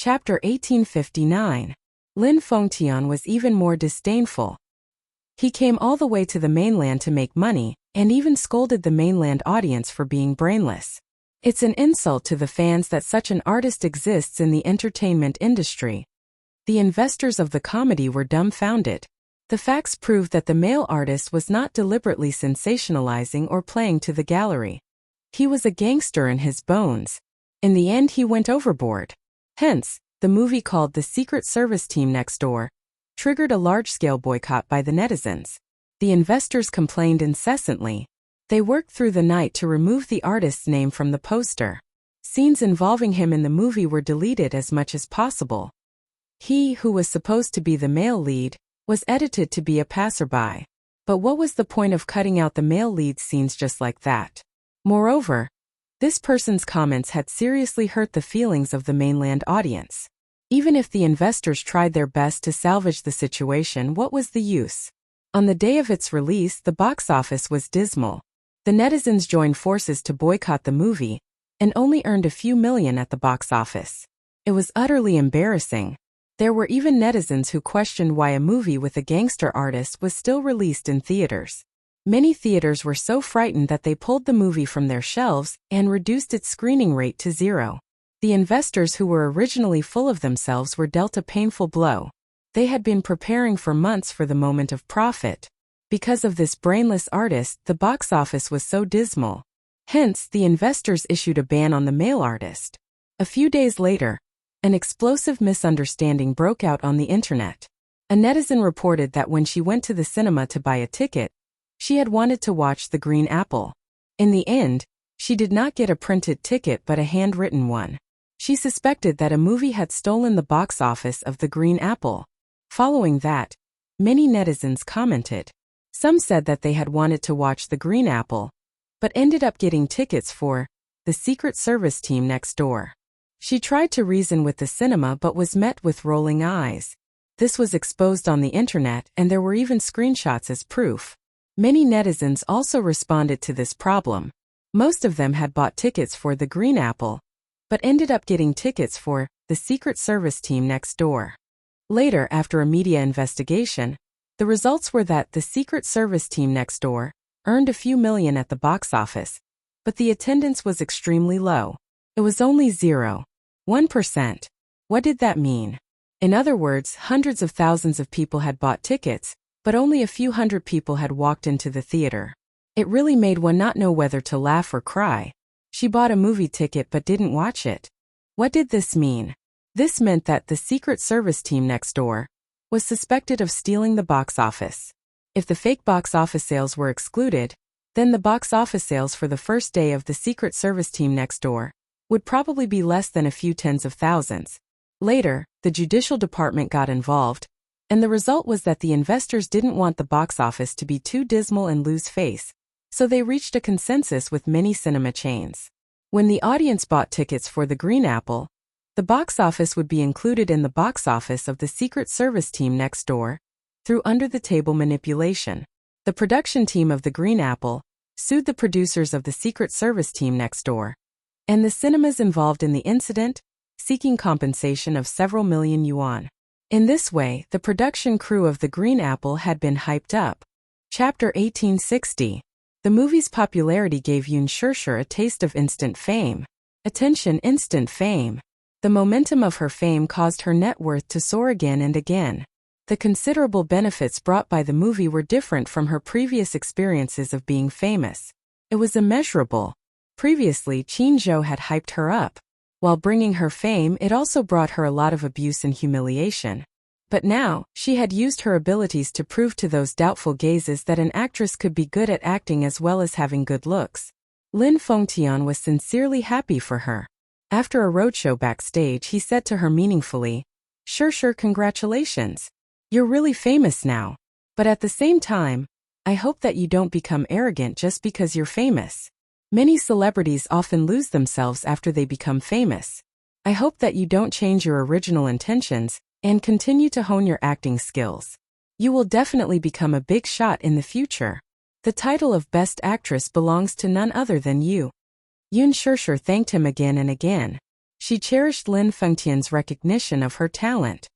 Chapter 1859. Lin Fengtian was even more disdainful. He came all the way to the mainland to make money, and even scolded the mainland audience for being brainless. It's an insult to the fans that such an artist exists in the entertainment industry. The investors of the comedy were dumbfounded. The facts proved that the male artist was not deliberately sensationalizing or playing to the gallery. He was a gangster in his bones. In the end, he went overboard. Hence, the movie called The Secret Service Team Next Door triggered a large-scale boycott by the netizens. The investors complained incessantly. They worked through the night to remove the artist's name from the poster. Scenes involving him in the movie were deleted as much as possible. He, who was supposed to be the male lead, was edited to be a passerby. But what was the point of cutting out the male lead scenes just like that? Moreover, this person's comments had seriously hurt the feelings of the mainland audience. Even if the investors tried their best to salvage the situation, what was the use? On the day of its release, the box office was dismal. The netizens joined forces to boycott the movie, and only earned a few million at the box office. It was utterly embarrassing. There were even netizens who questioned why a movie with a gangster artist was still released in theaters. Many theaters were so frightened that they pulled the movie from their shelves and reduced its screening rate to 0. The investors, who were originally full of themselves, were dealt a painful blow. They had been preparing for months for the moment of profit. Because of this brainless artist, the box office was so dismal. Hence, the investors issued a ban on the male artist. A few days later, an explosive misunderstanding broke out on the internet. A netizen reported that when she went to the cinema to buy a ticket, she had wanted to watch The Green Apple. In the end, she did not get a printed ticket but a handwritten one. She suspected that a movie had stolen the box office of The Green Apple. Following that, many netizens commented. Some said that they had wanted to watch The Green Apple, but ended up getting tickets for The Secret Service Team Next Door. She tried to reason with the cinema but was met with rolling eyes. This was exposed on the internet, and there were even screenshots as proof. Many netizens also responded to this problem. Most of them had bought tickets for The Green Apple, but ended up getting tickets for The Secret Service Team Next Door. Later, after a media investigation, the results were that The Secret Service Team Next Door earned a few million at the box office, but the attendance was extremely low. It was only 0.1%. What did that mean? In other words, hundreds of thousands of people had bought tickets, but only a few hundred people had walked into the theater. It really made one not know whether to laugh or cry. She bought a movie ticket but didn't watch it. What did this mean? This meant that The Secret Service Team Next Door was suspected of stealing the box office. If the fake box office sales were excluded, then the box office sales for the first day of The Secret Service Team Next Door would probably be less than a few tens of thousands. Later, the judicial department got involved, and the result was that the investors didn't want the box office to be too dismal and lose face, so they reached a consensus with many cinema chains. When the audience bought tickets for The Green Apple, the box office would be included in the box office of The Secret Service Team Next Door through under-the-table manipulation. The production team of The Green Apple sued the producers of The Secret Service Team Next Door, and the cinemas involved in the incident, seeking compensation of several million yuan. In this way, the production crew of The Green Apple had been hyped up. Chapter 1860. The movie's popularity gave Yun Shishir a taste of instant fame. Attention, instant fame. The momentum of her fame caused her net worth to soar again and again. The considerable benefits brought by the movie were different from her previous experiences of being famous. It was immeasurable. Previously, Qin Zhou had hyped her up. While bringing her fame, it also brought her a lot of abuse and humiliation. But now, she had used her abilities to prove to those doubtful gazes that an actress could be good at acting as well as having good looks. Lin Fengtian was sincerely happy for her. After a roadshow backstage, he said to her meaningfully, "Shishir, congratulations. You're really famous now. But at the same time, I hope that you don't become arrogant just because you're famous. Many celebrities often lose themselves after they become famous. I hope that you don't change your original intentions and continue to hone your acting skills. You will definitely become a big shot in the future. The title of Best Actress belongs to none other than you." Yun Shishir thanked him again and again. She cherished Lin Fengtian's recognition of her talent.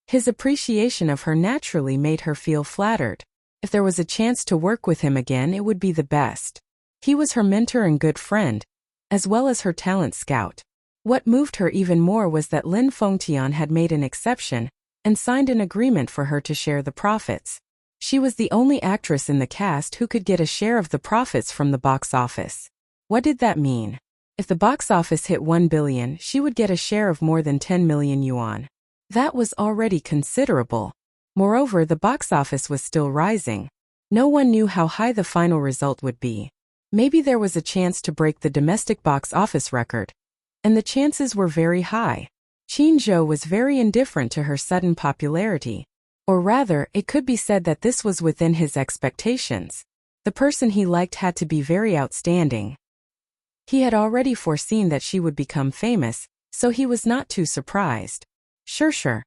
His appreciation of her naturally made her feel flattered. If there was a chance to work with him again, it would be the best. He was her mentor and good friend, as well as her talent scout. What moved her even more was that Lin Fengtian had made an exception and signed an agreement for her to share the profits. She was the only actress in the cast who could get a share of the profits from the box office. What did that mean? If the box office hit 1 billion, she would get a share of more than 10 million yuan. That was already considerable. Moreover, the box office was still rising. No one knew how high the final result would be. Maybe there was a chance to break the domestic box office record. And the chances were very high. Qin Zhou was very indifferent to her sudden popularity. Or rather, it could be said that this was within his expectations. The person he liked had to be very outstanding. He had already foreseen that she would become famous, so he was not too surprised. Sure.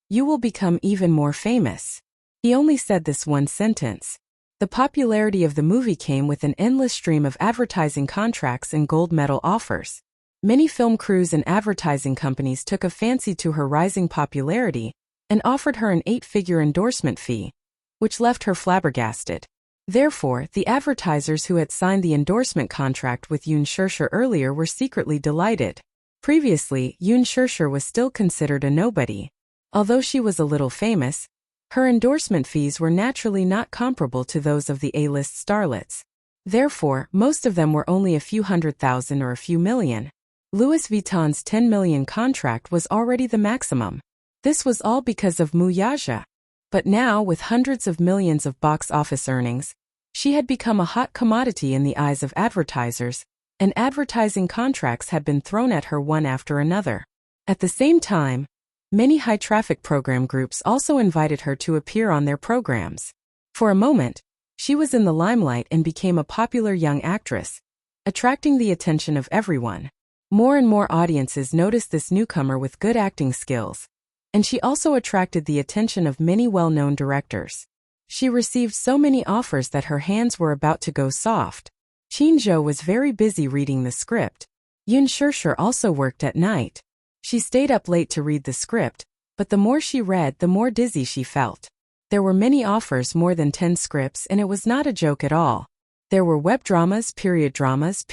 You will become even more famous. He only said this one sentence. The popularity of the movie came with an endless stream of advertising contracts and gold medal offers. Many film crews and advertising companies took a fancy to her rising popularity and offered her an 8-figure endorsement fee, which left her flabbergasted. Therefore, the advertisers who had signed the endorsement contract with Yun Sheshe earlier were secretly delighted. Previously, Yun Sheshe was still considered a nobody. Although she was a little famous, her endorsement fees were naturally not comparable to those of the A-list starlets. Therefore, most of them were only a few 100,000 or a few million. Louis Vuitton's 10 million contract was already the maximum. This was all because of Mu Yazhe. But now, with hundreds of millions of box office earnings, she had become a hot commodity in the eyes of advertisers, and advertising contracts had been thrown at her one after another. At the same time, many high-traffic program groups also invited her to appear on their programs. For a moment, she was in the limelight and became a popular young actress, attracting the attention of everyone. More and more audiences noticed this newcomer with good acting skills, and she also attracted the attention of many well-known directors. She received so many offers that her hands were about to go soft. Qin Zhou was very busy reading the script. Yun Sheshe also worked at night. She stayed up late to read the script, but the more she read, the more dizzy she felt. There were many offers, more than 10 scripts, and it was not a joke at all. There were web dramas, period dramas,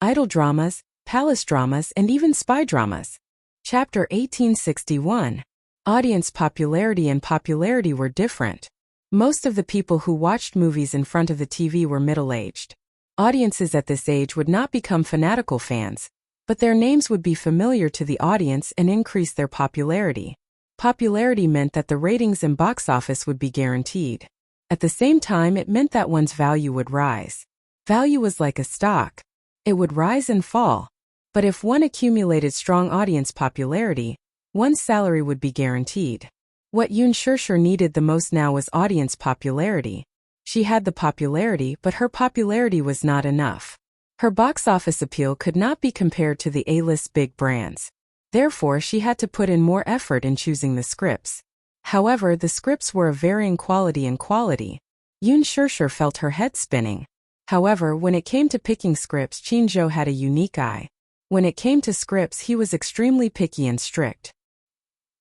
idol dramas, palace dramas, and even spy dramas. Chapter 1861. Audience popularity and popularity were different. Most of the people who watched movies in front of the TV were middle-aged. Audiences at this age would not become fanatical fans, but their names would be familiar to the audience and increase their popularity. Popularity meant that the ratings and box office would be guaranteed. At the same time, it meant that one's value would rise. Value was like a stock. It would rise and fall. But if one accumulated strong audience popularity, one's salary would be guaranteed. What Yun Sheshe needed the most now was audience popularity. She had the popularity, but her popularity was not enough. Her box office appeal could not be compared to the A-list big brands. Therefore, she had to put in more effort in choosing the scripts. However, the scripts were of varying quality and quality. Yun Sheshe felt her head spinning. However, when it came to picking scripts, Qin Zhou had a unique eye. When it came to scripts, he was extremely picky and strict.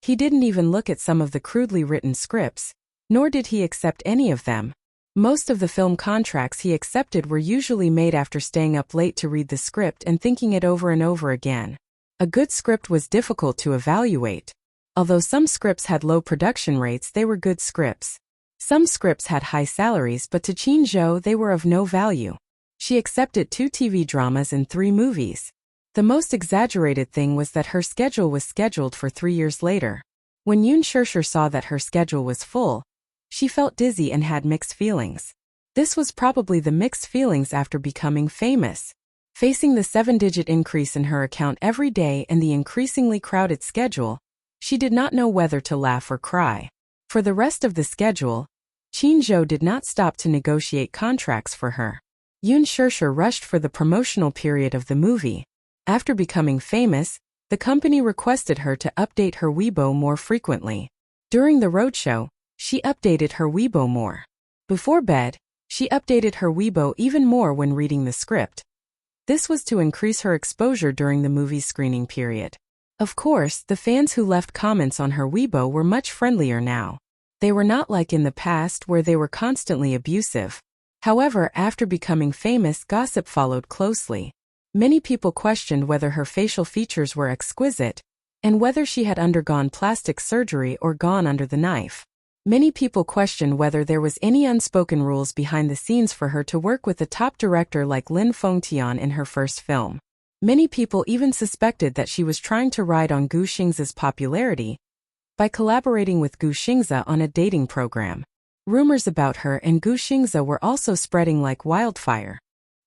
He didn't even look at some of the crudely written scripts, nor did he accept any of them. Most of the film contracts he accepted were usually made after staying up late to read the script and thinking it over and over again. A good script was difficult to evaluate. Although some scripts had low production rates, they were good scripts. Some scripts had high salaries, but to Qin Zhou they were of no value. She accepted 2 TV dramas and 3 movies. The most exaggerated thing was that her schedule was scheduled for 3 years later. When Yun Sheshe saw that her schedule was full, she felt dizzy and had mixed feelings. This was probably the mixed feelings after becoming famous. Facing the 7-digit increase in her account every day and the increasingly crowded schedule, she did not know whether to laugh or cry. For the rest of the schedule, Qin Zhou did not stop to negotiate contracts for her. Yun Sheshe rushed for the promotional period of the movie. After becoming famous, the company requested her to update her Weibo more frequently. During the roadshow, she updated her Weibo more. Before bed, she updated her Weibo even more when reading the script. This was to increase her exposure during the movie's screening period. Of course, the fans who left comments on her Weibo were much friendlier now. They were not like in the past where they were constantly abusive. However, after becoming famous, gossip followed closely. Many people questioned whether her facial features were exquisite, and whether she had undergone plastic surgery or gone under the knife. Many people questioned whether there was any unspoken rules behind the scenes for her to work with a top director like Lin Fengtian in her first film. Many people even suspected that she was trying to ride on Gu Xingza's popularity by collaborating with Gu Xingza on a dating program. Rumors about her and Gu Xingza were also spreading like wildfire.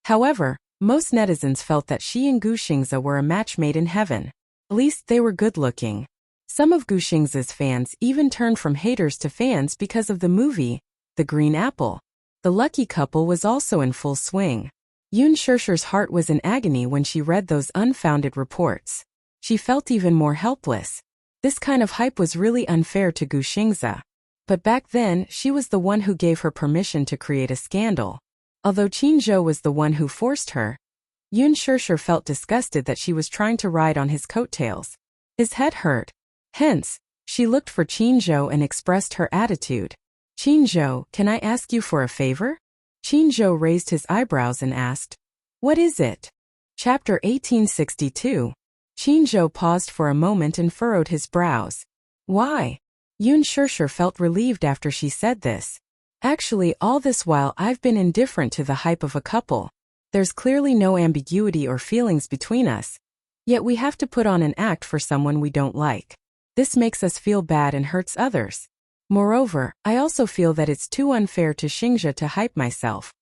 However, most netizens felt that she and Gu Xingza were a match made in heaven. At least they were good-looking. Some of Gu Xingza's fans even turned from haters to fans because of the movie, The Green Apple. The lucky couple was also in full swing. Yun Shirshir's heart was in agony when she read those unfounded reports. She felt even more helpless. This kind of hype was really unfair to Gu Xingza. But back then, she was the one who gave her permission to create a scandal. Although Qin Zhou was the one who forced her, Yun Shirshir felt disgusted that she was trying to ride on his coattails. His head hurt. Hence, she looked for Qin Zhou and expressed her attitude. "Qin Zhou, can I ask you for a favor?" Qin Zhou raised his eyebrows and asked, "What is it?" Chapter 1862. Qin Zhou paused for a moment and furrowed his brows. "Why?" Yun Shirshir felt relieved after she said this. "Actually, all this while I've been indifferent to the hype of a couple. There's clearly no ambiguity or feelings between us. Yet we have to put on an act for someone we don't like. This makes us feel bad and hurts others. Moreover, I also feel that it's too unfair to Xingzha to hype myself.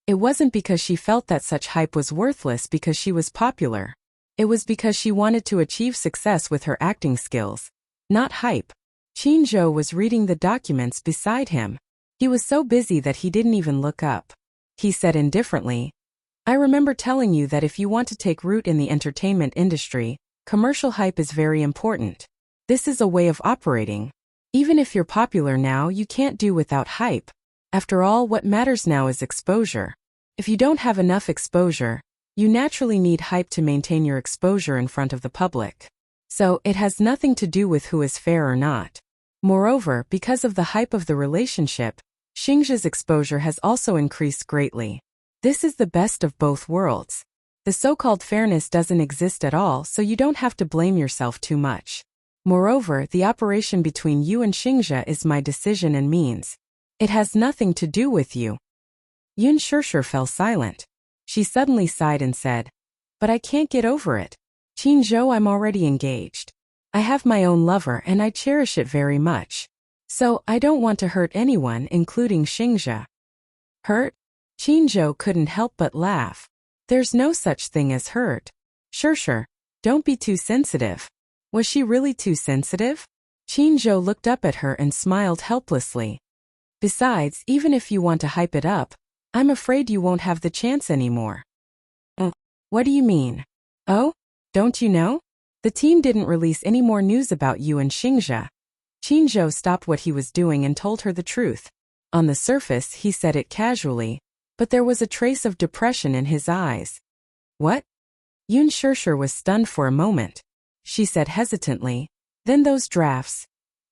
It wasn't because she felt that such hype was worthless because she was popular. It was because she wanted to achieve success with her acting skills. Not hype." Qin Zhou was reading the documents beside him. He was so busy that he didn't even look up. He said indifferently, "I remember telling you that if you want to take root in the entertainment industry, commercial hype is very important. This is a way of operating. Even if you're popular now, you can't do without hype. After all, what matters now is exposure. If you don't have enough exposure, you naturally need hype to maintain your exposure in front of the public. So, it has nothing to do with who is fair or not. Moreover, because of the hype of the relationship, Xingzha's exposure has also increased greatly. This is the best of both worlds. The so-called fairness doesn't exist at all, so you don't have to blame yourself too much. Moreover, the operation between you and Xingzha is my decision and means. It has nothing to do with you." Yun Shirshir fell silent. She suddenly sighed and said, "But I can't get over it. Qin Zhou, I'm already engaged. I have my own lover and I cherish it very much. So, I don't want to hurt anyone, including Xingzha." "Hurt?" Qin Zhou couldn't help but laugh. "There's no such thing as hurt. Shirshir, don't be too sensitive." Was she really too sensitive? Qin Zhou looked up at her and smiled helplessly. "Besides, even if you want to hype it up, I'm afraid you won't have the chance anymore." What do you mean?" "Oh? Don't you know? The team didn't release any more news about you and Xingzha." Qin Zhou stopped what he was doing and told her the truth. On the surface, he said it casually, but there was a trace of depression in his eyes. "What?" Yun Shirshir was stunned for a moment. She said hesitantly, "Then those drafts."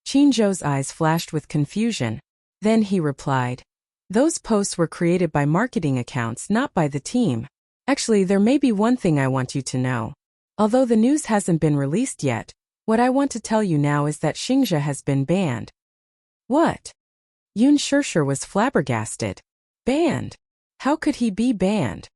Qin Zhou's eyes flashed with confusion. Then he replied, "Those posts were created by marketing accounts, not by the team. Actually, there may be one thing I want you to know. Although the news hasn't been released yet, what I want to tell you now is that Xingzha has been banned." "What?" Yun Shirshir was flabbergasted. "Banned? How could he be banned?"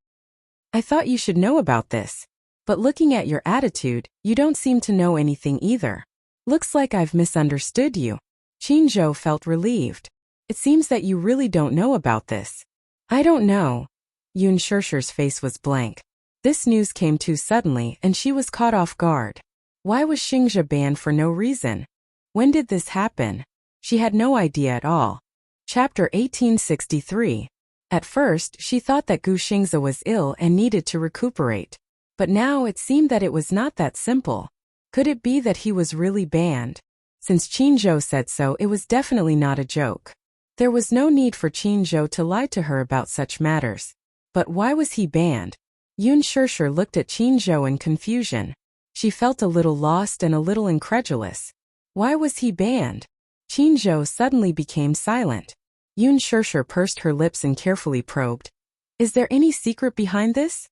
"I thought you should know about this. But looking at your attitude, you don't seem to know anything either. Looks like I've misunderstood you." Qin Zhou felt relieved. "It seems that you really don't know about this." "I don't know." Yun Shirshir's face was blank. This news came too suddenly and she was caught off guard. Why was Xingzha banned for no reason? When did this happen? She had no idea at all. Chapter 1863. At first, she thought that Gu Xingzha was ill and needed to recuperate. But now it seemed that it was not that simple. Could it be that he was really banned? Since Qin Zhou said so, it was definitely not a joke. There was no need for Qin Zhou to lie to her about such matters. But why was he banned? Yun Shirshir looked at Qin Zhou in confusion. She felt a little lost and a little incredulous. Why was he banned? Qin Zhou suddenly became silent. Yun Shirshir pursed her lips and carefully probed. Is there any secret behind this?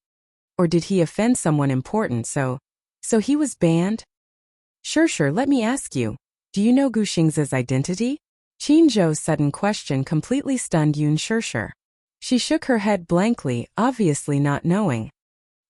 Or did he offend someone important so he was banned? Shirshir, let me ask you, do you know Gu Xingza's identity? Qin Zhou's sudden question completely stunned Yun Shirshir. She shook her head blankly, obviously not knowing.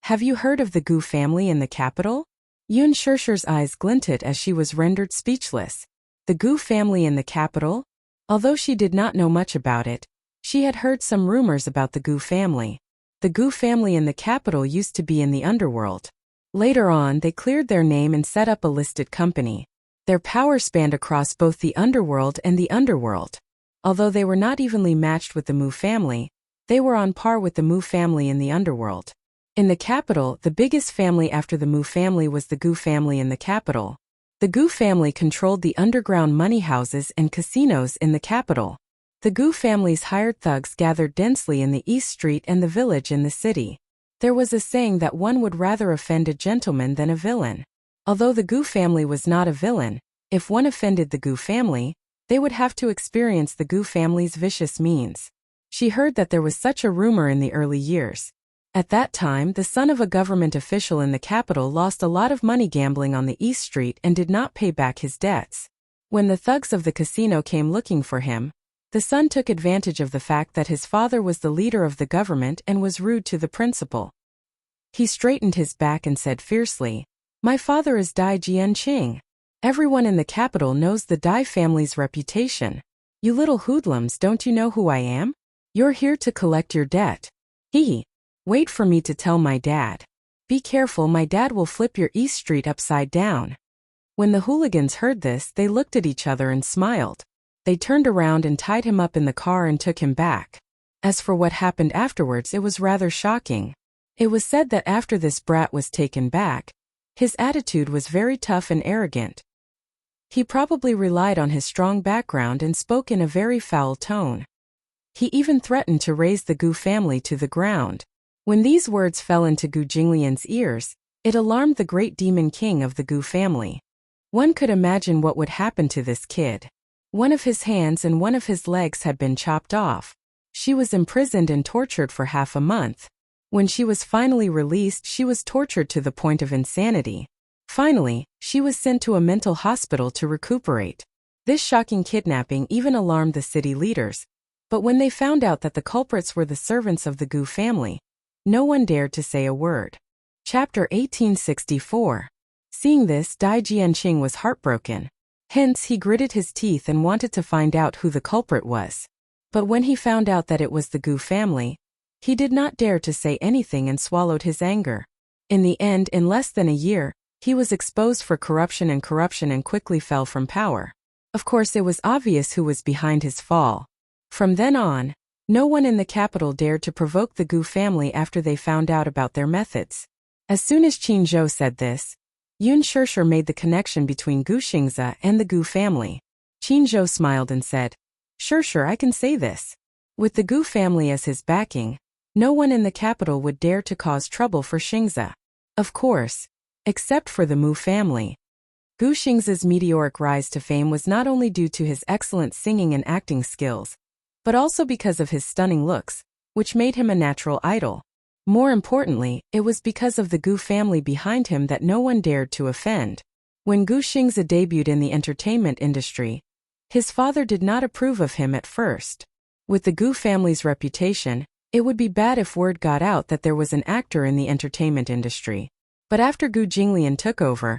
Have you heard of the Gu family in the capital? Yun Shirshir's eyes glinted as she was rendered speechless. The Gu family in the capital? Although she did not know much about it, she had heard some rumors about the Gu family. The Gu family in the capital used to be in the underworld. Later on, they cleared their name and set up a listed company. Their power spanned across both the underworld and the underworld. Although they were not evenly matched with the Mu family, they were on par with the Mu family in the underworld. In the capital, the biggest family after the Mu family was the Gu family in the capital. The Gu family controlled the underground money houses and casinos in the capital. The Gu family's hired thugs gathered densely in the East Street and the village in the city. There was a saying that one would rather offend a gentleman than a villain. Although the Gu family was not a villain, if one offended the Gu family, they would have to experience the Gu family's vicious means. She heard that there was such a rumor in the early years. At that time, the son of a government official in the capital lost a lot of money gambling on the East Street and did not pay back his debts. When the thugs of the casino came looking for him, the son took advantage of the fact that his father was the leader of the government and was rude to the principal. He straightened his back and said fiercely, "My father is Dai Jianqing. Everyone in the capital knows the Dai family's reputation. You little hoodlums, don't you know who I am? You're here to collect your debt. Wait for me to tell my dad. Be careful, my dad will flip your East Street upside down." When the hooligans heard this, they looked at each other and smiled. They turned around and tied him up in the car and took him back. As for what happened afterwards, it was rather shocking. It was said that after this brat was taken back, his attitude was very tough and arrogant. He probably relied on his strong background and spoke in a very foul tone. He even threatened to raze the Gu family to the ground. When these words fell into Gu Jinglian's ears, it alarmed the great demon king of the Gu family. One could imagine what would happen to this kid. One of his hands and one of his legs had been chopped off. She was imprisoned and tortured for half a month. When she was finally released, she was tortured to the point of insanity. Finally, she was sent to a mental hospital to recuperate. This shocking kidnapping even alarmed the city leaders. But when they found out that the culprits were the servants of the Gu family, no one dared to say a word. Chapter 1864. Seeing this, Dai Jianqing was heartbroken. Hence, he gritted his teeth and wanted to find out who the culprit was. But when he found out that it was the Gu family, he did not dare to say anything and swallowed his anger. In the end, in less than a year, he was exposed for corruption and quickly fell from power. Of course, it was obvious who was behind his fall. From then on, no one in the capital dared to provoke the Gu family after they found out about their methods. As soon as Qin Zhou said this, Yun Shirshir made the connection between Gu Xingza and the Gu family. Qin Zhou smiled and said, "Shirshir, I can say this. With the Gu family as his backing, no one in the capital would dare to cause trouble for Xingza. Of course, except for the Mu family." Gu Xingza's meteoric rise to fame was not only due to his excellent singing and acting skills, but also because of his stunning looks, which made him a natural idol. More importantly, it was because of the Gu family behind him that no one dared to offend. When Gu Xingza debuted in the entertainment industry, his father did not approve of him at first. With the Gu family's reputation, it would be bad if word got out that there was an actor in the entertainment industry. But after Gu Jinglian took over,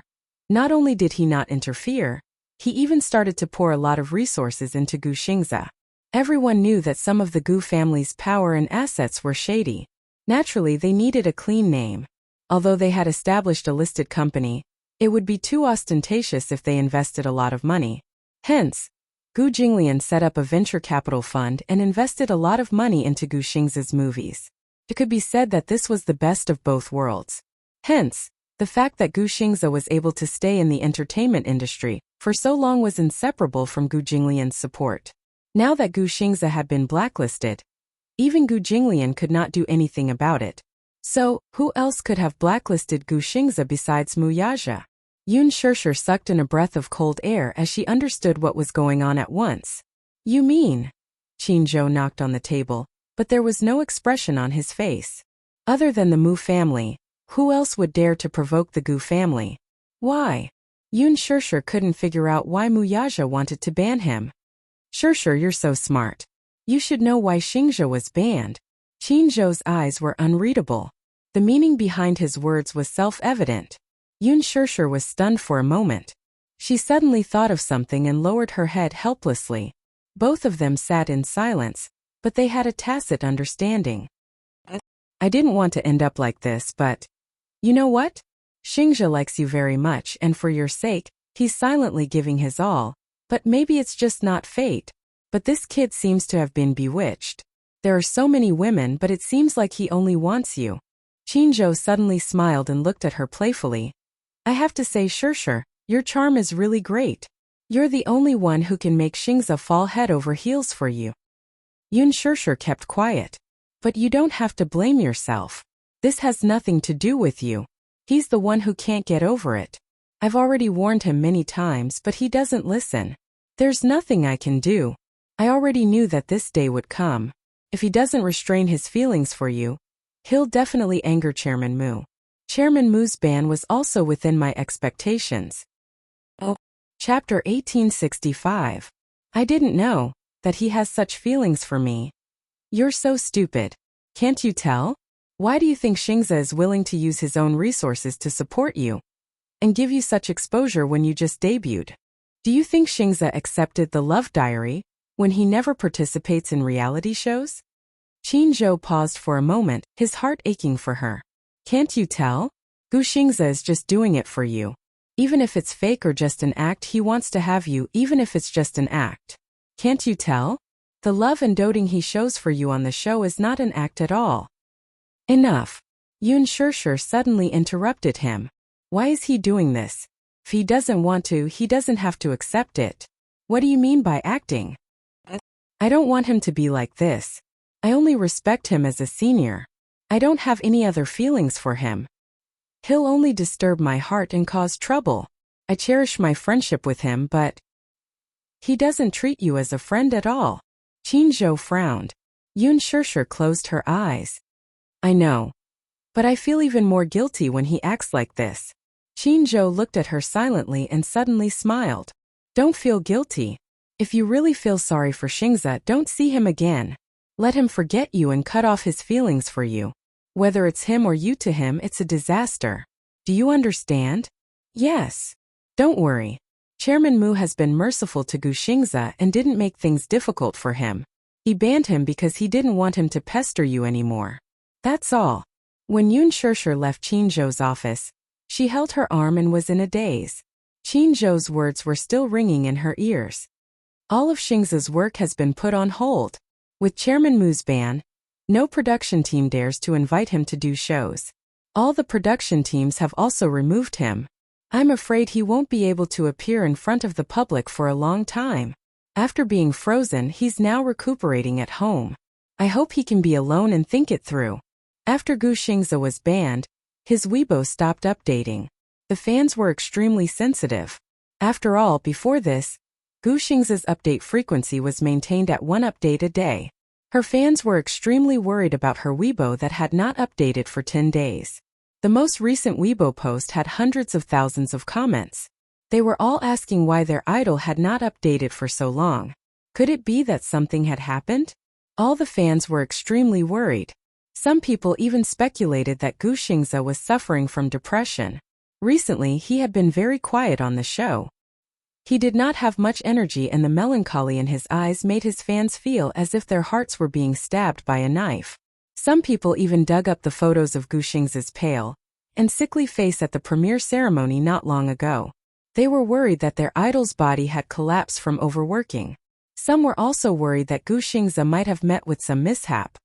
not only did he not interfere, he even started to pour a lot of resources into Gu Xingza. Everyone knew that some of the Gu family's power and assets were shady. Naturally, they needed a clean name. Although they had established a listed company, it would be too ostentatious if they invested a lot of money. Hence, Gu Jinglian set up a venture capital fund and invested a lot of money into Gu Xingza's movies. It could be said that this was the best of both worlds. Hence, the fact that Gu Xingza was able to stay in the entertainment industry for so long was inseparable from Gu Jinglian's support. Now that Gu Xingza had been blacklisted, even Gu Jinglian could not do anything about it. So, who else could have blacklisted Gu Xingze besides Mu Yaja? Yun Shishir sucked in a breath of cold air as she understood what was going on at once. You mean? Qin Zhou knocked on the table, but there was no expression on his face. Other than the Mu family, who else would dare to provoke the Gu family? Why? Yun Shishir couldn't figure out why Mu Yaja wanted to ban him. Shishir, you're so smart. You should know why Xingzhe was banned. Qin Zhou's eyes were unreadable. The meaning behind his words was self-evident. Yun Shishir was stunned for a moment. She suddenly thought of something and lowered her head helplessly. Both of them sat in silence, but they had a tacit understanding. I didn't want to end up like this, but... You know what? Xingzhe likes you very much, and for your sake, he's silently giving his all. But maybe it's just not fate. But this kid seems to have been bewitched. There are so many women, but it seems like he only wants you. Qin Zhou suddenly smiled and looked at her playfully. I have to say, Shishir, your charm is really great. You're the only one who can make Xingzhe fall head over heels for you. Yun Shishir kept quiet. But you don't have to blame yourself. This has nothing to do with you. He's the one who can't get over it. I've already warned him many times, but he doesn't listen. There's nothing I can do. I already knew that this day would come. If he doesn't restrain his feelings for you, he'll definitely anger Chairman Mu. Chairman Mu's ban was also within my expectations. Oh. Chapter 1865. I didn't know that he has such feelings for me. You're so stupid. Can't you tell? Why do you think Xingzhe is willing to use his own resources to support you and give you such exposure when you just debuted? Do you think Xingzhe accepted the Love Diary when he never participates in reality shows? Qin Zhou paused for a moment, his heart aching for her. Can't you tell? Gu Xingzhe is just doing it for you. Even if it's fake or just an act, he wants to have you, even if it's just an act. Can't you tell? The love and doting he shows for you on the show is not an act at all. Enough. Yun Shishir suddenly interrupted him. Why is he doing this? If he doesn't want to, he doesn't have to accept it. What do you mean by acting? I don't want him to be like this. I only respect him as a senior. I don't have any other feelings for him. He'll only disturb my heart and cause trouble. I cherish my friendship with him, but he doesn't treat you as a friend at all. Qin Zhou frowned. Yun Shishir closed her eyes. I know. But I feel even more guilty when he acts like this. Qin Zhou looked at her silently and suddenly smiled. Don't feel guilty. If you really feel sorry for Xingzhe, don't see him again. Let him forget you and cut off his feelings for you. Whether it's him or you, to him, it's a disaster. Do you understand? Yes. Don't worry. Chairman Mu has been merciful to Gu Xingzhe and didn't make things difficult for him. He banned him because he didn't want him to pester you anymore. That's all. When Yun Shishir left Qin Zhou's office, she held her arm and was in a daze. Qin Zhou's words were still ringing in her ears. All of Xingzhe's work has been put on hold. With Chairman Mu's ban, no production team dares to invite him to do shows. All the production teams have also removed him. I'm afraid he won't be able to appear in front of the public for a long time. After being frozen, he's now recuperating at home. I hope he can be alone and think it through. After Gu Xingzhe was banned, his Weibo stopped updating. The fans were extremely sensitive. After all, before this, Gu Xingzhe's update frequency was maintained at 1 update a day. Her fans were extremely worried about her Weibo that had not updated for 10 days. The most recent Weibo post had hundreds of thousands of comments. They were all asking why their idol had not updated for so long. Could it be that something had happened? All the fans were extremely worried. Some people even speculated that Gu Xingzhe was suffering from depression. Recently, he had been very quiet on the show. He did not have much energy, and the melancholy in his eyes made his fans feel as if their hearts were being stabbed by a knife. Some people even dug up the photos of Gu Xingzhe's pale and sickly face at the premiere ceremony not long ago. They were worried that their idol's body had collapsed from overworking. Some were also worried that Gu Xingzhe might have met with some mishap.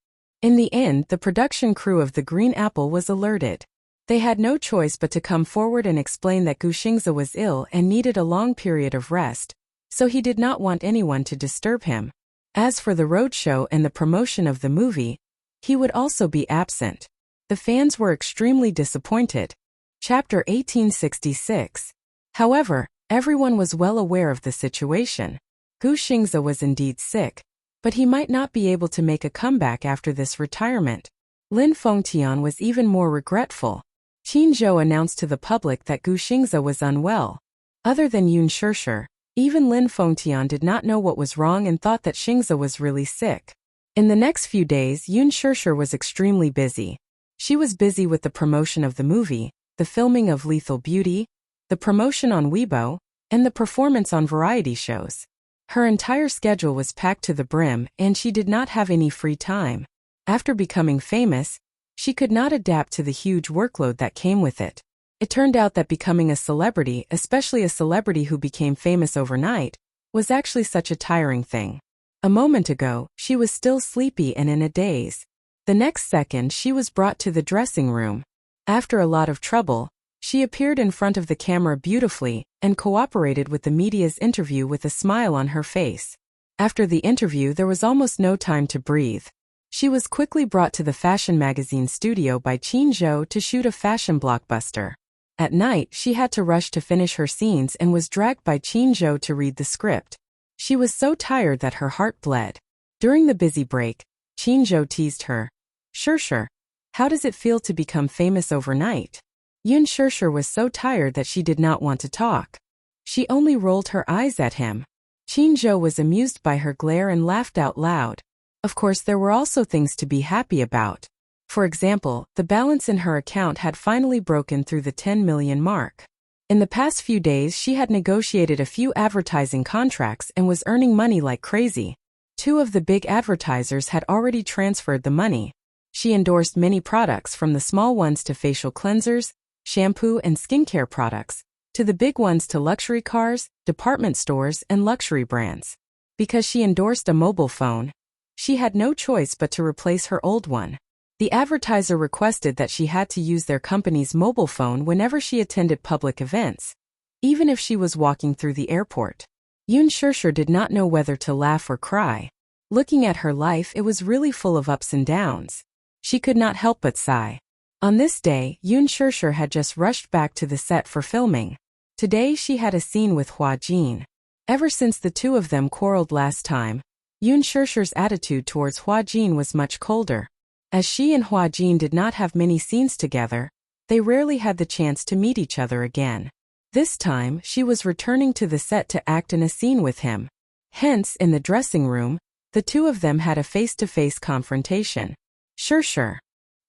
In the end, the production crew of The Green Apple was alerted. They had no choice but to come forward and explain that Gu Xingzhe was ill and needed a long period of rest, so he did not want anyone to disturb him. As for the roadshow and the promotion of the movie, he would also be absent. The fans were extremely disappointed. Chapter 1866. However, everyone was well aware of the situation. Gu Xingze was indeed sick, but he might not be able to make a comeback after this retirement. Lin Fengtian was even more regretful. Qin Zhou announced to the public that Gu Xingze was unwell. Other than Yun Shishir, even Lin Fengtian did not know what was wrong and thought that Xingze was really sick. In the next few days, Yun Shishir was extremely busy. She was busy with the promotion of the movie, the filming of Lethal Beauty, the promotion on Weibo, and the performance on variety shows. Her entire schedule was packed to the brim and she did not have any free time. After becoming famous, she could not adapt to the huge workload that came with it. It turned out that becoming a celebrity, especially a celebrity who became famous overnight, was actually such a tiring thing. A moment ago, she was still sleepy and in a daze. The next second she was brought to the dressing room. After a lot of trouble, she appeared in front of the camera beautifully and cooperated with the media's interview with a smile on her face. After the interview there was almost no time to breathe. She was quickly brought to the fashion magazine studio by Qin Zhou to shoot a fashion blockbuster. At night she had to rush to finish her scenes and was dragged by Qin Zhou to read the script. She was so tired that her heart bled. During the busy break, Qin Zhou teased her. Shishir, how does it feel to become famous overnight? Yun Shishir was so tired that she did not want to talk. She only rolled her eyes at him. Qin Zhou was amused by her glare and laughed out loud. Of course there were also things to be happy about. For example, the balance in her account had finally broken through the 10 million mark. In the past few days she had negotiated a few advertising contracts and was earning money like crazy. 2 of the big advertisers had already transferred the money. She endorsed many products from the small ones to facial cleansers, shampoo and skincare products, to the big ones to luxury cars, department stores and luxury brands. Because she endorsed a mobile phone, she had no choice but to replace her old one. The advertiser requested that she had to use their company's mobile phone whenever she attended public events, even if she was walking through the airport. Yun Shishir did not know whether to laugh or cry. Looking at her life, it was really full of ups and downs. She could not help but sigh. On this day, Yun Shishir had just rushed back to the set for filming. Today she had a scene with Hua Jin. Ever since the 2 of them quarreled last time, Yun Shishir's attitude towards Hua Jin was much colder. As she and Hua Jin did not have many scenes together, they rarely had the chance to meet each other again. This time, she was returning to the set to act in a scene with him. Hence, in the dressing room, the 2 of them had a face-to-face confrontation. Shishir.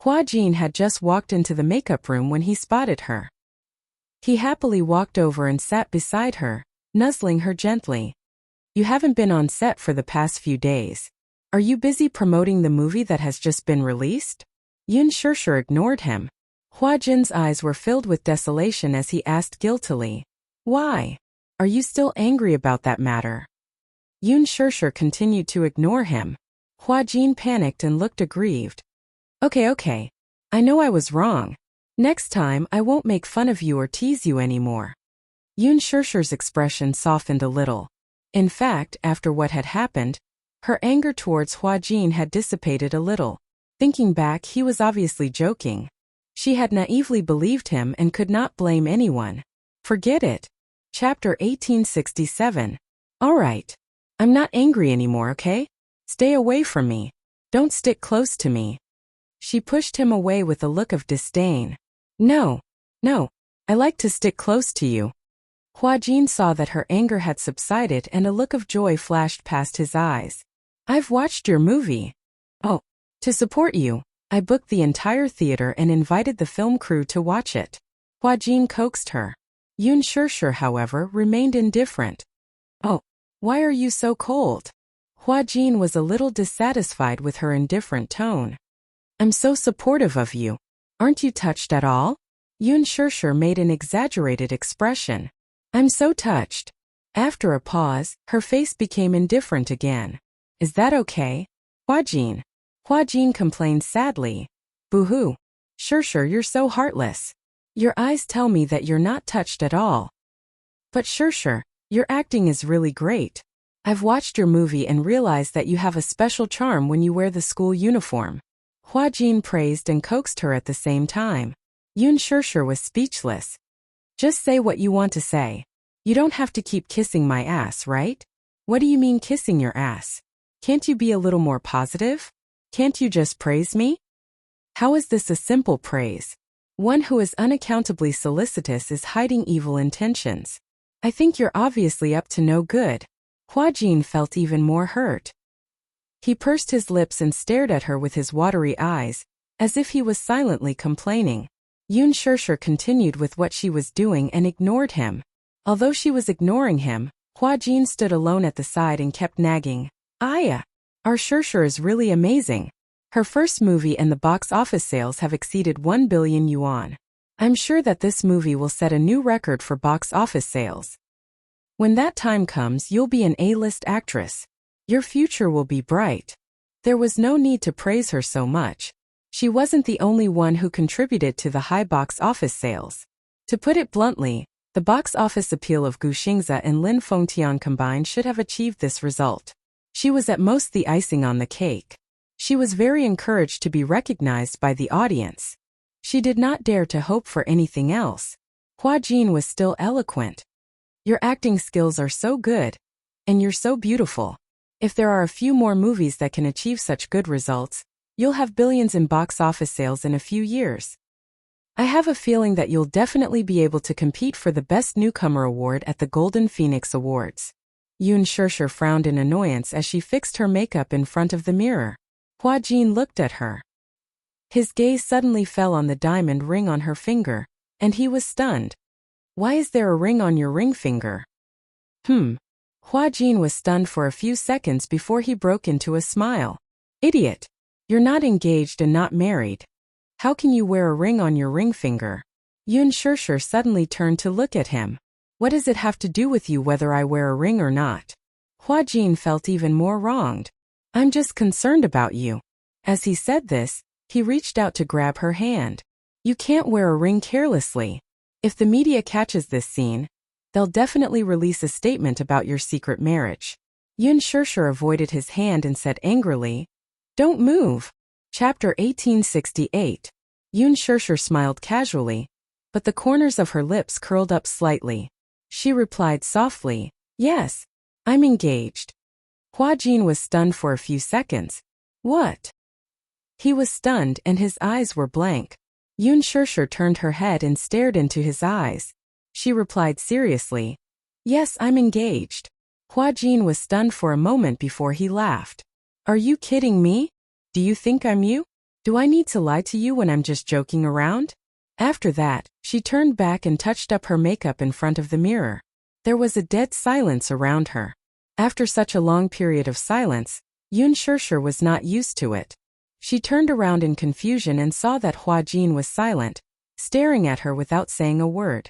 Hua Jin had just walked into the makeup room when he spotted her. He happily walked over and sat beside her, nuzzling her gently. You haven't been on set for the past few days. Are you busy promoting the movie that has just been released? Yun Shishir ignored him. Hua Jin's eyes were filled with desolation as he asked guiltily. Why? Are you still angry about that matter? Yun Shishir continued to ignore him. Hua Jin panicked and looked aggrieved. Okay. I know I was wrong. Next time I won't make fun of you or tease you anymore. Yun Shishir's expression softened a little. In fact, after what had happened, her anger towards Hua Jin had dissipated a little. Thinking back, he was obviously joking. She had naively believed him and could not blame anyone. Forget it. Chapter 1867. Alright. I'm not angry anymore, okay? Stay away from me. Don't stick close to me. She pushed him away with a look of disdain. No. I like to stick close to you. Hua Jin saw that her anger had subsided and a look of joy flashed past his eyes. I've watched your movie. Oh, to support you, I booked the entire theater and invited the film crew to watch it. Hua Jin coaxed her. Yun Shishir, however, remained indifferent. Oh, why are you so cold? Hua Jin was a little dissatisfied with her indifferent tone. I'm so supportive of you. Aren't you touched at all? Yun Shishir made an exaggerated expression. I'm so touched. After a pause, her face became indifferent again. Is that okay? Hua Jin. Hua Jin complained sadly. Boo-hoo. Shishir, you're so heartless. Your eyes tell me that you're not touched at all. But Shishir, your acting is really great. I've watched your movie and realized that you have a special charm when you wear the school uniform. Hua Jin praised and coaxed her at the same time. Yun Shirshir was speechless. Just say what you want to say. You don't have to keep kissing my ass, right? What do you mean kissing your ass? Can't you be a little more positive? Can't you just praise me? How is this a simple praise? One who is unaccountably solicitous is hiding evil intentions. I think you're obviously up to no good. Hua Jin felt even more hurt. He pursed his lips and stared at her with his watery eyes, as if he was silently complaining. Yun Shirshir continued with what she was doing and ignored him. Although she was ignoring him, Hua Jin stood alone at the side and kept nagging. Aya! Our Shirshir is really amazing. Her first movie and the box office sales have exceeded 1 billion yuan. I'm sure that this movie will set a new record for box office sales. When that time comes, you'll be an A-list actress. Your future will be bright. There was no need to praise her so much. She wasn't the only one who contributed to the high box office sales. To put it bluntly, the box office appeal of Gu Xingze and Lin Fengtian combined should have achieved this result. She was at most the icing on the cake. She was very encouraged to be recognized by the audience. She did not dare to hope for anything else. Hua Jin was still eloquent. Your acting skills are so good. And you're so beautiful. If there are a few more movies that can achieve such good results, you'll have billions in box office sales in a few years. I have a feeling that you'll definitely be able to compete for the Best Newcomer Award at the Golden Phoenix Awards. Yun Shirshir frowned in annoyance as she fixed her makeup in front of the mirror. Hua Jin looked at her. His gaze suddenly fell on the diamond ring on her finger, and he was stunned. Why is there a ring on your ring finger? Hua Jin was stunned for a few seconds before he broke into a smile. Idiot! You're not engaged and not married. How can you wear a ring on your ring finger? Yun Shirshir suddenly turned to look at him. What does it have to do with you whether I wear a ring or not? Hua Jin felt even more wronged. I'm just concerned about you. As he said this, he reached out to grab her hand. You can't wear a ring carelessly. If the media catches this scene, they'll definitely release a statement about your secret marriage. Yun Shirshir avoided his hand and said angrily, Don't move. Chapter 1868. Yun Shirshir smiled casually, but the corners of her lips curled up slightly. She replied softly, Yes, I'm engaged. Hua Jin was stunned for a few seconds. What? He was stunned and his eyes were blank. Yun Shirshir turned her head and stared into his eyes. She replied seriously, Yes, I'm engaged. Hua Jin was stunned for a moment before he laughed. Are you kidding me? Do you think I'm you? Do I need to lie to you when I'm just joking around? After that, she turned back and touched up her makeup in front of the mirror. There was a dead silence around her. After such a long period of silence, Yun Shirshir was not used to it. She turned around in confusion and saw that Hua Jin was silent, staring at her without saying a word.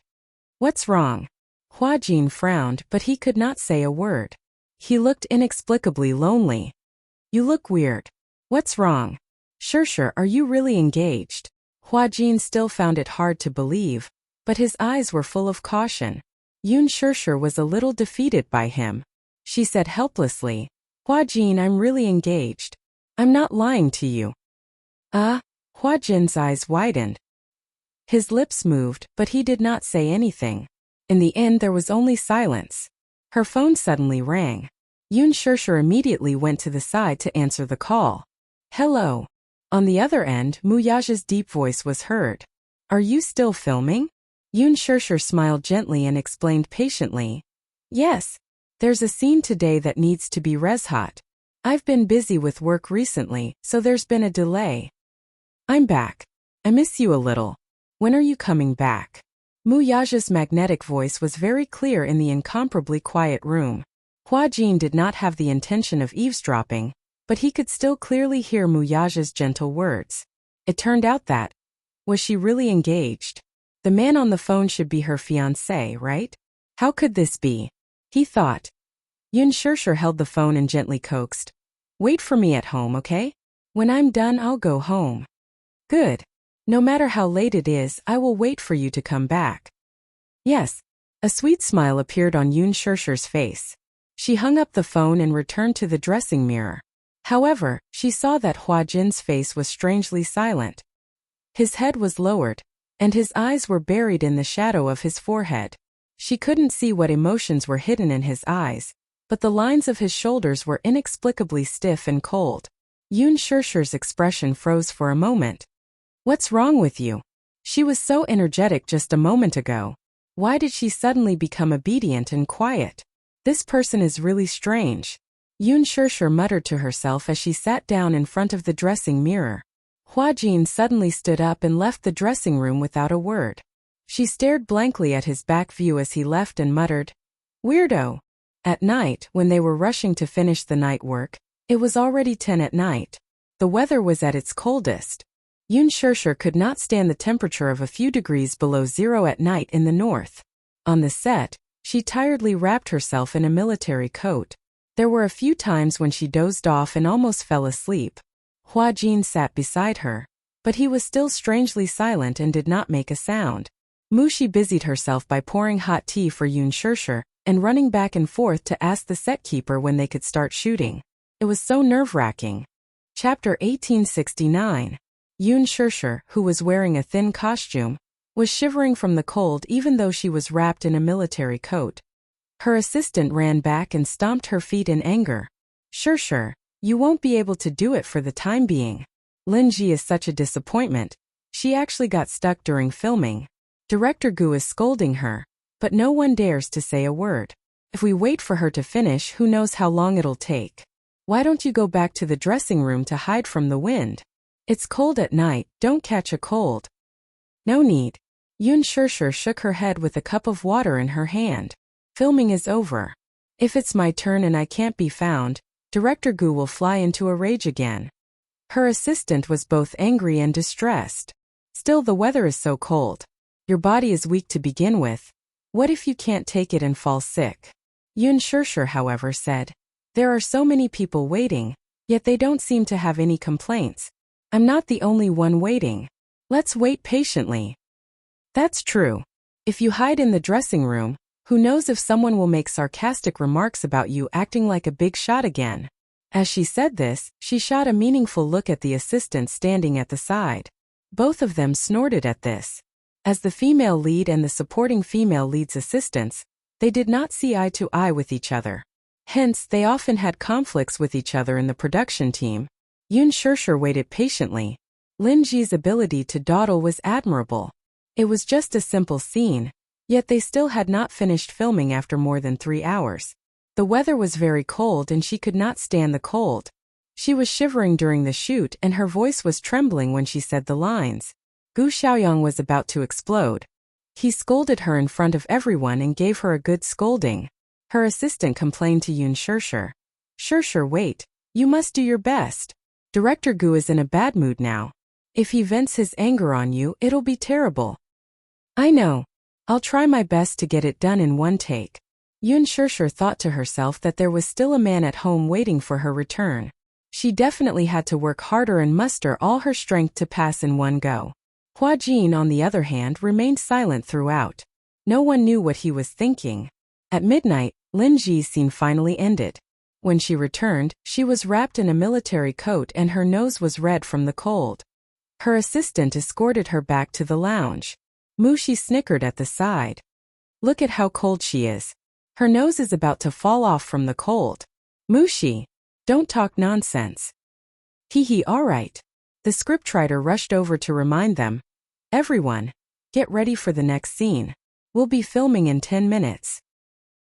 What's wrong? Hua Jin frowned, but he could not say a word. He looked inexplicably lonely. You look weird. What's wrong? Shirshir, are you really engaged? Hua Jin still found it hard to believe, but his eyes were full of caution. Yun Shirshir was a little defeated by him. She said helplessly, Hua Jin, I'm really engaged. I'm not lying to you. Hua Jin's eyes widened. His lips moved, but he did not say anything. In the end, there was only silence. Her phone suddenly rang. Yun Shirshir immediately went to the side to answer the call. Hello. On the other end, Muyaja's deep voice was heard. Are you still filming? Yun Shirshir smiled gently and explained patiently. Yes. There's a scene today that needs to be res-hot. I've been busy with work recently, so there's been a delay. I'm back. I miss you a little. When are you coming back? Muyaja's magnetic voice was very clear in the incomparably quiet room. Hua Jin did not have the intention of eavesdropping, but he could still clearly hear Muyaja's gentle words. It turned out that, was she really engaged? The man on the phone should be her fiancé, right? How could this be? He thought. Yun Shirshir held the phone and gently coaxed. Wait for me at home, okay? When I'm done, I'll go home. Good. No matter how late it is, I will wait for you to come back. Yes. A sweet smile appeared on Yun Shirshir's face. She hung up the phone and returned to the dressing mirror. However, she saw that Hua Jin's face was strangely silent. His head was lowered, and his eyes were buried in the shadow of his forehead. She couldn't see what emotions were hidden in his eyes, but the lines of his shoulders were inexplicably stiff and cold. Yun Shishir's expression froze for a moment. "What's wrong with you? She was so energetic just a moment ago. Why did she suddenly become obedient and quiet? This person is really strange." Yun Shishir muttered to herself as she sat down in front of the dressing mirror. Hua Jin suddenly stood up and left the dressing room without a word. She stared blankly at his back view as he left and muttered, "Weirdo." At night, when they were rushing to finish the night work, it was already 10 at night. The weather was at its coldest. Yun Shishir could not stand the temperature of a few degrees below zero at night in the north. On the set, she tiredly wrapped herself in a military coat. There were a few times when she dozed off and almost fell asleep. Hua Jin sat beside her, but he was still strangely silent and did not make a sound. Mushi busied herself by pouring hot tea for Yun Shishir and running back and forth to ask the set keeper when they could start shooting. It was so nerve-wracking. Chapter 1869. Yun Shishir, who was wearing a thin costume, was shivering from the cold even though she was wrapped in a military coat. Her assistant ran back and stomped her feet in anger. "Shishir, you won't be able to do it for the time being. Lin Ji is such a disappointment. She actually got stuck during filming. Director Gu is scolding her, but no one dares to say a word. If we wait for her to finish, who knows how long it'll take. Why don't you go back to the dressing room to hide from the wind? It's cold at night, don't catch a cold." "No need." Yun Shishir shook her head with a cup of water in her hand. "Filming is over. If it's my turn and I can't be found, Director Gu will fly into a rage again." Her assistant was both angry and distressed. "Still, the weather is so cold. Your body is weak to begin with. What if you can't take it and fall sick?" Yun Shishir, however, said, "There are so many people waiting, yet they don't seem to have any complaints. I'm not the only one waiting. Let's wait patiently." "That's true. If you hide in the dressing room, who knows if someone will make sarcastic remarks about you acting like a big shot again." As she said this, she shot a meaningful look at the assistant standing at the side. Both of them snorted at this. As the female lead and the supporting female lead's assistants, they did not see eye to eye with each other. Hence, they often had conflicts with each other in the production team. Yun Shishir waited patiently. Lin Ji's ability to dawdle was admirable. It was just a simple scene, yet they still had not finished filming after more than 3 hours. The weather was very cold and she could not stand the cold. She was shivering during the shoot and her voice was trembling when she said the lines. Gu Xiaoyang was about to explode. He scolded her in front of everyone and gave her a good scolding. Her assistant complained to Yun Shishir. "Shishir, wait. You must do your best. Director Gu is in a bad mood now. If he vents his anger on you, it'll be terrible." "I know. I'll try my best to get it done in one take." Yun Shishir thought to herself that there was still a man at home waiting for her return. She definitely had to work harder and muster all her strength to pass in one go. Hua Jin, on the other hand, remained silent throughout. No one knew what he was thinking. At midnight, Lin Ji's scene finally ended. When she returned, she was wrapped in a military coat and her nose was red from the cold. Her assistant escorted her back to the lounge. Mushi snickered at the side. "Look at how cold she is. Her nose is about to fall off from the cold. Mushi, don't talk nonsense." "Hee, all right." The scriptwriter rushed over to remind them. "Everyone, get ready for the next scene. We'll be filming in 10 minutes.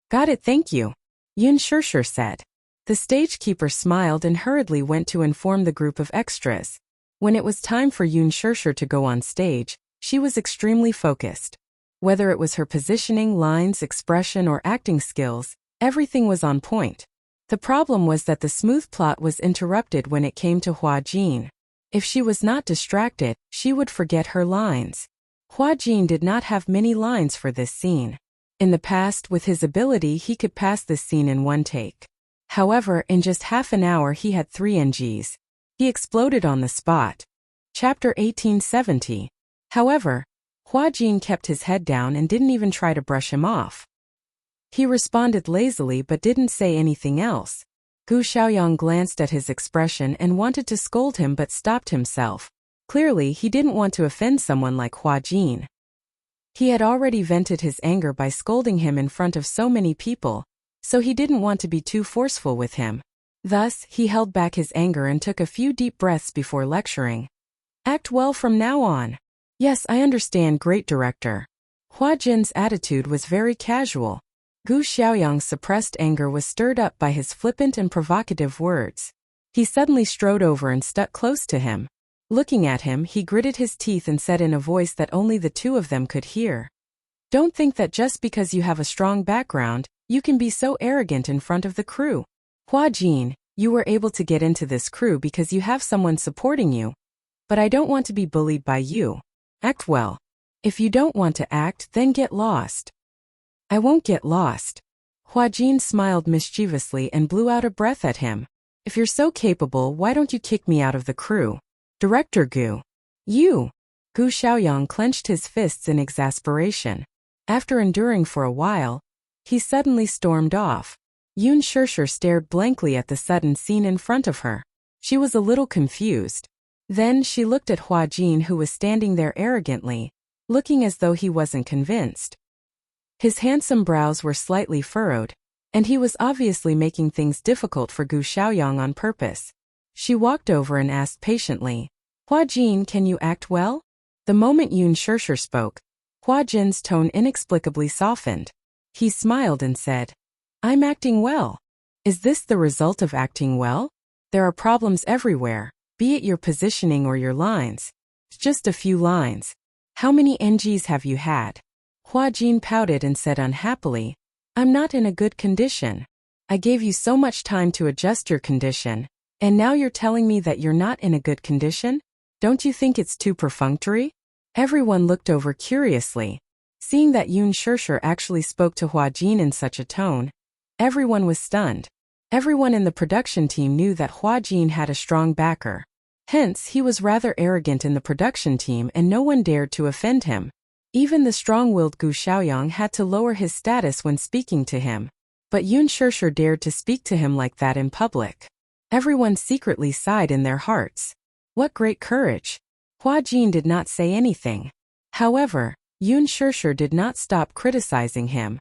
"Got it, thank you," Yun Shishir said. The stagekeeper smiled and hurriedly went to inform the group of extras. When it was time for Yun Shishir to go on stage, she was extremely focused. Whether it was her positioning, lines, expression, or acting skills, everything was on point. The problem was that the smooth plot was interrupted when it came to Hua Jin. If she was not distracted, she would forget her lines. Hua Jin did not have many lines for this scene. In the past, with his ability, he could pass this scene in one take. However, in just half an hour he had 3 NGs. He exploded on the spot. Chapter 1870. However, Hua Jin kept his head down and didn't even try to brush him off. He responded lazily but didn't say anything else. Gu Xiaoyang glanced at his expression and wanted to scold him but stopped himself. Clearly, he didn't want to offend someone like Hua Jin. He had already vented his anger by scolding him in front of so many people, so he didn't want to be too forceful with him. Thus, he held back his anger and took a few deep breaths before lecturing. Act well from now on. Yes, I understand, great director. Hua Jin's attitude was very casual. Gu Xiaoyang's suppressed anger was stirred up by his flippant and provocative words. He suddenly strode over and stuck close to him. Looking at him, he gritted his teeth and said in a voice that only the two of them could hear. Don't think that just because you have a strong background, you can be so arrogant in front of the crew. Hua Jin, you were able to get into this crew because you have someone supporting you. But I don't want to be bullied by you. Act well. If you don't want to act, then get lost. I won't get lost. Hua Jin smiled mischievously and blew out a breath at him. If you're so capable, why don't you kick me out of the crew? Director Gu. You! Gu Xiaoyang clenched his fists in exasperation. After enduring for a while, he suddenly stormed off. Yun Shirshir stared blankly at the sudden scene in front of her. She was a little confused. Then she looked at Hua Jin, who was standing there arrogantly, looking as though he wasn't convinced. His handsome brows were slightly furrowed, and he was obviously making things difficult for Gu Xiaoyang on purpose. She walked over and asked patiently, Hua Jin, can you act well? The moment Yun Shirshir spoke, Hua Jin's tone inexplicably softened. He smiled and said, I'm acting well. Is this the result of acting well? There are problems everywhere, be it your positioning or your lines. Just a few lines. How many NGs have you had? Hua Jin pouted and said unhappily, I'm not in a good condition. I gave you so much time to adjust your condition, and now you're telling me that you're not in a good condition? Don't you think it's too perfunctory? Everyone looked over curiously. Seeing that Yun Shirshir actually spoke to Hua Jin in such a tone, everyone was stunned. Everyone in the production team knew that Hua Jin had a strong backer. Hence, he was rather arrogant in the production team and no one dared to offend him. Even the strong-willed Gu Xiaoyang had to lower his status when speaking to him. But Yun Shirshir dared to speak to him like that in public. Everyone secretly sighed in their hearts. What great courage! Hua Jin did not say anything. However, Yun Shirshir did not stop criticizing him.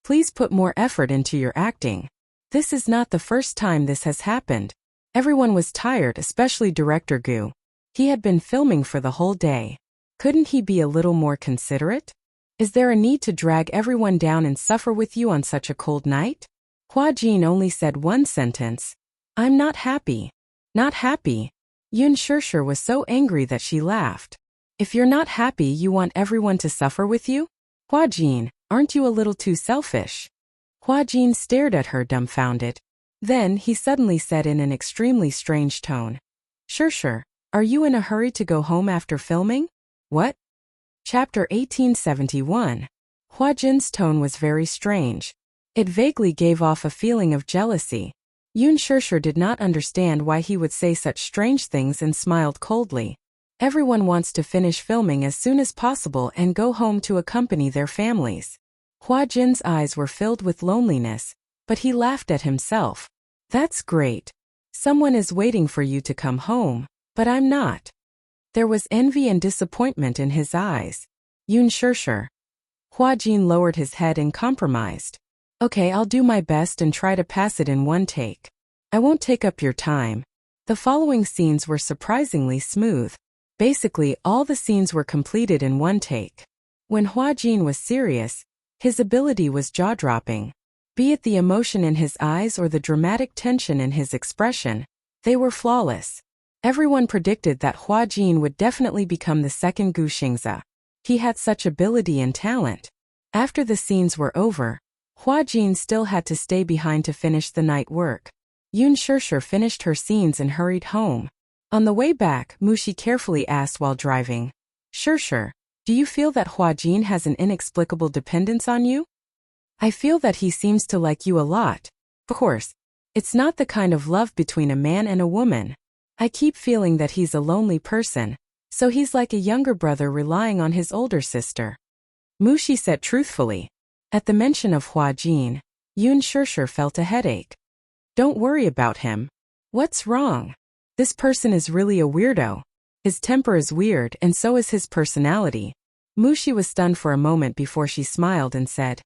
Please put more effort into your acting. This is not the first time this has happened. Everyone was tired, especially Director Gu. He had been filming for the whole day. Couldn't he be a little more considerate? Is there a need to drag everyone down and suffer with you on such a cold night? Hua Jin only said one sentence. I'm not happy. Not happy? Yun Shirshir was so angry that she laughed. If you're not happy, you want everyone to suffer with you? Hua Jin, aren't you a little too selfish? Hua Jin stared at her dumbfounded. Then he suddenly said in an extremely strange tone. Shirshir, are you in a hurry to go home after filming? What? Chapter 1871. Hua Jin's tone was very strange. It vaguely gave off a feeling of jealousy. Yun Shirshir did not understand why he would say such strange things and smiled coldly. Everyone wants to finish filming as soon as possible and go home to accompany their families. Hua Jin's eyes were filled with loneliness, but he laughed at himself. That's great. Someone is waiting for you to come home, but I'm not. There was envy and disappointment in his eyes. Yun Shirshir. Hua Jin lowered his head and compromised. Okay, I'll do my best and try to pass it in one take. I won't take up your time. The following scenes were surprisingly smooth. Basically, all the scenes were completed in one take. When Hua Jin was serious, his ability was jaw-dropping. Be it the emotion in his eyes or the dramatic tension in his expression, they were flawless. Everyone predicted that Hua Jin would definitely become the second Gu Xingze. He had such ability and talent. After the scenes were over, Hua Jin still had to stay behind to finish the night work. Yun Shirshir finished her scenes and hurried home. On the way back, Mushi carefully asked while driving, Shirshir, do you feel that Hua Jin has an inexplicable dependence on you? I feel that he seems to like you a lot. Of course, it's not the kind of love between a man and a woman. I keep feeling that he's a lonely person, so he's like a younger brother relying on his older sister. Mushi said truthfully. At the mention of Hua Jin, Yun Shirshir felt a headache. Don't worry about him. What's wrong? This person is really a weirdo. His temper is weird and so is his personality. Mushi was stunned for a moment before she smiled and said,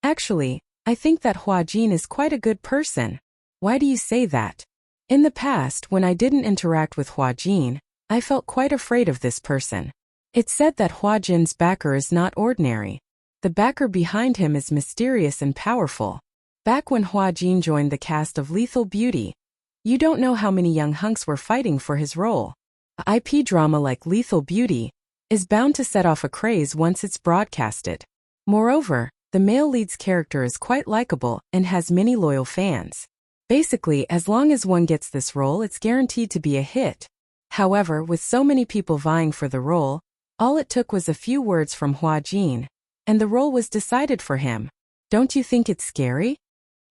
Actually, I think that Hua Jin is quite a good person. Why do you say that? In the past, when I didn't interact with Hua Jin, I felt quite afraid of this person. It's said that Hua Jin's backer is not ordinary. The backer behind him is mysterious and powerful. Back when Hua Jin joined the cast of Lethal Beauty, you don't know how many young hunks were fighting for his role. A IP drama like Lethal Beauty is bound to set off a craze once it's broadcasted. Moreover, the male lead's character is quite likable and has many loyal fans. Basically, as long as one gets this role, it's guaranteed to be a hit. However, with so many people vying for the role, all it took was a few words from Hua Jin, and the role was decided for him. Don't you think it's scary?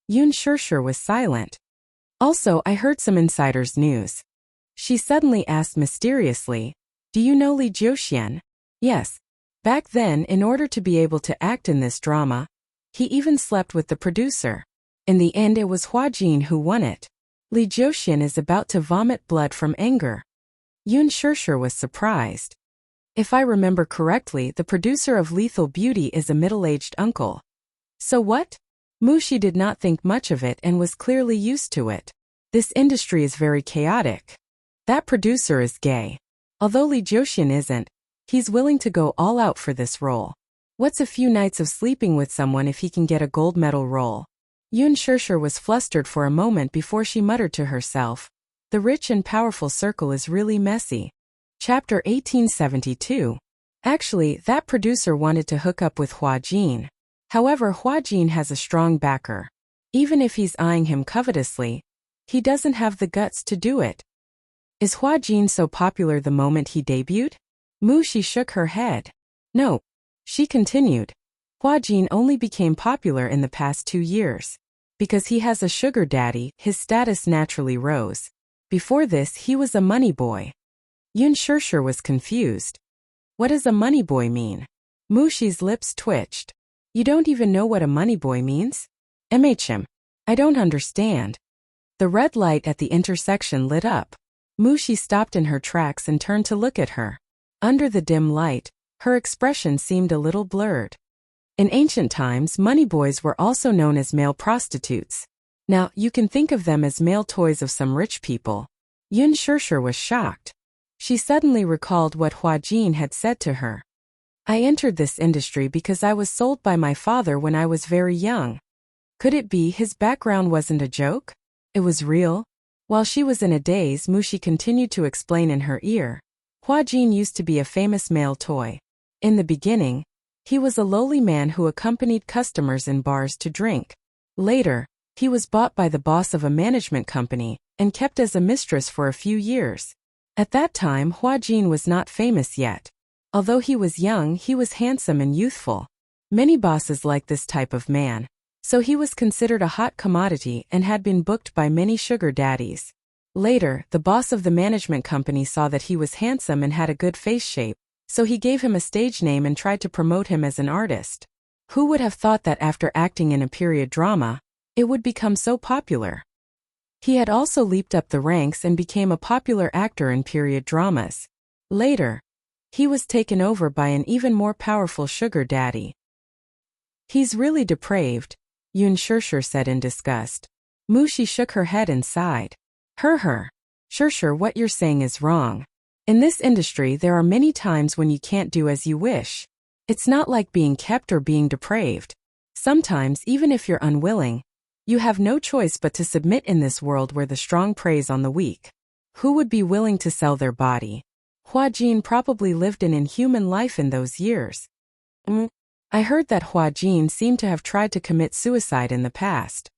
Yun Shirshir was silent. Also, I heard some insider's news. She suddenly asked mysteriously, Do you know Li Jiuxian? Yes. Back then, in order to be able to act in this drama, he even slept with the producer. In the end, it was Hua Jin who won it. Li Jiuxian is about to vomit blood from anger. Yun Shirshir was surprised. If I remember correctly, the producer of Lethal Beauty is a middle-aged uncle. So what? Mushi did not think much of it and was clearly used to it. This industry is very chaotic. That producer is gay. Although Li Jiuxian isn't, he's willing to go all out for this role. What's a few nights of sleeping with someone if he can get a gold medal role? Yun Shirshir was flustered for a moment before she muttered to herself, The rich and powerful circle is really messy. Chapter 1872. Actually, that producer wanted to hook up with Hua Jin. However, Hua Jin has a strong backer. Even if he's eyeing him covetously, he doesn't have the guts to do it. Is Hua Jin so popular the moment he debuted? Mushi shook her head. No. She continued. Hua Jin only became popular in the past 2 years. Because he has a sugar daddy, his status naturally rose. Before this, he was a money boy. Yun Shirshir was confused. What does a money boy mean? Mushi's lips twitched. You don't even know what a money boy means? I don't understand. The red light at the intersection lit up. Mushi stopped in her tracks and turned to look at her. Under the dim light, her expression seemed a little blurred. In ancient times, money boys were also known as male prostitutes. Now, you can think of them as male toys of some rich people. Yun Shirshir was shocked. She suddenly recalled what Hua Jin had said to her. I entered this industry because I was sold by my father when I was very young. Could it be his background wasn't a joke? It was real? While she was in a daze, Mushi continued to explain in her ear. Hua Jin used to be a famous male toy. In the beginning, he was a lowly man who accompanied customers in bars to drink. Later, he was bought by the boss of a management company and kept as a mistress for a few years. At that time, Hua Jin was not famous yet. Although he was young, he was handsome and youthful. Many bosses liked this type of man, so he was considered a hot commodity and had been booked by many sugar daddies. Later, the boss of the management company saw that he was handsome and had a good face shape, so he gave him a stage name and tried to promote him as an artist. Who would have thought that after acting in a period drama, it would become so popular? He had also leaped up the ranks and became a popular actor in period dramas. Later, he was taken over by an even more powerful sugar daddy. He's really depraved, Yun Shirshir said in disgust. Mushi shook her head and sighed. Shirshir, what you're saying is wrong. In this industry, there are many times when you can't do as you wish. It's not like being kept or being depraved. Sometimes, even if you're unwilling, you have no choice but to submit in this world where the strong preys on the weak. Who would be willing to sell their body? Hua Jin probably lived an inhuman life in those years. I heard that Hua Jin seemed to have tried to commit suicide in the past.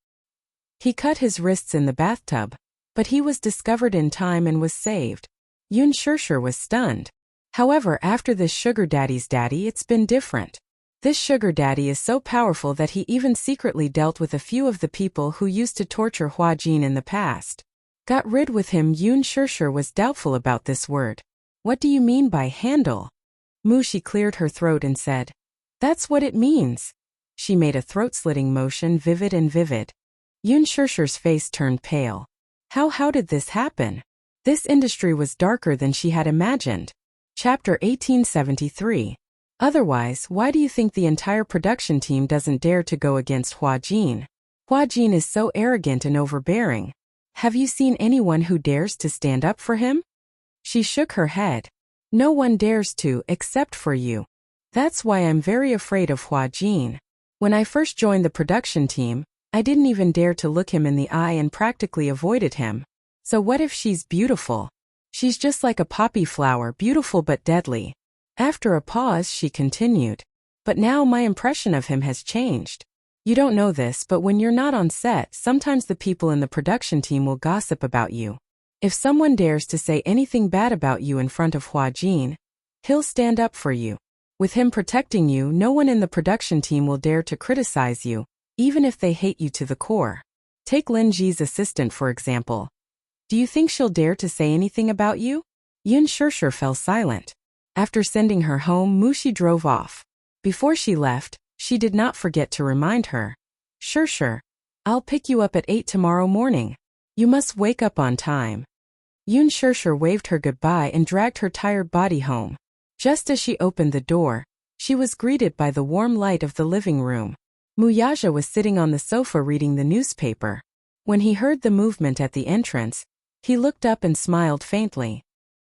He cut his wrists in the bathtub, but he was discovered in time and was saved. Yun Shirshir was stunned. However, after this sugar daddy's daddy, it's been different. This sugar daddy is so powerful that he even secretly dealt with a few of the people who used to torture Hua Jin in the past. Got rid with him. Yun Shirshir was doubtful about this word. What do you mean by handle? Mushi cleared her throat and said, That's what it means. She made a throat-slitting motion, vivid and vivid. Yun Shishir's face turned pale. How did this happen? This industry was darker than she had imagined. Chapter 1873. Otherwise, why do you think the entire production team doesn't dare to go against Hua Jin? Hua Jin is so arrogant and overbearing. Have you seen anyone who dares to stand up for him? She shook her head. No one dares to, except for you. That's why I'm very afraid of Hua Jin. When I first joined the production team, I didn't even dare to look him in the eye and practically avoided him. So what if she's beautiful? She's just like a poppy flower, beautiful but deadly. After a pause, she continued. But now my impression of him has changed. You don't know this, but when you're not on set, sometimes the people in the production team will gossip about you. If someone dares to say anything bad about you in front of Hua Jin, he'll stand up for you. With him protecting you, no one in the production team will dare to criticize you, even if they hate you to the core. Take Lin Ji's assistant for example. Do you think she'll dare to say anything about you? Yun Shishir fell silent. After sending her home, Mushi drove off. Before she left, she did not forget to remind her. Shishir, I'll pick you up at 8 tomorrow morning. You must wake up on time. Yun Shishir waved her goodbye and dragged her tired body home. Just as she opened the door, she was greeted by the warm light of the living room. Wuxia was sitting on the sofa reading the newspaper. When he heard the movement at the entrance, he looked up and smiled faintly.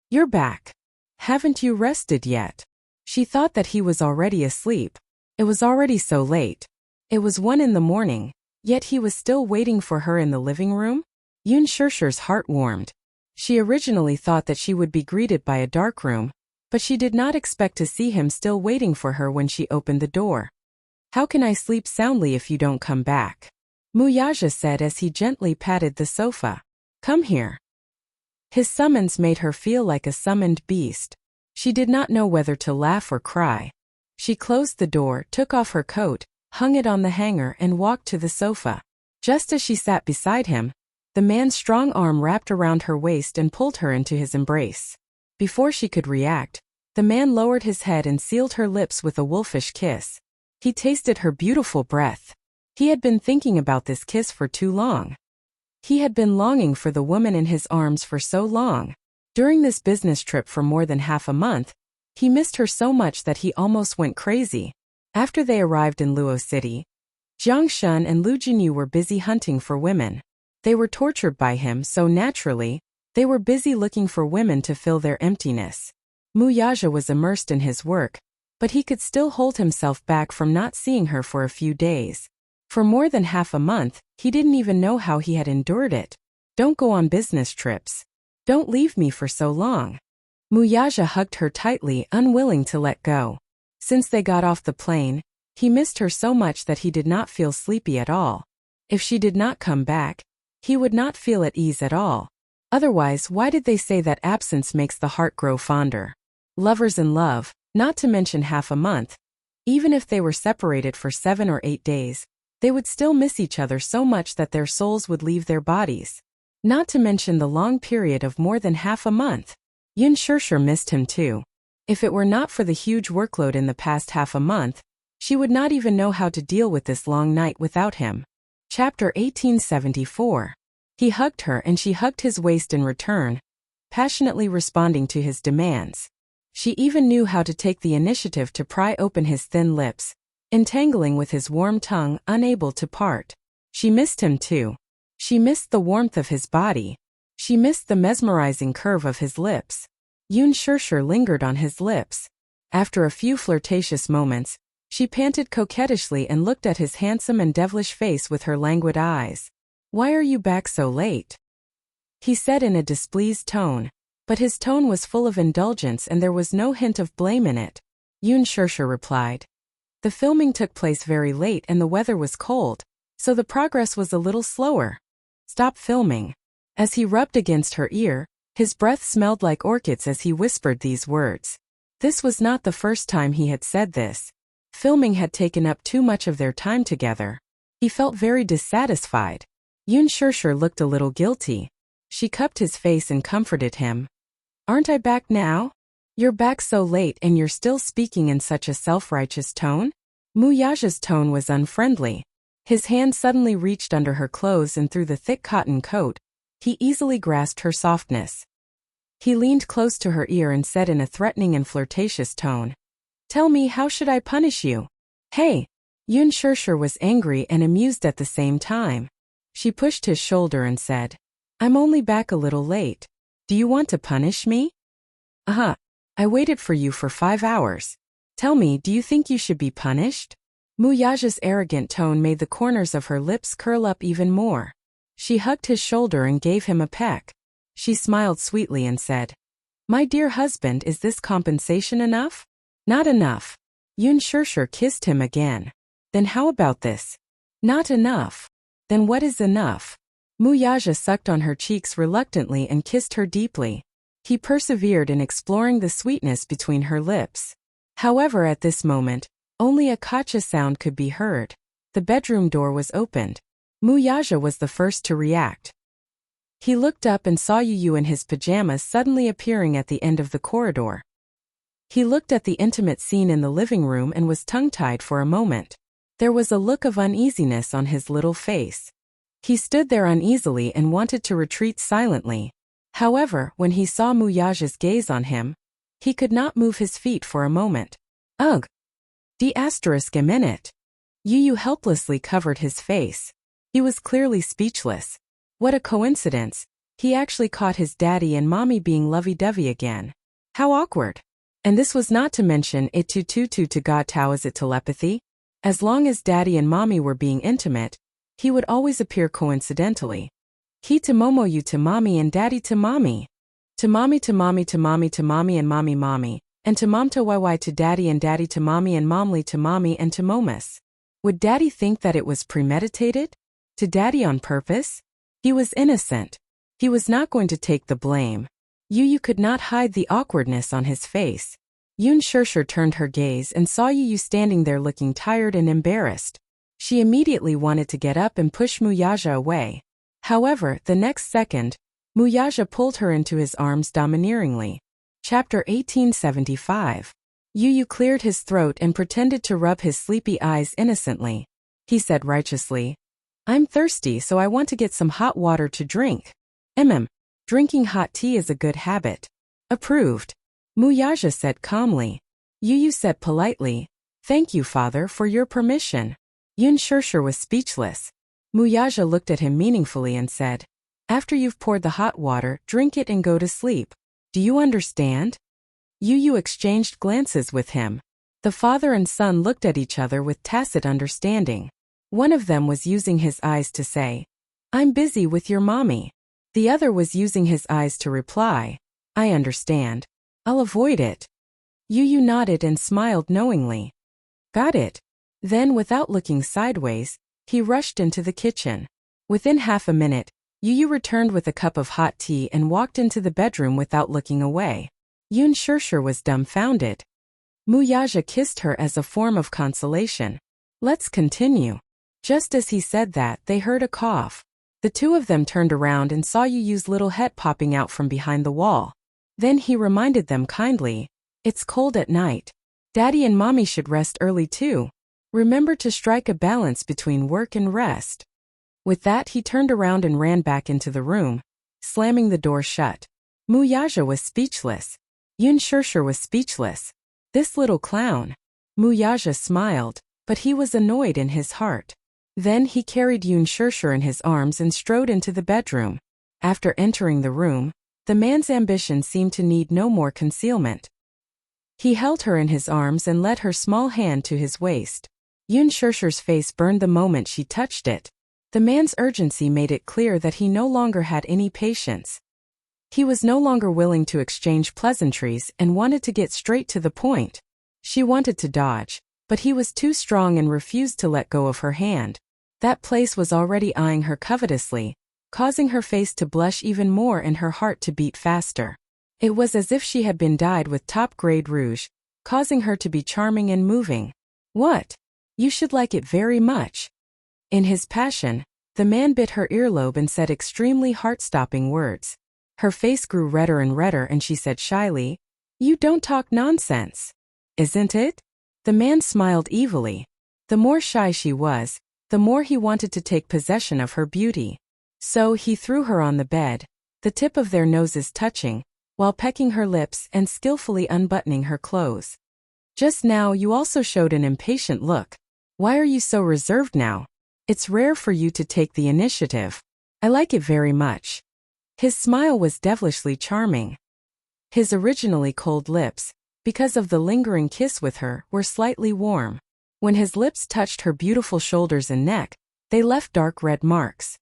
You're back. Haven't you rested yet? She thought that he was already asleep. It was already so late. It was 1 in the morning, yet he was still waiting for her in the living room? Yun Shishir's heart warmed. She originally thought that she would be greeted by a dark room, but she did not expect to see him still waiting for her when she opened the door. How can I sleep soundly if you don't come back? Wuxia said as he gently patted the sofa. Come here. His summons made her feel like a summoned beast. She did not know whether to laugh or cry. She closed the door, took off her coat, hung it on the hanger and walked to the sofa. Just as she sat beside him, the man's strong arm wrapped around her waist and pulled her into his embrace. Before she could react, the man lowered his head and sealed her lips with a wolfish kiss. He tasted her beautiful breath. He had been thinking about this kiss for too long. He had been longing for the woman in his arms for so long. During this business trip for more than half a month, he missed her so much that he almost went crazy. After they arrived in Luo City, Jiang Shun and Lu Jinyu were busy hunting for women. They were tortured by him, so naturally, they were busy looking for women to fill their emptiness. Wuxia was immersed in his work, but he could still hold himself back from not seeing her for a few days. For more than half a month, he didn't even know how he had endured it. Don't go on business trips. Don't leave me for so long. Wuxia hugged her tightly, unwilling to let go. Since they got off the plane, he missed her so much that he did not feel sleepy at all. If she did not come back, he would not feel at ease at all. Otherwise, why did they say that absence makes the heart grow fonder? Lovers in love, not to mention half a month. Even if they were separated for 7 or 8 days, they would still miss each other so much that their souls would leave their bodies. Not to mention the long period of more than half a month. Yun Shishir missed him too. If it were not for the huge workload in the past half a month, she would not even know how to deal with this long night without him. Chapter 1874. He hugged her and she hugged his waist in return, passionately responding to his demands. She even knew how to take the initiative to pry open his thin lips, entangling with his warm tongue, unable to part. She missed him too. She missed the warmth of his body. She missed the mesmerizing curve of his lips. Yun Shishir lingered on his lips. After a few flirtatious moments, she panted coquettishly and looked at his handsome and devilish face with her languid eyes. Why are you back so late? He said in a displeased tone, but his tone was full of indulgence and there was no hint of blame in it. Yun Shishir replied. The filming took place very late and the weather was cold, so the progress was a little slower. Stop filming. As he rubbed against her ear, his breath smelled like orchids as he whispered these words. This was not the first time he had said this. Filming had taken up too much of their time together. He felt very dissatisfied. Yun Shishir looked a little guilty. She cupped his face and comforted him. Aren't I back now? You're back so late and you're still speaking in such a self-righteous tone? Wuxia's tone was unfriendly. His hand suddenly reached under her clothes and through the thick cotton coat, he easily grasped her softness. He leaned close to her ear and said in a threatening and flirtatious tone, "Tell me, how should I punish you?" "Hey!" Yun Shirshir was angry and amused at the same time. She pushed his shoulder and said, "I'm only back a little late. Do you want to punish me?" "Uh-huh. I waited for you for 5 hours. Tell me, do you think you should be punished?" Muyaja's arrogant tone made the corners of her lips curl up even more. She hugged his shoulder and gave him a peck. She smiled sweetly and said, "My dear husband, is this compensation enough?" "Not enough." Yun Shirshir kissed him again. "Then how about this?" "Not enough." "Then what is enough?" Muyaja sucked on her cheeks reluctantly and kissed her deeply. He persevered in exploring the sweetness between her lips. However, at this moment, only a kacha sound could be heard. The bedroom door was opened. Muyaja was the first to react. He looked up and saw Yu in his pajamas suddenly appearing at the end of the corridor. He looked at the intimate scene in the living room and was tongue-tied for a moment. There was a look of uneasiness on his little face. He stood there uneasily and wanted to retreat silently. However, when he saw Muyaja's gaze on him, he could not move his feet for a moment. "Ugh! A minute." Yu helplessly covered his face. He was clearly speechless. What a coincidence. He actually caught his daddy and mommy being lovey-dovey again. How awkward. And this was not to mention it to God Tao, is it telepathy? As long as daddy and mommy were being intimate, he would always appear coincidentally. He to momo, you to mommy, and daddy to mommy. To mommy to mommy to mommy to mommy and mommy. And to mom to YY to daddy and daddy to mommy and momly to mommy and to momus. Would daddy think that it was premeditated? To daddy on purpose? He was innocent. He was not going to take the blame. Yu could not hide the awkwardness on his face. Yun Shirshir turned her gaze and saw Yu standing there looking tired and embarrassed. She immediately wanted to get up and push Muyaja away. However, the next second, Muyaja pulled her into his arms domineeringly. Chapter 1875. Yu cleared his throat and pretended to rub his sleepy eyes innocently. He said righteously, "I'm thirsty, so I want to get some hot water to drink." Drinking hot tea is a good habit." "Approved." Muyaja said calmly. Yu said politely, "Thank you, father, for your permission." Yun Shirshir was speechless. Muyaja looked at him meaningfully and said, "After you've poured the hot water, drink it and go to sleep. Do you understand?" Yu exchanged glances with him. The father and son looked at each other with tacit understanding. One of them was using his eyes to say, "I'm busy with your mommy." The other was using his eyes to reply, "I understand. I'll avoid it." Yu nodded and smiled knowingly. "Got it." Then, without looking sideways, he rushed into the kitchen. Within half a minute, Yu returned with a cup of hot tea and walked into the bedroom without looking away. Yun Shirshir was dumbfounded. Muyaja kissed her as a form of consolation. "Let's continue." Just as he said that, they heard a cough. The two of them turned around and saw Yu's little head popping out from behind the wall. Then he reminded them kindly, "It's cold at night. Daddy and mommy should rest early too. Remember to strike a balance between work and rest." With that, he turned around and ran back into the room, slamming the door shut. Muyaja was speechless. Yun Shirshir was speechless. This little clown. Muyaja smiled, but he was annoyed in his heart. Then he carried Yun Shirshir in his arms and strode into the bedroom. After entering the room, the man's ambition seemed to need no more concealment. He held her in his arms and let her small hand to his waist. Yun Shirshir's face burned the moment she touched it. The man's urgency made it clear that he no longer had any patience. He was no longer willing to exchange pleasantries and wanted to get straight to the point. She wanted to dodge, but he was too strong and refused to let go of her hand. That place was already eyeing her covetously, causing her face to blush even more and her heart to beat faster. It was as if she had been dyed with top-grade rouge, causing her to be charming and moving. "What? You should like it very much." In his passion, the man bit her earlobe and said extremely heart-stopping words. Her face grew redder and redder and she said shyly, "You don't talk nonsense. Isn't it?" The man smiled evilly. The more shy she was, the more he wanted to take possession of her beauty. So he threw her on the bed, the tip of their noses touching, while pecking her lips and skillfully unbuttoning her clothes. Just now you also showed an impatient look. Why are you so reserved now? It's rare for you to take the initiative. I like it very much. His smile was devilishly charming. His originally cold lips, because of the lingering kiss with her, were slightly warm. When his lips touched her beautiful shoulders and neck, they left dark red marks.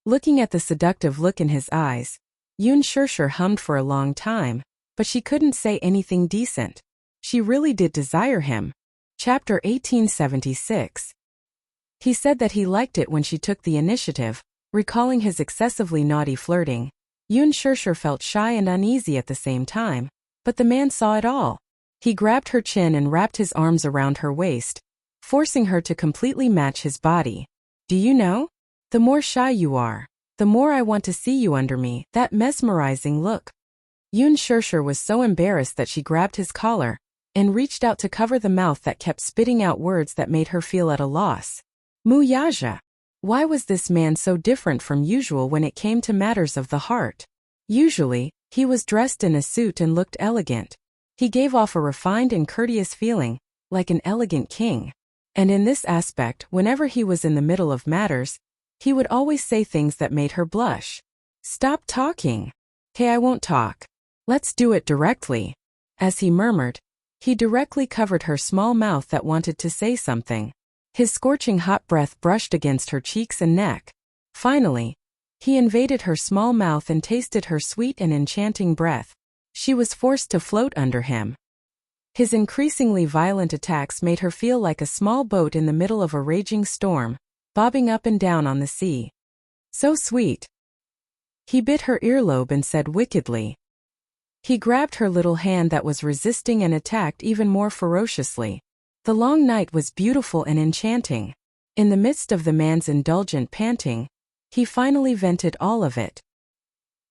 Looking at the seductive look in his eyes, Yoon Shirshir hummed for a long time, but she couldn't say anything decent. She really did desire him. Chapter 1876. He said that he liked it when she took the initiative, recalling his excessively naughty flirting. Yoon Shirshir felt shy and uneasy at the same time, but the man saw it all. He grabbed her chin and wrapped his arms around her waist, forcing her to completely match his body. Do you know? The more shy you are, the more I want to see you under me, that mesmerizing look. Yoon Shirshir was so embarrassed that she grabbed his collar and reached out to cover the mouth that kept spitting out words that made her feel at a loss. Wuxia. Why was this man so different from usual when it came to matters of the heart? Usually, he was dressed in a suit and looked elegant. He gave off a refined and courteous feeling, like an elegant king. And in this aspect, whenever he was in the middle of matters, he would always say things that made her blush. Stop talking. Hey, I won't talk. Let's do it directly. As he murmured, he directly covered her small mouth that wanted to say something. His scorching hot breath brushed against her cheeks and neck. Finally, he invaded her small mouth and tasted her sweet and enchanting breath. She was forced to float under him. His increasingly violent attacks made her feel like a small boat in the middle of a raging storm, bobbing up and down on the sea. So sweet. He bit her earlobe and said wickedly. He grabbed her little hand that was resisting and attacked even more ferociously. The long night was beautiful and enchanting. In the midst of the man's indulgent panting, he finally vented all of it.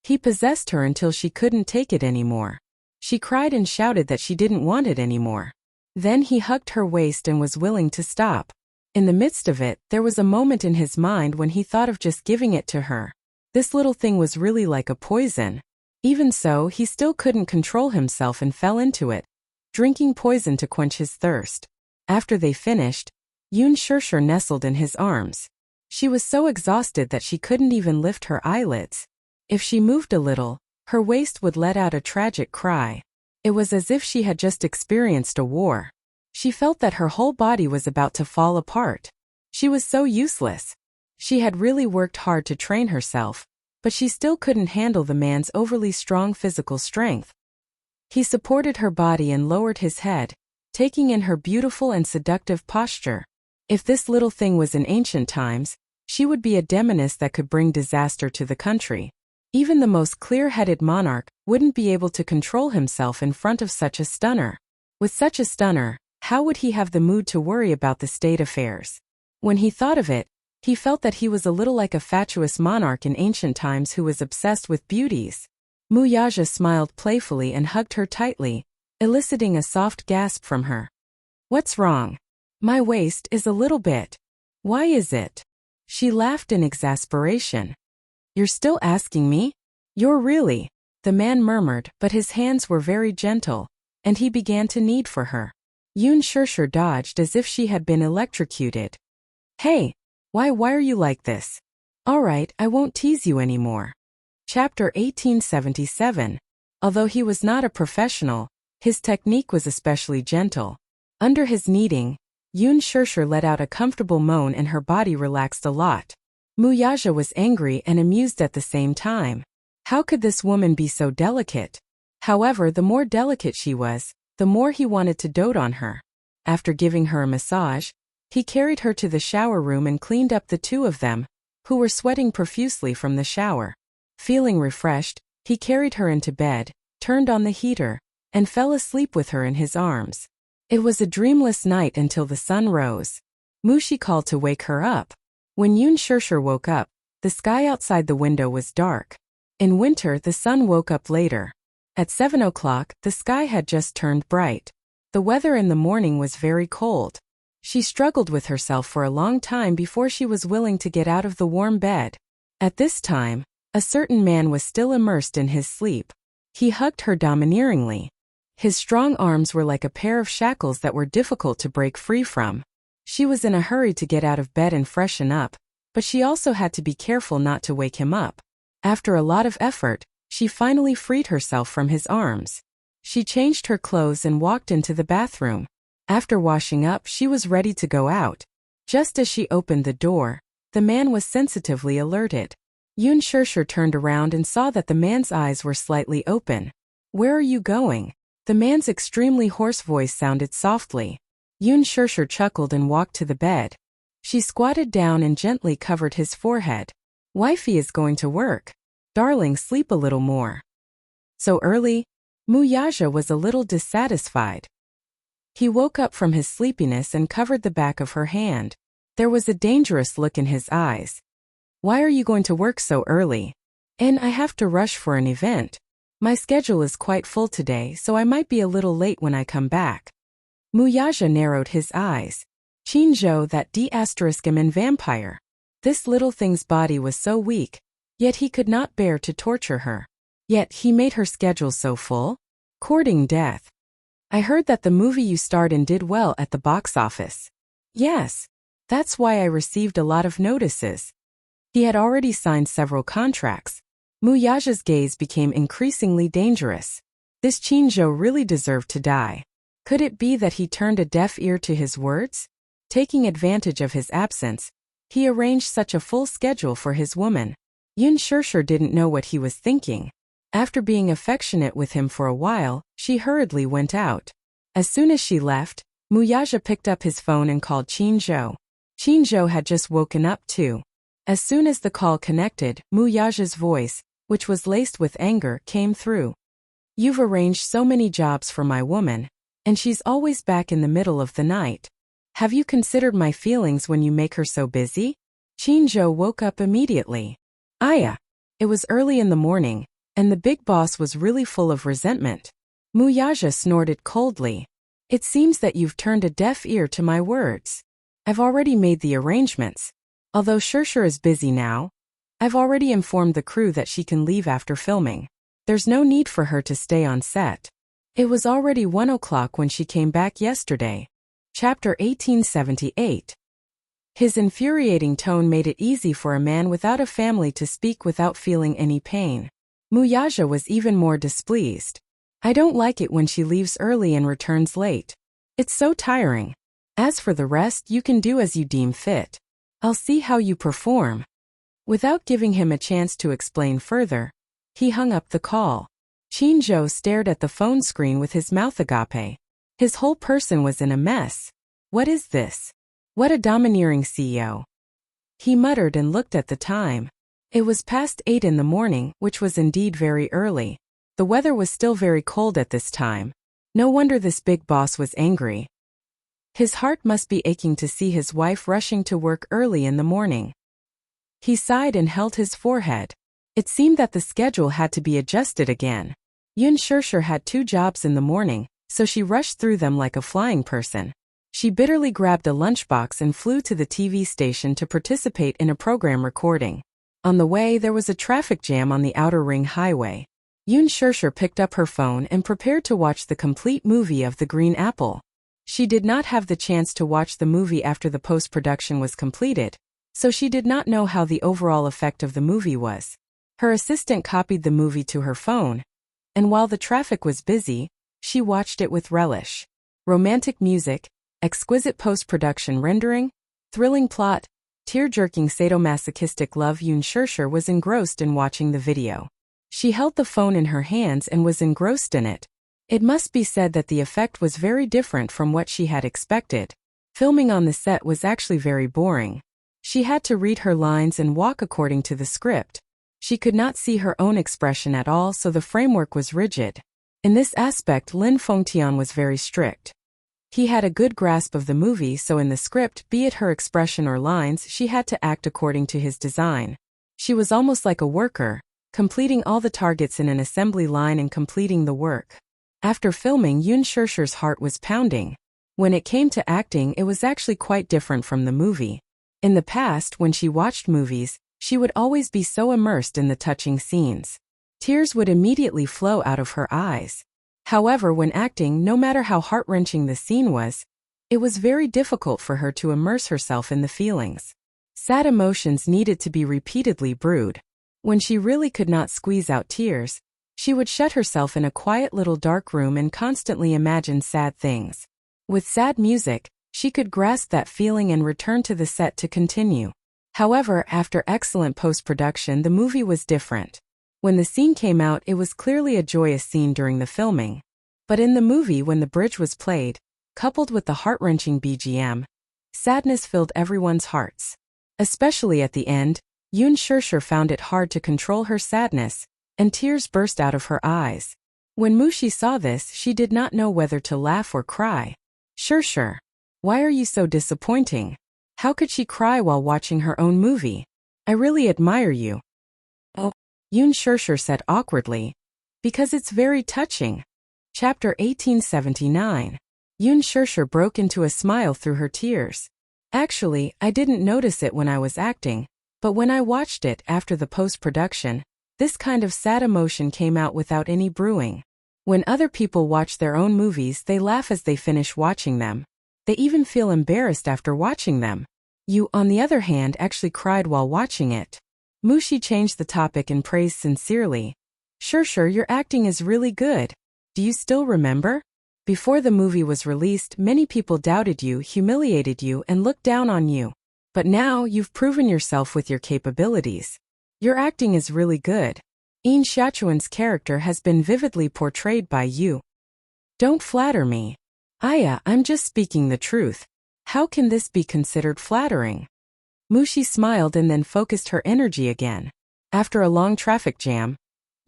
He possessed her until she couldn't take it anymore. She cried and shouted that she didn't want it anymore. Then he hugged her waist and was willing to stop. In the midst of it, there was a moment in his mind when he thought of just giving it to her. This little thing was really like a poison. Even so, he still couldn't control himself and fell into it, drinking poison to quench his thirst. After they finished, Yoon Shirshir nestled in his arms. She was so exhausted that she couldn't even lift her eyelids. If she moved a little, her waist would let out a tragic cry. It was as if she had just experienced a war. She felt that her whole body was about to fall apart. She was so useless. She had really worked hard to train herself, but she still couldn't handle the man's overly strong physical strength. He supported her body and lowered his head, taking in her beautiful and seductive posture. If this little thing was in ancient times, she would be a demoness that could bring disaster to the country. Even the most clear-headed monarch wouldn't be able to control himself in front of such a stunner. With such a stunner, how would he have the mood to worry about the state affairs? When he thought of it, he felt that he was a little like a fatuous monarch in ancient times who was obsessed with beauties. Wuxia smiled playfully and hugged her tightly, eliciting a soft gasp from her. What's wrong? My waist is a little bit. Why is it? She laughed in exasperation. You're still asking me? You're really? The man murmured, but his hands were very gentle, and he began to knead for her. Yoon Shirshir dodged as if she had been electrocuted. Hey, why are you like this? All right, I won't tease you anymore. Chapter 1877. Although he was not a professional, his technique was especially gentle. Under his kneading, Yoon Shirshir let out a comfortable moan and her body relaxed a lot. Wuxia was angry and amused at the same time. How could this woman be so delicate? However, the more delicate she was, the more he wanted to dote on her. After giving her a massage, he carried her to the shower room and cleaned up the two of them, who were sweating profusely from the shower. Feeling refreshed, he carried her into bed, turned on the heater, and fell asleep with her in his arms. It was a dreamless night until the sun rose. Mushi called to wake her up. When Yoon Shirshir woke up, the sky outside the window was dark. In winter, the sun woke up later. At 7 o'clock, the sky had just turned bright. The weather in the morning was very cold. She struggled with herself for a long time before she was willing to get out of the warm bed. At this time, a certain man was still immersed in his sleep. He hugged her domineeringly. His strong arms were like a pair of shackles that were difficult to break free from. She was in a hurry to get out of bed and freshen up, but she also had to be careful not to wake him up. After a lot of effort, she finally freed herself from his arms. She changed her clothes and walked into the bathroom. After washing up, she was ready to go out. Just as she opened the door, the man was sensitively alerted. Yun Shirshir turned around and saw that the man's eyes were slightly open. "Where are you going?" The man's extremely hoarse voice sounded softly. Yun Shirshir chuckled and walked to the bed. She squatted down and gently covered his forehead. "Wifey is going to work. Darling, sleep a little more." "So early?" Muyaja was a little dissatisfied. He woke up from his sleepiness and covered the back of her hand. There was a dangerous look in his eyes. "Why are you going to work so early?" "And I have to rush for an event. My schedule is quite full today, so I might be a little late when I come back." Muyaja narrowed his eyes. Qinzhou, that D***man vampire. This little thing's body was so weak, yet he could not bear to torture her. Yet he made her schedule so full. Courting death. "I heard that the movie you starred in did well at the box office." "Yes. That's why I received a lot of notices." He had already signed several contracts. Muyaja's gaze became increasingly dangerous. This Qinzhou really deserved to die. Could it be that he turned a deaf ear to his words? Taking advantage of his absence, he arranged such a full schedule for his woman. Yun Shirshir didn't know what he was thinking. After being affectionate with him for a while, she hurriedly went out. As soon as she left, Muyaja picked up his phone and called Qinzhou. Qinzhou had just woken up too. As soon as the call connected, Muyaja's voice, which was laced with anger, came through. "You've arranged so many jobs for my woman, and she's always back in the middle of the night. Have you considered my feelings when you make her so busy?" Qinzhou woke up immediately. "Aya." It was early in the morning, and the big boss was really full of resentment. Muyaja snorted coldly. "It seems that you've turned a deaf ear to my words. I've already made the arrangements. Although Shirshir is busy now, I've already informed the crew that she can leave after filming. There's no need for her to stay on set." It was already 1 o'clock when she came back yesterday. Chapter 1878. His infuriating tone made it easy for a man without a family to speak without feeling any pain. Muyaja was even more displeased. "I don't like it when she leaves early and returns late. It's so tiring. As for the rest, you can do as you deem fit. I'll see how you perform." Without giving him a chance to explain further, he hung up the call. Qinzhou stared at the phone screen with his mouth agape. His whole person was in a mess. "What is this? What a domineering CEO." He muttered and looked at the time. It was past 8 in the morning, which was indeed very early. The weather was still very cold at this time. No wonder this big boss was angry. His heart must be aching to see his wife rushing to work early in the morning. He sighed and held his forehead. It seemed that the schedule had to be adjusted again. Yun Shirshir had 2 jobs in the morning, so she rushed through them like a flying person. She bitterly grabbed a lunchbox and flew to the TV station to participate in a program recording. On the way, there was a traffic jam on the Outer Ring Highway. Yun Shirshir picked up her phone and prepared to watch the complete movie of The Green Apple. She did not have the chance to watch the movie after the post-production was completed, so she did not know how the overall effect of the movie was. Her assistant copied the movie to her phone, and while the traffic was busy, she watched it with relish. Romantic music, exquisite post-production rendering, thrilling plot, tear-jerking sadomasochistic love. Yun Shirshir was engrossed in watching the video. She held the phone in her hands and was engrossed in it. It must be said that the effect was very different from what she had expected. Filming on the set was actually very boring. She had to read her lines and walk according to the script. She could not see her own expression at all, so the framework was rigid. In this aspect, Lin Fengtian was very strict. He had a good grasp of the movie, so in the script, be it her expression or lines, she had to act according to his design. She was almost like a worker, completing all the targets in an assembly line and completing the work. After filming, Yun Shirshir's heart was pounding. When it came to acting, it was actually quite different from the movie. In the past, when she watched movies, she would always be so immersed in the touching scenes. Tears would immediately flow out of her eyes. However, when acting, no matter how heart-wrenching the scene was, it was very difficult for her to immerse herself in the feelings. Sad emotions needed to be repeatedly brewed. When she really could not squeeze out tears, she would shut herself in a quiet little dark room and constantly imagine sad things. With sad music, she could grasp that feeling and return to the set to continue. However, after excellent post-production, the movie was different. When the scene came out, it was clearly a joyous scene during the filming. But in the movie, when the bridge was played, coupled with the heart-wrenching BGM, sadness filled everyone's hearts. Especially at the end, Yoon Shirshir found it hard to control her sadness, and tears burst out of her eyes. When Mushi saw this, she did not know whether to laugh or cry. Shirshir, why are you so disappointing? How could she cry while watching her own movie? I really admire you. Oh, Yoon Shirshir said awkwardly. Because it's very touching. Chapter 1879. Yoon Shirshir broke into a smile through her tears. Actually, I didn't notice it when I was acting, but when I watched it after the post-production, this kind of sad emotion came out without any brewing. When other people watch their own movies, they laugh as they finish watching them. They even feel embarrassed after watching them. You, on the other hand, actually cried while watching it. Mushi changed the topic and praised sincerely. Shirshir, your acting is really good. Do you still remember? Before the movie was released, many people doubted you, humiliated you, and looked down on you. But now, you've proven yourself with your capabilities. Your acting is really good. Een Xiaochuan's character has been vividly portrayed by you. Don't flatter me. Aya, I'm just speaking the truth. How can this be considered flattering? Mushi smiled and then focused her energy again. After a long traffic jam,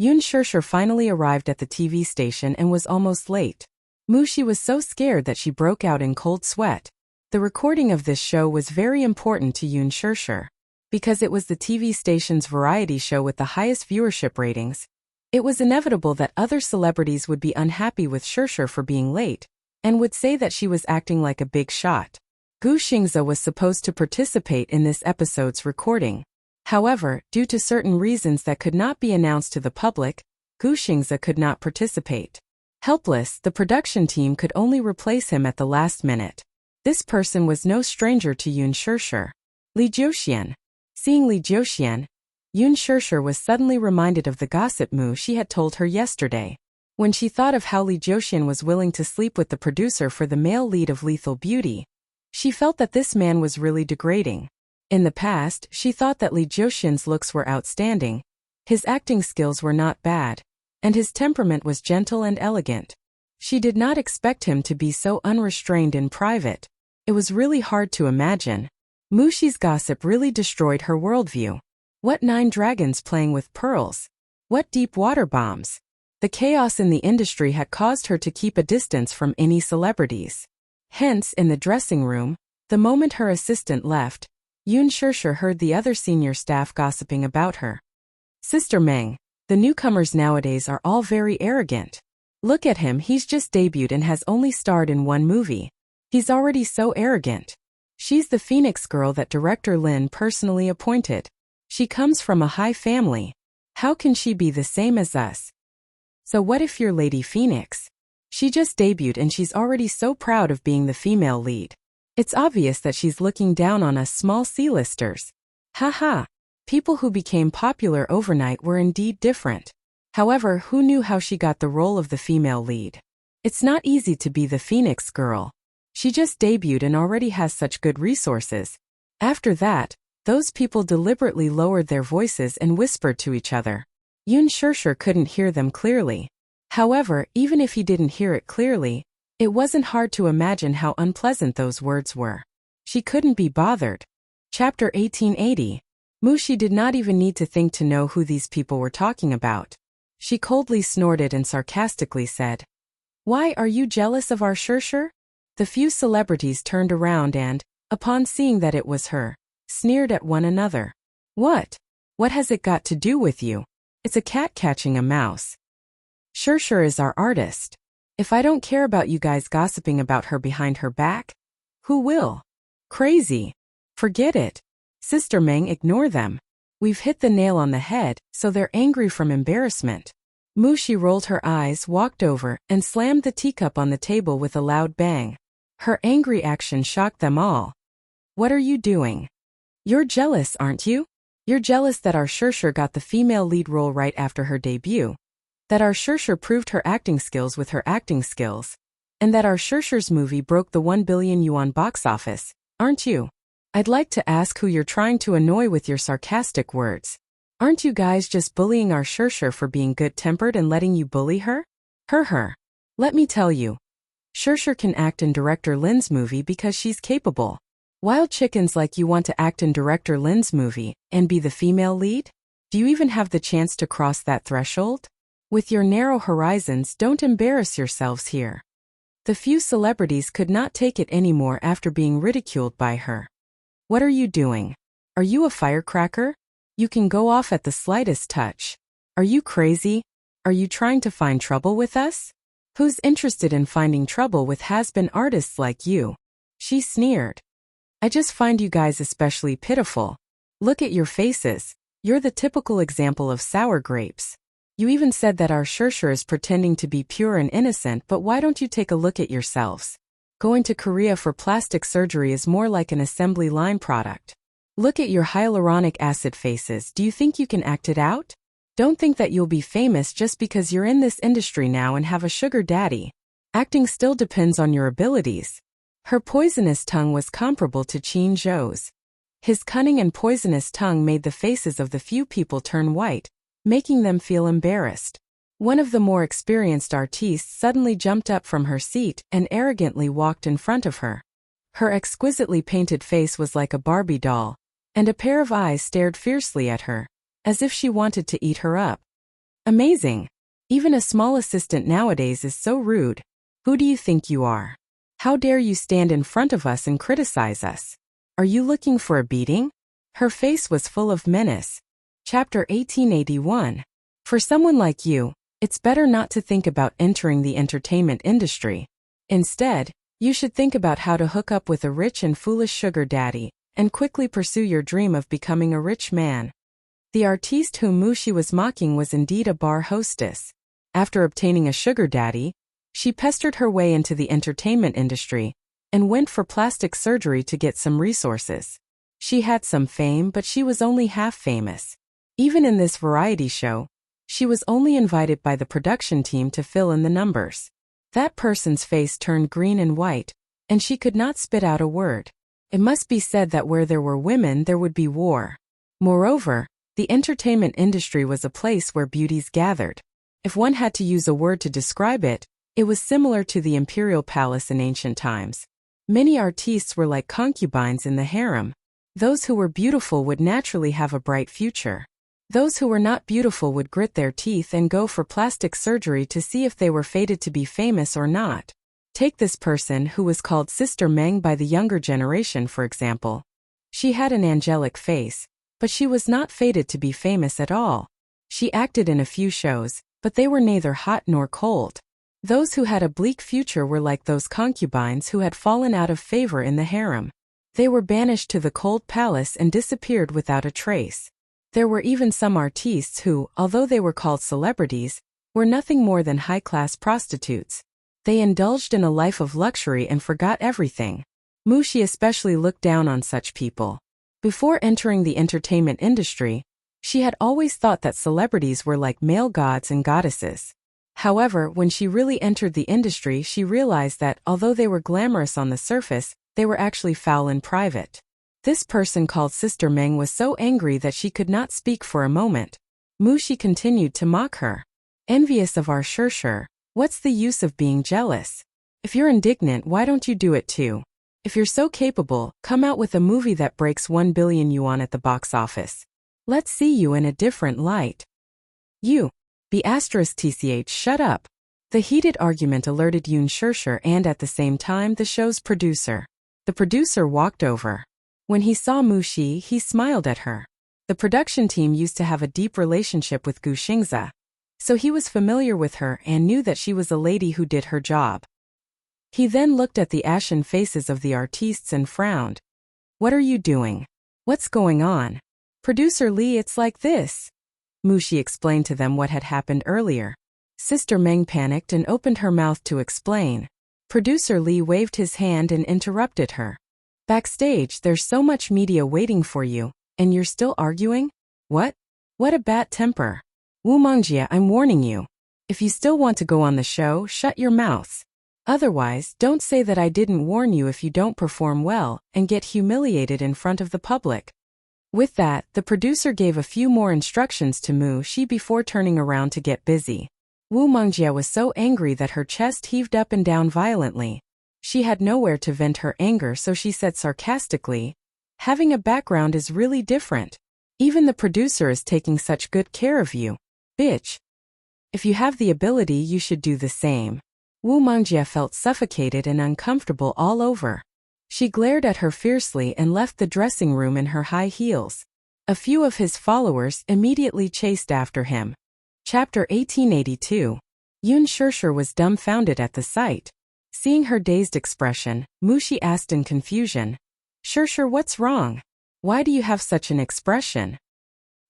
Yoon Shirshir finally arrived at the TV station and was almost late. Mushi was so scared that she broke out in cold sweat. The recording of this show was very important to Yoon Shirshir. Because it was the TV station's variety show with the highest viewership ratings, it was inevitable that other celebrities would be unhappy with Shirshir for being late, and would say that she was acting like a big shot. Gu Xingze was supposed to participate in this episode's recording. However, due to certain reasons that could not be announced to the public, Gu Xingze could not participate. Helpless, the production team could only replace him at the last minute. This person was no stranger to Yoon Shirshir. Li Jiuxian. Seeing Li Jiuxian, Yoon Shirshir was suddenly reminded of the gossip Mu she had told her yesterday. When she thought of how Li Jiuxian was willing to sleep with the producer for the male lead of Lethal Beauty, she felt that this man was really degrading. In the past, she thought that Li Jiuxian's looks were outstanding, his acting skills were not bad, and his temperament was gentle and elegant. She did not expect him to be so unrestrained in private. It was really hard to imagine. Mushi's gossip really destroyed her worldview. What 9 dragons playing with pearls? What deep water bombs? The chaos in the industry had caused her to keep a distance from any celebrities. Hence, in the dressing room, the moment her assistant left, Yoon Shirshir heard the other senior staff gossiping about her. Sister Meng, the newcomers nowadays are all very arrogant. Look at him, he's just debuted and has only starred in 1 movie. He's already so arrogant. She's the Phoenix girl that director Lin personally appointed. She comes from a high family. How can she be the same as us? So what if you're Lady Phoenix? She just debuted and she's already so proud of being the female lead. It's obvious that she's looking down on us small C-listers. Haha. People who became popular overnight were indeed different. However, who knew how she got the role of the female lead? It's not easy to be the Phoenix girl. She just debuted and already has such good resources. After that, those people deliberately lowered their voices and whispered to each other. Yoon Shirshir couldn't hear them clearly. However, even if he didn't hear it clearly, it wasn't hard to imagine how unpleasant those words were. She couldn't be bothered. Chapter 1880. Mushi did not even need to think to know who these people were talking about. She coldly snorted and sarcastically said, "Why are you jealous of our Shirshir?" The few celebrities turned around and, upon seeing that it was her, sneered at one another. What? What has it got to do with you? It's a cat catching a mouse. Shirshir is our artist. If I don't care about you guys gossiping about her behind her back, who will? Crazy. Forget it. Sister Meng, ignore them. We've hit the nail on the head, so they're angry from embarrassment. Mushi rolled her eyes, walked over, and slammed the teacup on the table with a loud bang. Her angry action shocked them all. What are you doing? You're jealous, aren't you? You're jealous that our Shirshir got the female lead role right after her debut, that our Shirshir proved her acting skills with her acting skills, and that our Shirshir's movie broke the 1 billion yuan box office, aren't you? I'd like to ask who you're trying to annoy with your sarcastic words. Aren't you guys just bullying our Shirshir for being good-tempered and letting you bully her? Her. Let me tell you. Shirshir can act in Director Lin's movie because she's capable. Wild chickens like you want to act in Director Lin's movie and be the female lead? Do you even have the chance to cross that threshold? With your narrow horizons, don't embarrass yourselves here. The few celebrities could not take it anymore after being ridiculed by her. What are you doing? Are you a firecracker? You can go off at the slightest touch. Are you crazy? Are you trying to find trouble with us? Who's interested in finding trouble with has-been artists like you? She sneered. I just find you guys especially pitiful. Look at your faces. You're the typical example of sour grapes. You even said that our Shirshir is pretending to be pure and innocent, but why don't you take a look at yourselves? Going to Korea for plastic surgery is more like an assembly line product. Look at your hyaluronic acid faces. Do you think you can act it out? Don't think that you'll be famous just because you're in this industry now and have a sugar daddy. Acting still depends on your abilities. Her poisonous tongue was comparable to Qin Zhou's. His cunning and poisonous tongue made the faces of the few people turn white, making them feel embarrassed. One of the more experienced artistes suddenly jumped up from her seat and arrogantly walked in front of her. Her exquisitely painted face was like a Barbie doll, and a pair of eyes stared fiercely at her, as if she wanted to eat her up. Amazing! Even a small assistant nowadays is so rude. Who do you think you are? How dare you stand in front of us and criticize us? Are you looking for a beating? Her face was full of menace. Chapter 1881. For someone like you, it's better not to think about entering the entertainment industry. Instead, you should think about how to hook up with a rich and foolish sugar daddy, and quickly pursue your dream of becoming a rich man. The artiste whom Mushi was mocking was indeed a bar hostess. After obtaining a sugar daddy, she pestered her way into the entertainment industry, and went for plastic surgery to get some resources. She had some fame, but she was only half famous. Even in this variety show, she was only invited by the production team to fill in the numbers. That person's face turned green and white, and she could not spit out a word. It must be said that where there were women there would be war. Moreover, the entertainment industry was a place where beauties gathered. If one had to use a word to describe it, it was similar to the imperial palace in ancient times. Many artistes were like concubines in the harem. Those who were beautiful would naturally have a bright future. Those who were not beautiful would grit their teeth and go for plastic surgery to see if they were fated to be famous or not. Take this person who was called Sister Meng by the younger generation, for example. She had an angelic face, but she was not fated to be famous at all. She acted in a few shows, but they were neither hot nor cold. Those who had a bleak future were like those concubines who had fallen out of favor in the harem. They were banished to the cold palace and disappeared without a trace. There were even some artistes who, although they were called celebrities, were nothing more than high-class prostitutes. They indulged in a life of luxury and forgot everything. Mushi especially looked down on such people. Before entering the entertainment industry, she had always thought that celebrities were like male gods and goddesses. However, when she really entered the industry, she realized that, although they were glamorous on the surface, they were actually foul in private. This person called Sister Meng was so angry that she could not speak for a moment. Mushi continued to mock her. Envious of our Shirshir, what's the use of being jealous? If you're indignant, why don't you do it too? If you're so capable, come out with a movie that breaks 1 billion yuan at the box office. Let's see you in a different light. You. *TCH, shut up. The heated argument alerted Yoon Shirshir and at the same time the show's producer. The producer walked over. When he saw Mushi, he smiled at her. The production team used to have a deep relationship with Gu Xingze. so he was familiar with her and knew that she was a lady who did her job. He then looked at the ashen faces of the artistes and frowned. What are you doing? What's going on? Producer Lee, it's like this. Mushi explained to them what had happened earlier. Sister Meng panicked and opened her mouth to explain. Producer Lee waved his hand and interrupted her. Backstage, there's so much media waiting for you, and you're still arguing? What? What a bad temper. Wu Mongjia, I'm warning you. If you still want to go on the show, shut your mouths. Otherwise, don't say that I didn't warn you if you don't perform well and get humiliated in front of the public. With that, the producer gave a few more instructions to Mu Shi before turning around to get busy. Wu Mongjia was so angry that her chest heaved up and down violently. She had nowhere to vent her anger, so she said sarcastically, having a background is really different. Even the producer is taking such good care of you. Bitch. If you have the ability, you should do the same. Wu Mongjia felt suffocated and uncomfortable all over. She glared at her fiercely and left the dressing room in her high heels. A few of his followers immediately chased after him. Chapter 1882. Yun Shirshir was dumbfounded at the sight. Seeing her dazed expression, Mushi asked in confusion, Shirshir, what's wrong? Why do you have such an expression?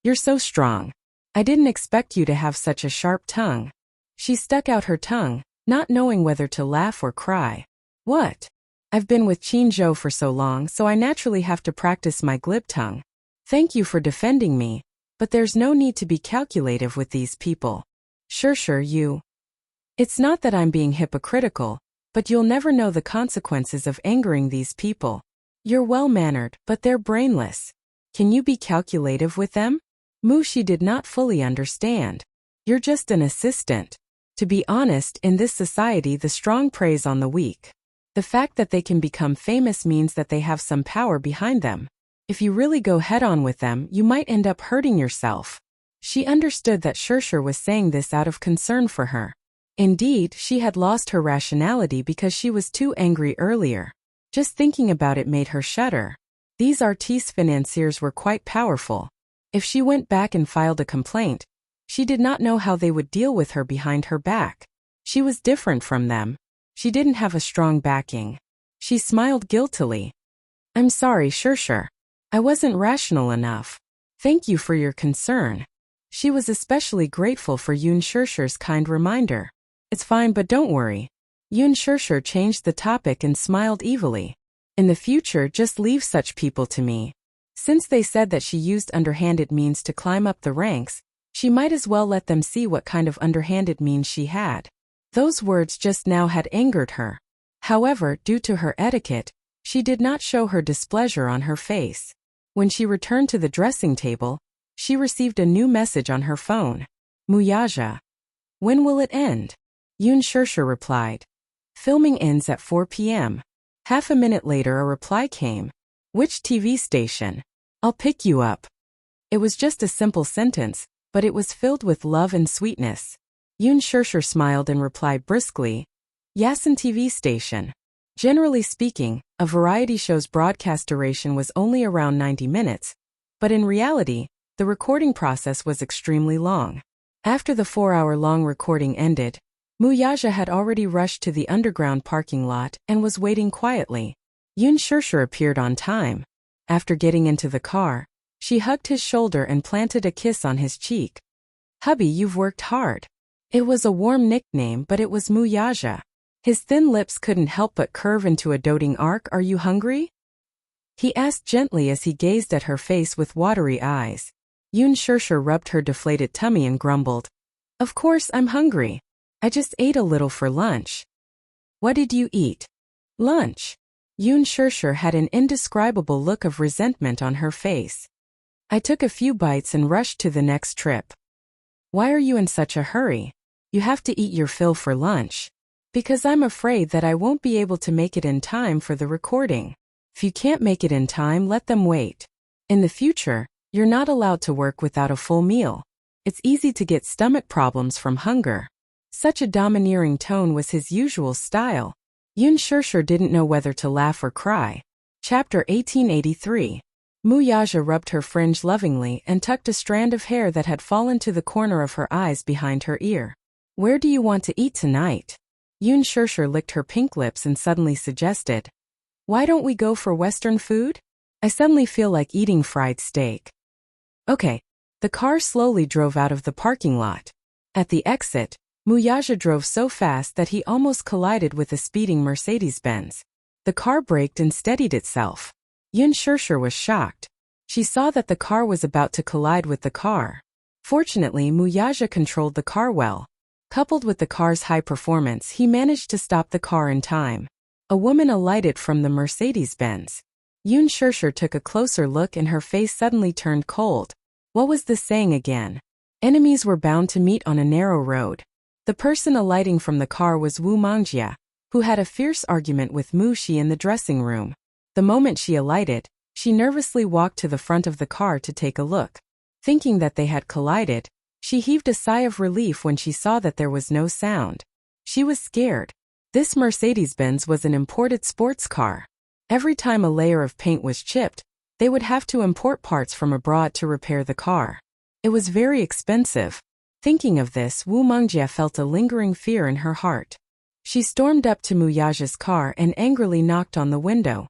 You're so strong. I didn't expect you to have such a sharp tongue. She stuck out her tongue, not knowing whether to laugh or cry. What? I've been with Qin Zhou for so long, so I naturally have to practice my glib tongue. Thank you for defending me, but there's no need to be calculative with these people. Shirshir, you. It's not that I'm being hypocritical, but you'll never know the consequences of angering these people. You're well-mannered, but they're brainless. Can you be calculative with them? Mushi did not fully understand. You're just an assistant. To be honest, in this society the strong preys on the weak. The fact that they can become famous means that they have some power behind them. If you really go head-on with them, you might end up hurting yourself. She understood that Shirshir was saying this out of concern for her. Indeed, she had lost her rationality because she was too angry earlier. Just thinking about it made her shudder. These artiste financiers were quite powerful. If she went back and filed a complaint, she did not know how they would deal with her behind her back. She was different from them. She didn't have a strong backing. She smiled guiltily. I'm sorry, Shirshir. I wasn't rational enough. Thank you for your concern. She was especially grateful for Yun Shirshir's kind reminder. It's fine, but don't worry. Yun Shirshir changed the topic and smiled evilly. In the future, just leave such people to me. Since they said that she used underhanded means to climb up the ranks, she might as well let them see what kind of underhanded means she had. Those words just now had angered her. However, due to her etiquette, she did not show her displeasure on her face. When she returned to the dressing table, she received a new message on her phone. Muyaja. When will it end? Yun Shirshir replied. Filming ends at 4 p.m. Half a minute later a reply came. Which TV station? I'll pick you up. It was just a simple sentence, but it was filled with love and sweetness. Yun Shirshir smiled and replied briskly, Yasen TV station. Generally speaking, a variety show's broadcast duration was only around 90 minutes, but in reality, the recording process was extremely long. After the 4-hour-long recording ended, Muyaja had already rushed to the underground parking lot and was waiting quietly. Yun Shirshir appeared on time. After getting into the car, she hugged his shoulder and planted a kiss on his cheek. Hubby, you've worked hard. It was a warm nickname, but it was Muyaja. His thin lips couldn't help but curve into a doting arc. Are you hungry? He asked gently as he gazed at her face with watery eyes. Yun Shirshir rubbed her deflated tummy and grumbled. Of course I'm hungry. I just ate a little for lunch. What did you eat? Lunch. Yun Shirshir had an indescribable look of resentment on her face. I took a few bites and rushed to the next trip. Why are you in such a hurry? You have to eat your fill for lunch. Because I'm afraid that I won't be able to make it in time for the recording. If you can't make it in time, let them wait. In the future, you're not allowed to work without a full meal. It's easy to get stomach problems from hunger. Such a domineering tone was his usual style. Yun Shirshir didn't know whether to laugh or cry. Chapter 1883. Mu Yaja rubbed her fringe lovingly and tucked a strand of hair that had fallen to the corner of her eyes behind her ear. Where do you want to eat tonight? Yun Shirshir licked her pink lips and suddenly suggested. Why don't we go for Western food? I suddenly feel like eating fried steak. Okay. The car slowly drove out of the parking lot. At the exit, Mu Yaja drove so fast that he almost collided with a speeding Mercedes-Benz. The car braked and steadied itself. Yun Shirshir was shocked. She saw that the car was about to collide with the car. Fortunately, Mu Yaja controlled the car well. Coupled with the car's high performance, he managed to stop the car in time. A woman alighted from the Mercedes-Benz. Yun Shirshir took a closer look and her face suddenly turned cold. What was the saying again? Enemies were bound to meet on a narrow road. The person alighting from the car was Wu Mangjia, who had a fierce argument with Mu Shi in the dressing room. The moment she alighted, she nervously walked to the front of the car to take a look. Thinking that they had collided, she heaved a sigh of relief when she saw that there was no sound. She was scared. This Mercedes-Benz was an imported sports car. Every time a layer of paint was chipped, they would have to import parts from abroad to repair the car. It was very expensive. Thinking of this, Wu Mangjia felt a lingering fear in her heart. She stormed up to Mu Yaja's car and angrily knocked on the window.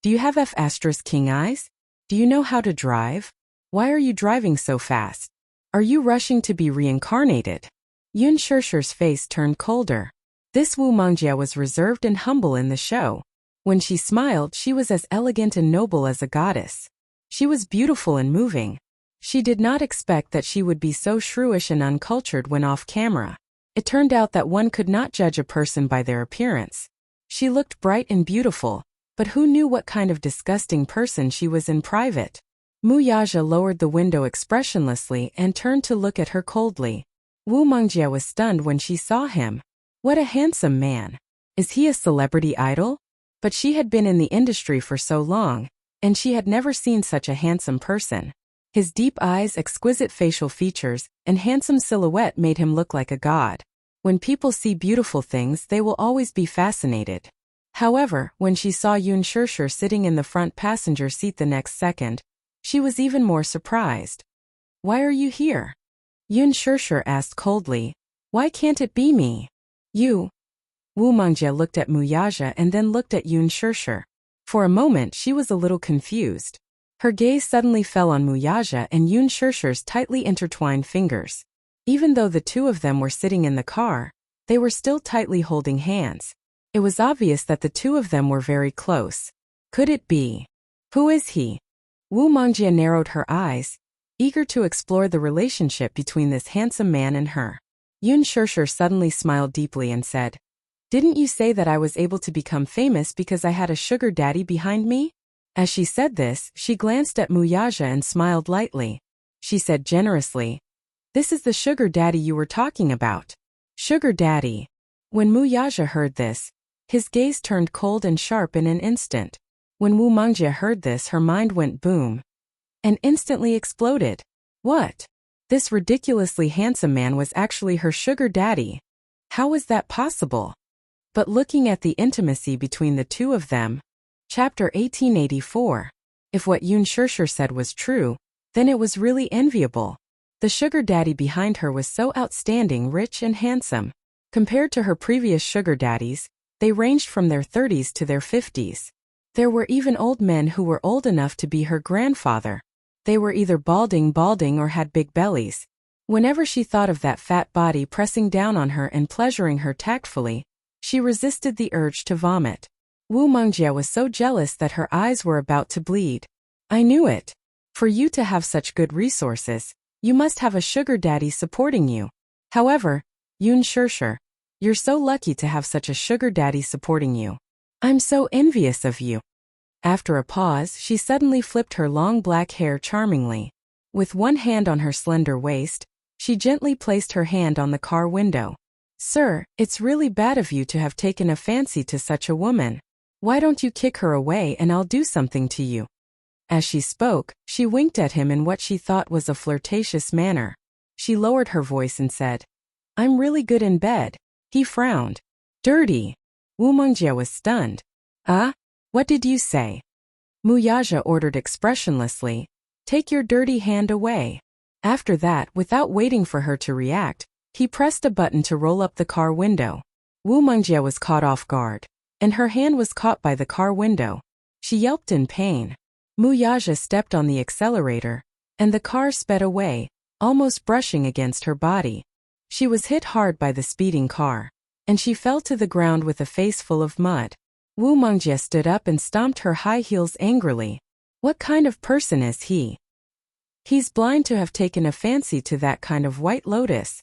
Do you have F***king eyes? Do you know how to drive? Why are you driving so fast? Are you rushing to be reincarnated? Yun Shirshir's face turned colder. This Wu Mangjia was reserved and humble in the show. When she smiled, she was as elegant and noble as a goddess. She was beautiful and moving. She did not expect that she would be so shrewish and uncultured when off camera. It turned out that one could not judge a person by their appearance. She looked bright and beautiful, but who knew what kind of disgusting person she was in private? Mu Yaja lowered the window expressionlessly and turned to look at her coldly. Wu Mangjia was stunned when she saw him. What a handsome man. Is he a celebrity idol? But she had been in the industry for so long, and she had never seen such a handsome person. His deep eyes, exquisite facial features, and handsome silhouette made him look like a god. When people see beautiful things, they will always be fascinated. However, when she saw Yun Shirshir sitting in the front passenger seat the next second, she was even more surprised. Why are you here? Yun Shirshir asked coldly. Why can't it be me? You. Wu Mangjia looked at Mu Yaja and then looked at Yun Shirshir. For a moment she was a little confused. Her gaze suddenly fell on Mu Yaja and Yun Shirshir's tightly intertwined fingers. Even though the two of them were sitting in the car, they were still tightly holding hands. It was obvious that the two of them were very close. Could it be? Who is he? Wu Mangjia narrowed her eyes, eager to explore the relationship between this handsome man and her. Yun Shirshir suddenly smiled deeply and said, Didn't you say that I was able to become famous because I had a sugar daddy behind me? As she said this, she glanced at Mu Yaja and smiled lightly. She said generously, This is the sugar daddy you were talking about. Sugar daddy. When Mu Yaja heard this, his gaze turned cold and sharp in an instant. When Wu Mangjia heard this, her mind went boom and instantly exploded. What? This ridiculously handsome man was actually her sugar daddy. How was that possible? But looking at the intimacy between the two of them, Chapter 1884. If what Yun Shirshir said was true, then it was really enviable. The sugar daddy behind her was so outstanding, rich and handsome. Compared to her previous sugar daddies, they ranged from their 30s to their 50s. There were even old men who were old enough to be her grandfather. They were either balding or had big bellies. Whenever she thought of that fat body pressing down on her and pleasuring her tactfully, she resisted the urge to vomit. Wu Mangjia was so jealous that her eyes were about to bleed. I knew it. For you to have such good resources, you must have a sugar daddy supporting you. However, Yun Shirshir, you're so lucky to have such a sugar daddy supporting you. I'm so envious of you. After a pause, she suddenly flipped her long black hair charmingly. With one hand on her slender waist, she gently placed her hand on the car window. Sir, it's really bad of you to have taken a fancy to such a woman. Why don't you kick her away and I'll do something to you? As she spoke, she winked at him in what she thought was a flirtatious manner. She lowered her voice and said, I'm really good in bed. He frowned. Dirty. Wu Mangjia was stunned. What did you say? Muyaja ordered expressionlessly, "Take your dirty hand away." After that, without waiting for her to react, he pressed a button to roll up the car window. Wuxia was caught off guard, and her hand was caught by the car window. She yelped in pain. Muyaja stepped on the accelerator, and the car sped away, almost brushing against her body. She was hit hard by the speeding car, and she fell to the ground with a face full of mud. Wuxia stood up and stomped her high heels angrily. What kind of person is he? He's blind to have taken a fancy to that kind of white lotus.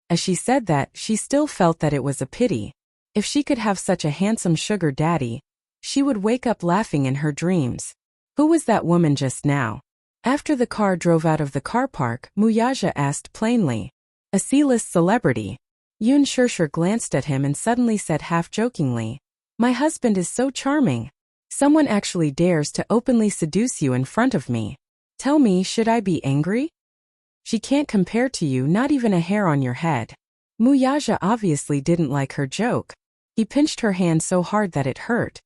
As she said that, she still felt that it was a pity. If she could have such a handsome sugar daddy, she would wake up laughing in her dreams. Who was that woman just now? After the car drove out of the car park, Muyaja asked plainly. A C-list celebrity. Yun Shirshir glanced at him and suddenly said half-jokingly, "My husband is so charming. Someone actually dares to openly seduce you in front of me. Tell me, should I be angry? She can't compare to you, not even a hair on your head." Muyaja obviously didn't like her joke. He pinched her hand so hard that it hurt.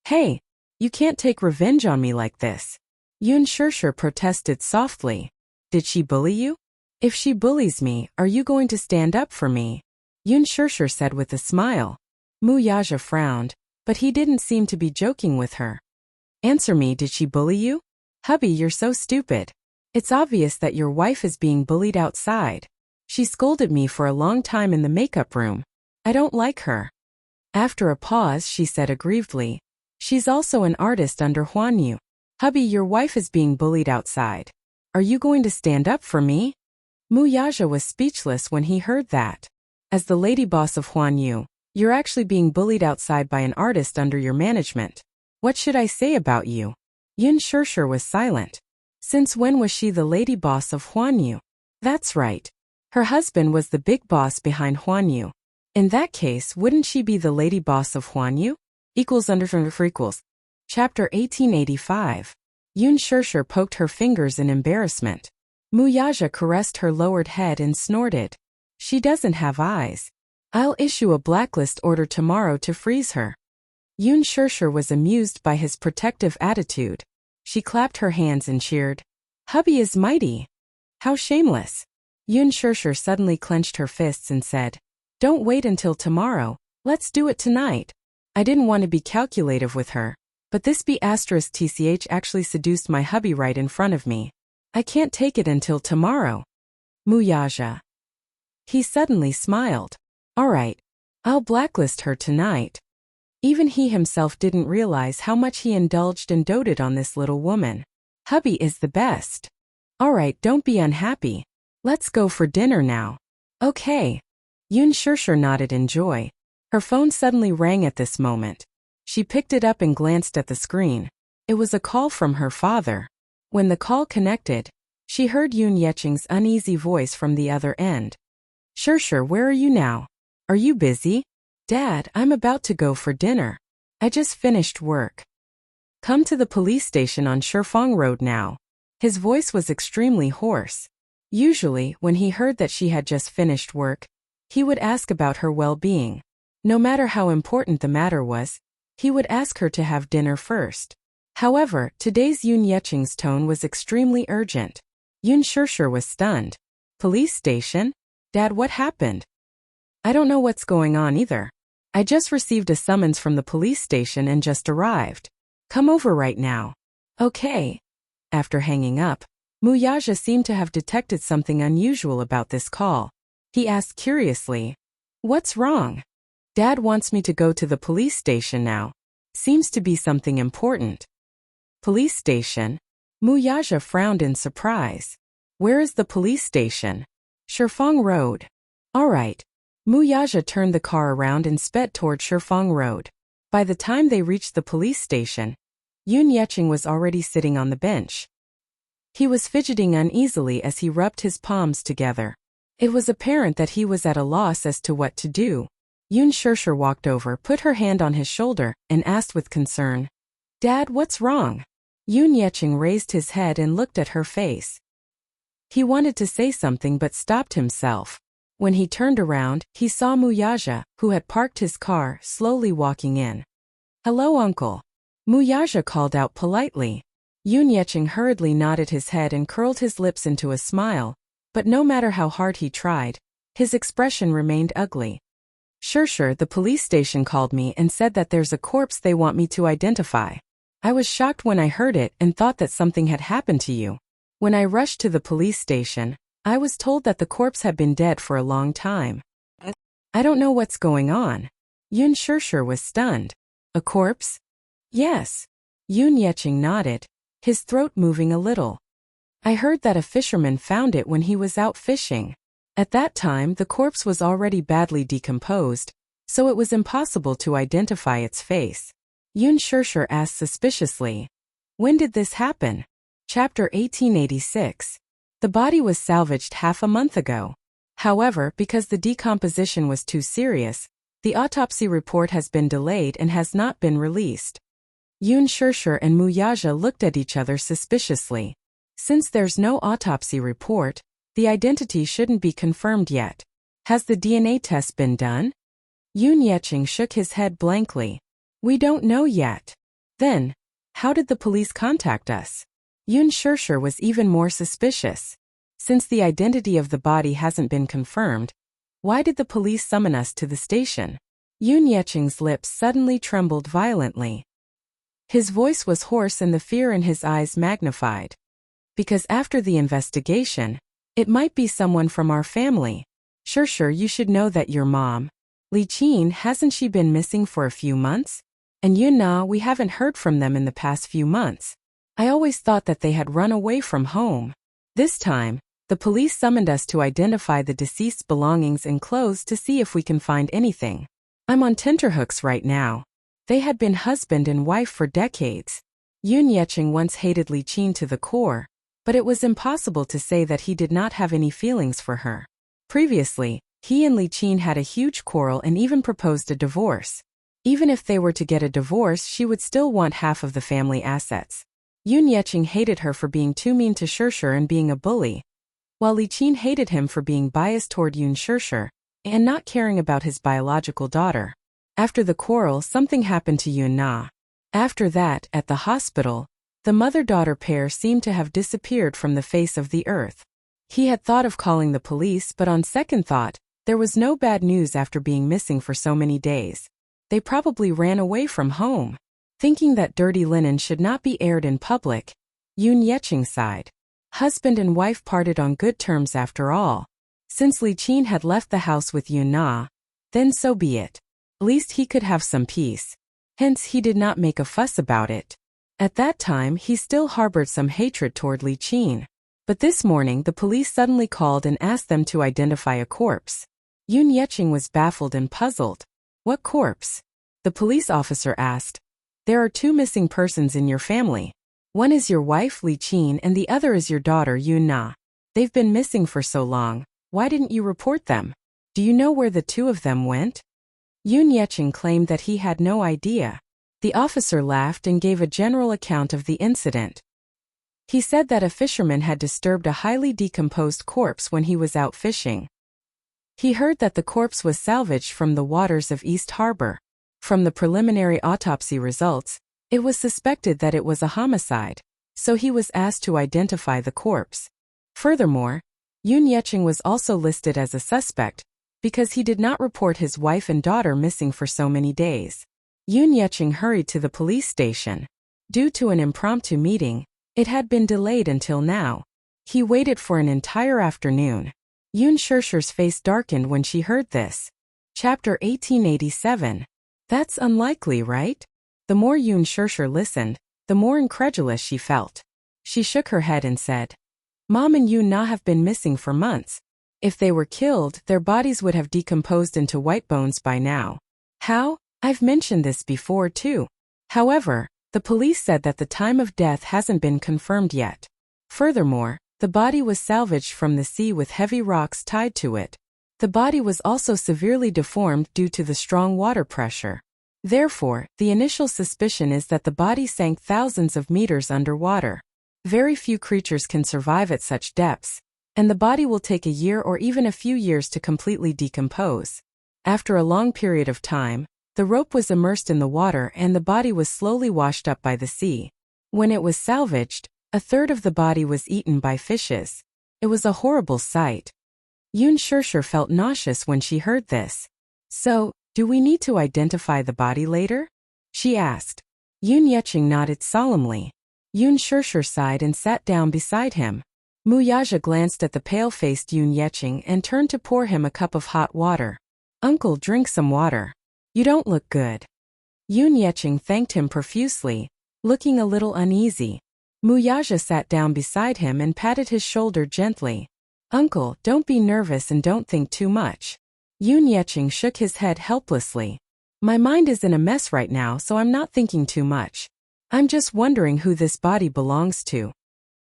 "Hey, you can't take revenge on me like this." Yun Shirshir protested softly. "Did she bully you? If she bullies me, are you going to stand up for me?" Yun Shirshir said with a smile. Muyaja frowned, but he didn't seem to be joking with her. "Answer me, did she bully you?" "Hubby, you're so stupid. It's obvious that your wife is being bullied outside. She scolded me for a long time in the makeup room. I don't like her." After a pause, she said aggrievedly, "She's also an artist under Huan Yu. Hubby, your wife is being bullied outside. Are you going to stand up for me?" Muyaja was speechless when he heard that. As the lady boss of Huan Yu, you're actually being bullied outside by an artist under your management. What should I say about you? Yun Shirshir was silent. Since when was she the lady boss of Huan Yu? That's right. Her husband was the big boss behind Huan Yu. In that case, wouldn't she be the lady boss of Huan Yu? Equals under for equals. Chapter 1885. Yun Shirshir poked her fingers in embarrassment. Muyaja caressed her lowered head and snorted. She doesn't have eyes. I'll issue a blacklist order tomorrow to freeze her. Yun Shirshir was amused by his protective attitude. She clapped her hands and cheered. Hubby is mighty. How shameless. Yun Shirshir suddenly clenched her fists and said, Don't wait until tomorrow, let's do it tonight. I didn't want to be calculative with her, but this B***TCH actually seduced my hubby right in front of me. I can't take it until tomorrow. Muyaja. He suddenly smiled. All right, I'll blacklist her tonight. Even he himself didn't realize how much he indulged and doted on this little woman. Hubby is the best. All right, don't be unhappy. Let's go for dinner now. Okay. Yun Shirshir nodded in joy. Her phone suddenly rang at this moment. She picked it up and glanced at the screen. It was a call from her father. When the call connected, she heard Yun Yeching's uneasy voice from the other end. Shirshir, where are you now? Are you busy? Dad, I'm about to go for dinner. I just finished work. Come to the police station on Shifeng Road now. His voice was extremely hoarse. Usually, when he heard that she had just finished work, he would ask about her well-being. No matter how important the matter was, he would ask her to have dinner first. However, today's Yun Yeching's tone was extremely urgent. Yun Shirshir was stunned. Police station? Dad, what happened? I don't know what's going on either. I just received a summons from the police station and just arrived. Come over right now. Okay. After hanging up, Muyaja seemed to have detected something unusual about this call. He asked curiously, What's wrong? Dad wants me to go to the police station now. Seems to be something important. Police station? Muyaja frowned in surprise. Where is the police station? Shifeng Road. All right. Muyaja turned the car around and sped toward Shifeng Road. By the time they reached the police station, Yun Yeching was already sitting on the bench. He was fidgeting uneasily as he rubbed his palms together. It was apparent that he was at a loss as to what to do. Yun Shirshir walked over, put her hand on his shoulder, and asked with concern, Dad, what's wrong? Yun Yeching raised his head and looked at her face. He wanted to say something but stopped himself. When he turned around, he saw Muyaja, who had parked his car, slowly walking in. Hello, uncle. Muyaja called out politely. Yun Yecheng hurriedly nodded his head and curled his lips into a smile, but no matter how hard he tried, his expression remained ugly. Sure, the police station called me and said that there's a corpse they want me to identify. I was shocked when I heard it and thought that something had happened to you. When I rushed to the police station, I was told that the corpse had been dead for a long time. I don't know what's going on. Yun Shishir was stunned. A corpse? Yes. Yun Yecheng nodded, his throat moving a little. I heard that a fisherman found it when he was out fishing. At that time the corpse was already badly decomposed, so it was impossible to identify its face. Yun Shishir asked suspiciously. When did this happen? Chapter 1886. The body was salvaged half a month ago. However, because the decomposition was too serious, the autopsy report has been delayed and has not been released. Yun Shishir and Muyaja looked at each other suspiciously. Since there's no autopsy report, the identity shouldn't be confirmed yet. Has the DNA test been done? Yun Yecheng shook his head blankly. We don't know yet. Then, how did the police contact us? Yun Shishir was even more suspicious. Since the identity of the body hasn't been confirmed, why did the police summon us to the station? Yun Yecheng's lips suddenly trembled violently. His voice was hoarse and the fear in his eyes magnified. Because after the investigation, it might be someone from our family. Sure, you should know that your mom, Li Qin, hasn't she been missing for a few months? And Yun Na, we haven't heard from them in the past few months. I always thought that they had run away from home. This time, the police summoned us to identify the deceased's belongings and clothes to see if we can find anything. I'm on tenterhooks right now. They had been husband and wife for decades. Yun Yecheng once hated Li Qin to the core, but it was impossible to say that he did not have any feelings for her. Previously, he and Li Qin had a huge quarrel and even proposed a divorce. Even if they were to get a divorce, she would still want half of the family assets. Yun Yecheng hated her for being too mean to Shishir and being a bully, while Li Qin hated him for being biased toward Yun Shishir and not caring about his biological daughter. After the quarrel, something happened to Yun Na. After that, at the hospital, the mother-daughter pair seemed to have disappeared from the face of the earth. He had thought of calling the police, but on second thought, there was no bad news after being missing for so many days. They probably ran away from home. Thinking that dirty linen should not be aired in public, Yun Yecheng sighed. Husband and wife parted on good terms after all. Since Li Qin had left the house with Yun Na, then so be it. At least he could have some peace. Hence he did not make a fuss about it. At that time he still harbored some hatred toward Li Qin. But this morning the police suddenly called and asked them to identify a corpse. Yun Yecheng was baffled and puzzled. What corpse? The police officer asked. There are two missing persons in your family. One is your wife Li Qin and the other is your daughter Yun Na. They've been missing for so long, why didn't you report them? Do you know where the two of them went? Yun Yecheng claimed that he had no idea. The officer laughed and gave a general account of the incident. He said that a fisherman had disturbed a highly decomposed corpse when he was out fishing. He heard that the corpse was salvaged from the waters of East Harbor. From the preliminary autopsy results, it was suspected that it was a homicide, so he was asked to identify the corpse. Furthermore, Yun Yecheng was also listed as a suspect, because he did not report his wife and daughter missing for so many days. Yun Yecheng hurried to the police station. Due to an impromptu meeting, it had been delayed until now. He waited for an entire afternoon. Yun Shishir's face darkened when she heard this. Chapter 1887. That's unlikely, right? The more Yun Shishir listened, the more incredulous she felt. She shook her head and said, Mom and Yun Na have been missing for months. If they were killed, their bodies would have decomposed into white bones by now. How? I've mentioned this before too. However, the police said that the time of death hasn't been confirmed yet. Furthermore, the body was salvaged from the sea with heavy rocks tied to it. The body was also severely deformed due to the strong water pressure. Therefore, the initial suspicion is that the body sank thousands of meters underwater. Very few creatures can survive at such depths, and the body will take a year or even a few years to completely decompose. After a long period of time, The rope was immersed in the water and the body was slowly washed up by the sea. When it was salvaged, a third of the body was eaten by fishes. It was a horrible sight. Yun Shishir felt nauseous when she heard this. So, do we need to identify the body later? She asked. Yun Yecheng nodded solemnly. Yun Shishir sighed and sat down beside him. Mu Yaja glanced at the pale-faced Yun Yecheng and turned to pour him a cup of hot water. Uncle, drink some water. You don't look good. Yun Yecheng thanked him profusely, looking a little uneasy. Mu Yaja sat down beside him and patted his shoulder gently. Uncle, don't be nervous and don't think too much. Yun Yecheng shook his head helplessly. My mind is in a mess right now, so I'm not thinking too much. I'm just wondering who this body belongs to.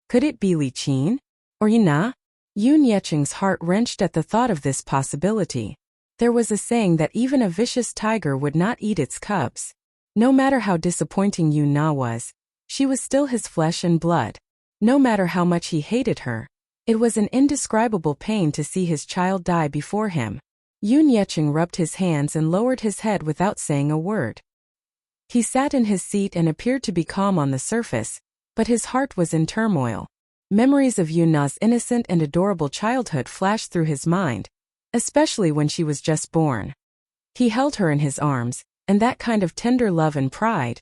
Could it be Li Qin? Or Yina? Yun Yecheng's heart wrenched at the thought of this possibility. There was a saying that even a vicious tiger would not eat its cubs. No matter how disappointing Yun Na was, she was still his flesh and blood. No matter how much he hated her, it was an indescribable pain to see his child die before him. Yun Yecheng rubbed his hands and lowered his head without saying a word. He sat in his seat and appeared to be calm on the surface, but his heart was in turmoil. Memories of Yun Na's innocent and adorable childhood flashed through his mind, especially when she was just born. He held her in his arms, and that kind of tender love and pride.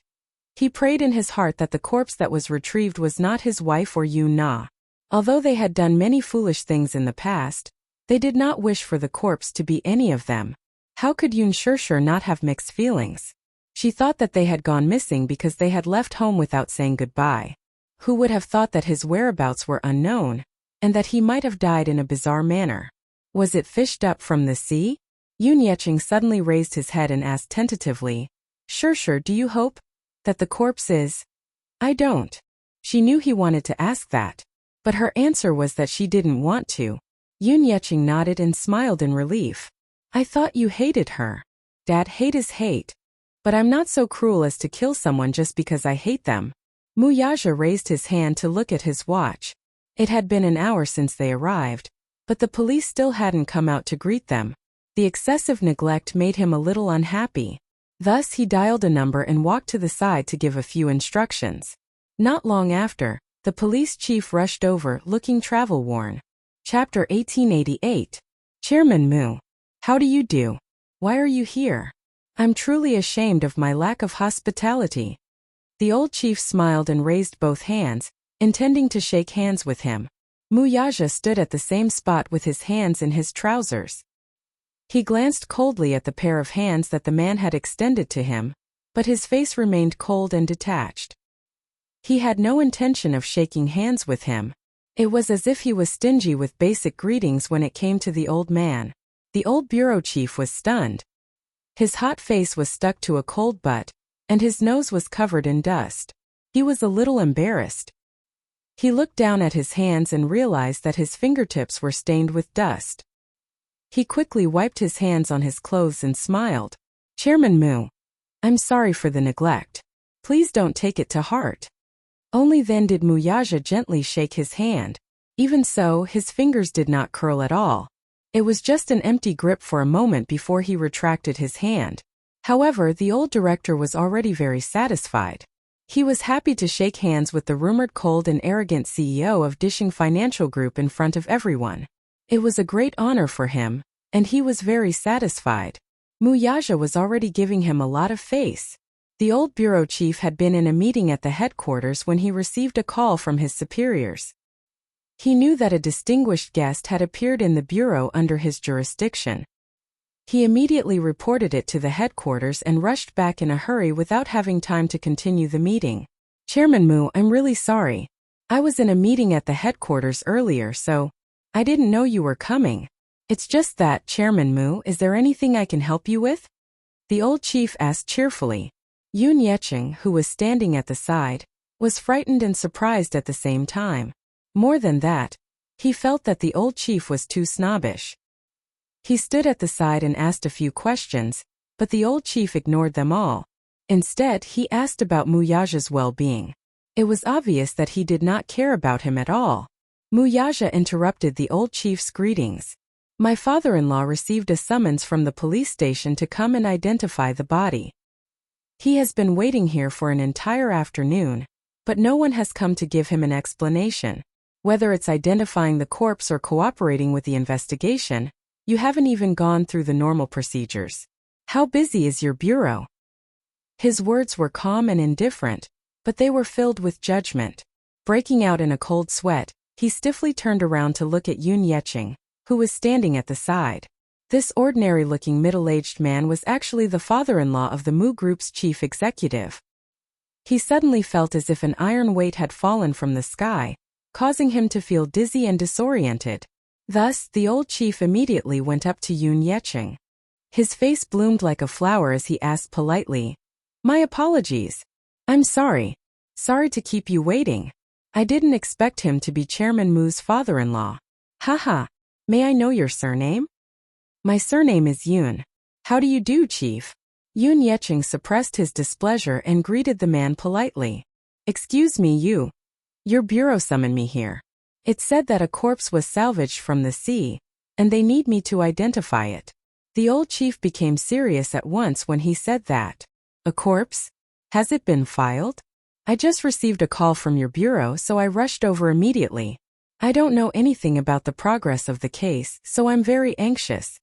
He prayed in his heart that the corpse that was retrieved was not his wife or Yun Na. Although they had done many foolish things in the past, they did not wish for the corpse to be any of them. How could Yun Shishir not have mixed feelings? She thought that they had gone missing because they had left home without saying goodbye. Who would have thought that his whereabouts were unknown, and that he might have died in a bizarre manner? Was it fished up from the sea? Yun Yecheng suddenly raised his head and asked tentatively, Shishir, do you hope that the corpse is? I don't. She knew he wanted to ask that, but her answer was that she didn't want to. Yun Yecheng nodded and smiled in relief. I thought you hated her. Dad, hate is hate. But I'm not so cruel as to kill someone just because I hate them. Mu Yaja raised his hand to look at his watch. It had been an hour since they arrived, but the police still hadn't come out to greet them. The excessive neglect made him a little unhappy. Thus he dialed a number and walked to the side to give a few instructions. Not long after, the police chief rushed over, looking travel-worn. Chapter 1888. Chairman Mu. How do you do? Why are you here? I'm truly ashamed of my lack of hospitality. The old chief smiled and raised both hands, intending to shake hands with him. Mu Yaja stood at the same spot with his hands in his trousers. He glanced coldly at the pair of hands that the man had extended to him, but his face remained cold and detached. He had no intention of shaking hands with him. It was as if he was stingy with basic greetings when it came to the old man. The old bureau chief was stunned. His hot face was stuck to a cold butt, and his nose was covered in dust. He was a little embarrassed. He looked down at his hands and realized that his fingertips were stained with dust. He quickly wiped his hands on his clothes and smiled. Chairman Mu. I'm sorry for the neglect. Please don't take it to heart. Only then did Mu Yaja gently shake his hand. Even so, his fingers did not curl at all. It was just an empty grip for a moment before he retracted his hand. However, the old director was already very satisfied. He was happy to shake hands with the rumored cold and arrogant CEO of Dishing Financial Group in front of everyone. It was a great honor for him, and he was very satisfied. Mu Yaja was already giving him a lot of face. The old bureau chief had been in a meeting at the headquarters when he received a call from his superiors. He knew that a distinguished guest had appeared in the bureau under his jurisdiction. He immediately reported it to the headquarters and rushed back in a hurry without having time to continue the meeting. Chairman Mu, I'm really sorry. I was in a meeting at the headquarters earlier, so I didn't know you were coming. It's just that, Chairman Mu, is there anything I can help you with? The old chief asked cheerfully. Yun Yecheng, who was standing at the side, was frightened and surprised at the same time. More than that, he felt that the old chief was too snobbish. He stood at the side and asked a few questions, but the old chief ignored them all. Instead, he asked about Mu Yaja's well-being. It was obvious that he did not care about him at all. Mu Yaja interrupted the old chief's greetings. My father-in-law received a summons from the police station to come and identify the body. He has been waiting here for an entire afternoon, but no one has come to give him an explanation. Whether it's identifying the corpse or cooperating with the investigation, you haven't even gone through the normal procedures. How busy is your bureau? His words were calm and indifferent, but they were filled with judgment. Breaking out in a cold sweat, he stiffly turned around to look at Yun Yeqing, who was standing at the side. This ordinary-looking middle-aged man was actually the father-in-law of the Mu Group's chief executive. He suddenly felt as if an iron weight had fallen from the sky, causing him to feel dizzy and disoriented. Thus, the old chief immediately went up to Yun Yeqing. His face bloomed like a flower as he asked politely, "My apologies. I'm sorry. Sorry to keep you waiting. I didn't expect him to be Chairman Mu's father-in-law. Haha, may I know your surname?" "My surname is Yun. How do you do, Chief?" Yun Yeqing suppressed his displeasure and greeted the man politely. "Excuse me, your bureau summoned me here. It said that a corpse was salvaged from the sea, and they need me to identify it." The old chief became serious at once when he said that. "A corpse? Has it been filed? I just received a call from your bureau, so I rushed over immediately. I don't know anything about the progress of the case, so I'm very anxious."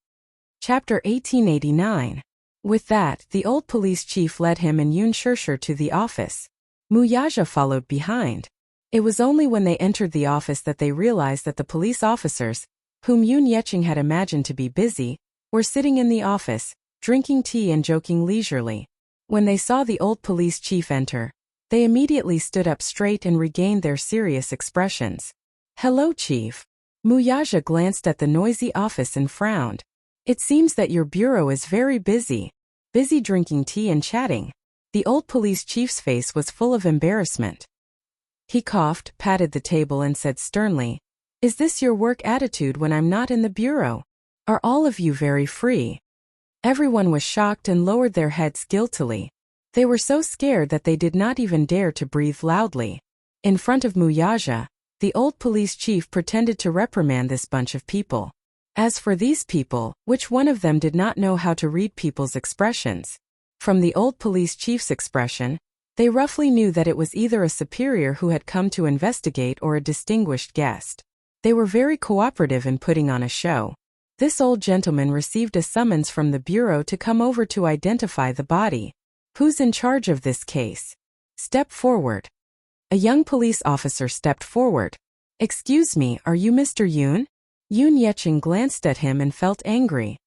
Chapter 1889. With that, the old police chief led him and Yun Shishir to the office. Mu Yaja followed behind. It was only when they entered the office that they realized that the police officers, whom Yun Yeqing had imagined to be busy, were sitting in the office, drinking tea and joking leisurely. When they saw the old police chief enter, they immediately stood up straight and regained their serious expressions. "Hello, Chief." Mu Yaja glanced at the noisy office and frowned. "It seems that your bureau is very busy. Busy drinking tea and chatting." The old police chief's face was full of embarrassment. He coughed, patted the table and said sternly, "Is this your work attitude when I'm not in the bureau? Are all of you very free?" Everyone was shocked and lowered their heads guiltily. They were so scared that they did not even dare to breathe loudly. In front of Mu Yaja, the old police chief pretended to reprimand this bunch of people. As for these people, which one of them did not know how to read people's expressions? From the old police chief's expression, they roughly knew that it was either a superior who had come to investigate or a distinguished guest. They were very cooperative in putting on a show. This old gentleman received a summons from the bureau to come over to identify the body. "Who's in charge of this case? Step forward." A young police officer stepped forward. "Excuse me, are you Mr. Yun?" Yun Yeqing glanced at him and felt angry.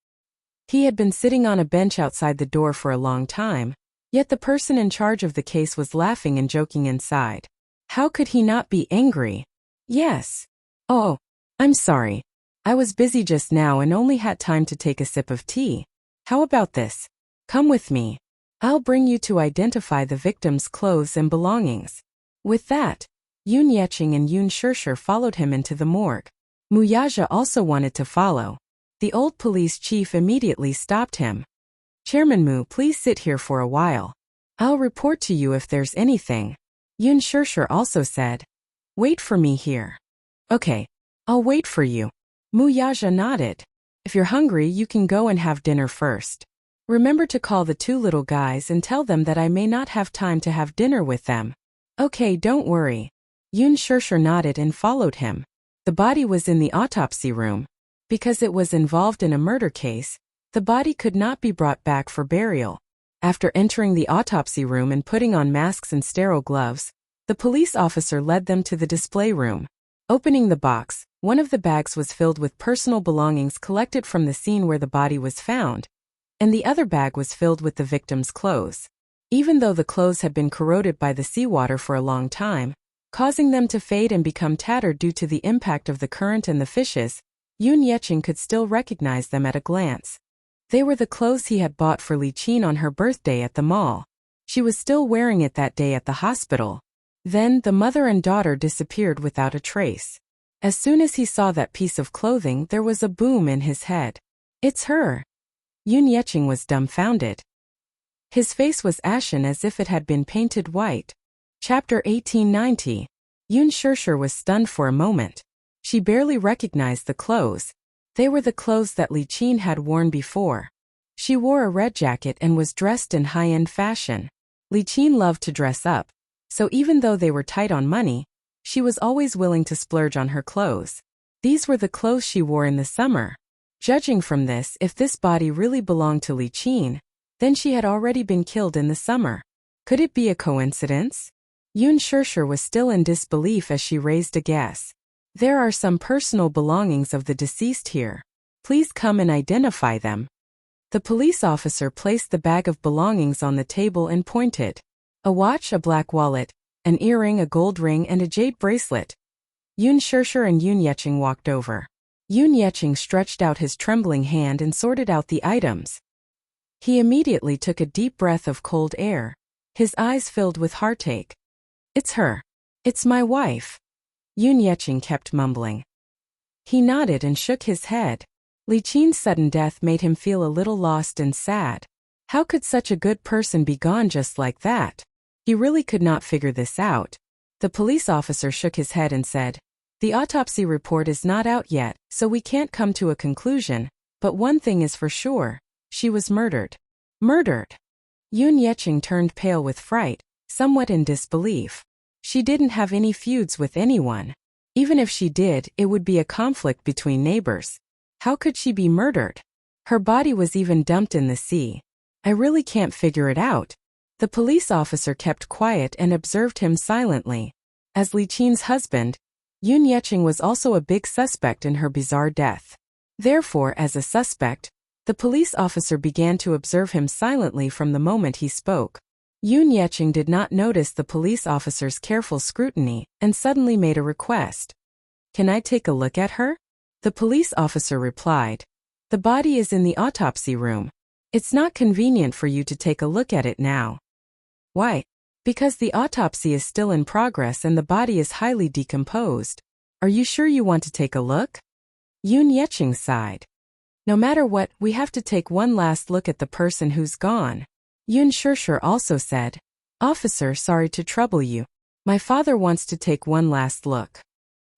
He had been sitting on a bench outside the door for a long time, yet the person in charge of the case was laughing and joking inside. How could he not be angry? "Yes. Oh, I'm sorry. I was busy just now and only had time to take a sip of tea. How about this? Come with me. I'll bring you to identify the victim's clothes and belongings." With that, Yun Yeqing and Yun Shishir followed him into the morgue. Mu Yaja also wanted to follow. The old police chief immediately stopped him. "Chairman Mu, please sit here for a while. I'll report to you if there's anything." Yun Shishir also said, "Wait for me here." "Okay, I'll wait for you." Mu Yaja nodded. "If you're hungry, you can go and have dinner first. Remember to call the two little guys and tell them that I may not have time to have dinner with them." "Okay, don't worry." Yun Shishir nodded and followed him. The body was in the autopsy room. Because it was involved in a murder case, the body could not be brought back for burial. After entering the autopsy room and putting on masks and sterile gloves, the police officer led them to the display room. Opening the box, one of the bags was filled with personal belongings collected from the scene where the body was found, and the other bag was filled with the victim's clothes. Even though the clothes had been corroded by the seawater for a long time, causing them to fade and become tattered due to the impact of the current and the fishes, Yun Yeqing could still recognize them at a glance. They were the clothes he had bought for Li Qin on her birthday at the mall. She was still wearing it that day at the hospital. Then, the mother and daughter disappeared without a trace. As soon as he saw that piece of clothing, there was a boom in his head. "It's her!" Yun Yeqing was dumbfounded. His face was ashen as if it had been painted white. Chapter 1890. Yun Shishir was stunned for a moment. She barely recognized the clothes. They were the clothes that Li Qin had worn before. She wore a red jacket and was dressed in high-end fashion. Li Qin loved to dress up, so even though they were tight on money, she was always willing to splurge on her clothes. These were the clothes she wore in the summer. Judging from this, if this body really belonged to Li Qin, then she had already been killed in the summer. Could it be a coincidence? Yun Shishir was still in disbelief as she raised a guess. There are some personal belongings of the deceased here. Please come and identify them. The police officer placed the bag of belongings on the table and pointed. A watch, a black wallet, an earring, a gold ring, and a jade bracelet. Yun Shishir and Yun Yeqing walked over. Yun Yeqing stretched out his trembling hand and sorted out the items. He immediately took a deep breath of cold air. His eyes filled with heartache. It's her. It's my wife. Yun Yeqing kept mumbling. He nodded and shook his head. Li Qin's sudden death made him feel a little lost and sad. How could such a good person be gone just like that? He really could not figure this out. The police officer shook his head and said, "The autopsy report is not out yet, so we can't come to a conclusion, but one thing is for sure, she was murdered." Murdered? Yun Yeqing turned pale with fright, somewhat in disbelief. She didn't have any feuds with anyone. Even if she did, it would be a conflict between neighbors. How could she be murdered? Her body was even dumped in the sea. I really can't figure it out. The police officer kept quiet and observed him silently. As Li Qin's husband, Yun Yeqing was also a big suspect in her bizarre death. Therefore, as a suspect, the police officer began to observe him silently from the moment he spoke. Yun Yeqing did not notice the police officer's careful scrutiny and suddenly made a request. "Can I take a look at her?" The police officer replied. "The body is in the autopsy room. It's not convenient for you to take a look at it now." "Why?" "Because the autopsy is still in progress and the body is highly decomposed. Are you sure you want to take a look?" Yun Yeqing sighed. "No matter what, we have to take one last look at the person who's gone." Yun Shishir also said, "Officer, sorry to trouble you. My father wants to take one last look."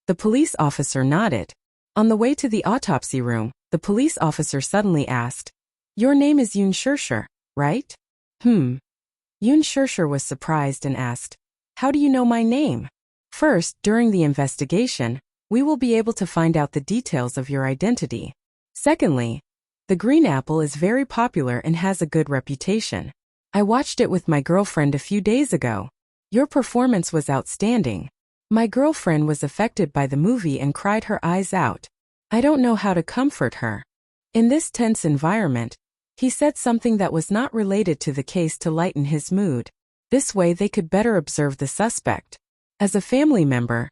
The police officer nodded. On the way to the autopsy room, the police officer suddenly asked, "Your name is Yun Shishir, right?" Yun Shishir was surprised and asked, "How do you know my name?" "First, during the investigation, we will be able to find out the details of your identity. Secondly, the green apple is very popular and has a good reputation. I watched it with my girlfriend a few days ago. Your performance was outstanding. My girlfriend was affected by the movie and cried her eyes out. I don't know how to comfort her." In this tense environment, he said something that was not related to the case to lighten his mood. This way they could better observe the suspect. As a family member,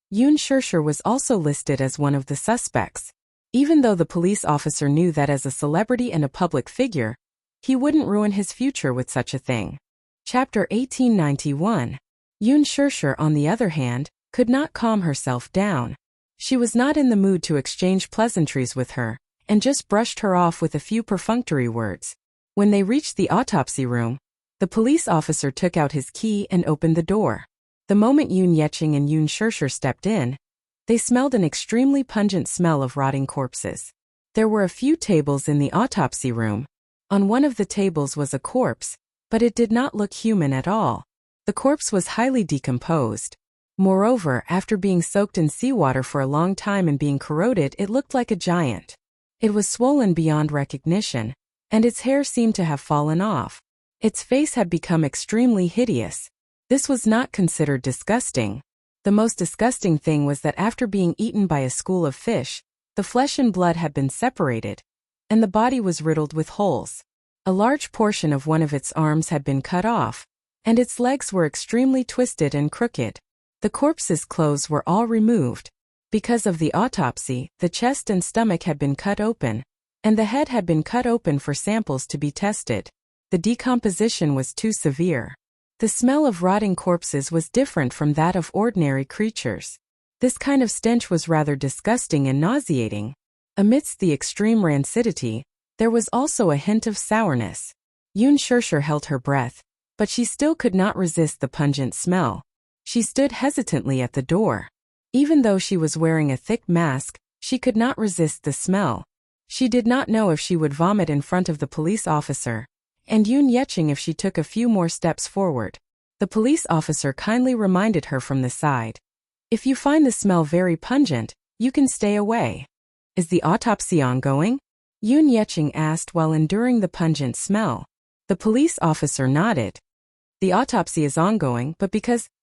Yun Shishir was also listed as one of the suspects. Even though the police officer knew that as a celebrity and a public figure, he wouldn't ruin his future with such a thing. Chapter 1891. Yun Shishir, on the other hand, could not calm herself down. She was not in the mood to exchange pleasantries with her, and just brushed her off with a few perfunctory words. When they reached the autopsy room, the police officer took out his key and opened the door. The moment Yun Yeqing and Yun Shishir stepped in, they smelled an extremely pungent smell of rotting corpses. There were a few tables in the autopsy room. On one of the tables was a corpse, but it did not look human at all. The corpse was highly decomposed. Moreover, after being soaked in seawater for a long time and being corroded, it looked like a giant. It was swollen beyond recognition, and its hair seemed to have fallen off. Its face had become extremely hideous. This was not considered disgusting. The most disgusting thing was that after being eaten by a school of fish, the flesh and blood had been separated, and the body was riddled with holes. A large portion of one of its arms had been cut off, and its legs were extremely twisted and crooked. The corpse's clothes were all removed. Because of the autopsy, the chest and stomach had been cut open, and the head had been cut open for samples to be tested. The decomposition was too severe. The smell of rotting corpses was different from that of ordinary creatures. This kind of stench was rather disgusting and nauseating. Amidst the extreme rancidity, there was also a hint of sourness. Yun Shishir held her breath, but she still could not resist the pungent smell. She stood hesitantly at the door. Even though she was wearing a thick mask, She could not resist the smell. She did not know if she would vomit in front of the police officer, and Yoon Yeching if she took a few more steps forward. The police officer kindly reminded her from the side. If you find the smell very pungent, you can stay away. Is the autopsy ongoing? Yoon Yeching asked while enduring the pungent smell. The police officer nodded. The autopsy is ongoing, but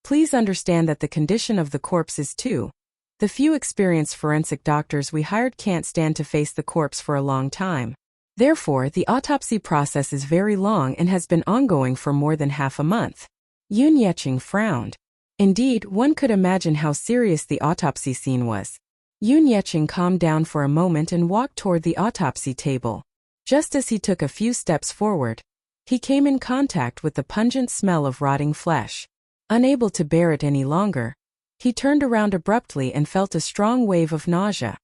please understand that the condition of the corpse is too. The few experienced forensic doctors we hired can't stand to face the corpse for a long time. Therefore, the autopsy process is very long and has been ongoing for more than half a month. Yoon Yeching frowned. Indeed, one could imagine how serious the autopsy scene was. Yoon Yeching calmed down for a moment and walked toward the autopsy table. Just as he took a few steps forward, he came in contact with the pungent smell of rotting flesh. Unable to bear it any longer, he turned around abruptly and felt a strong wave of nausea.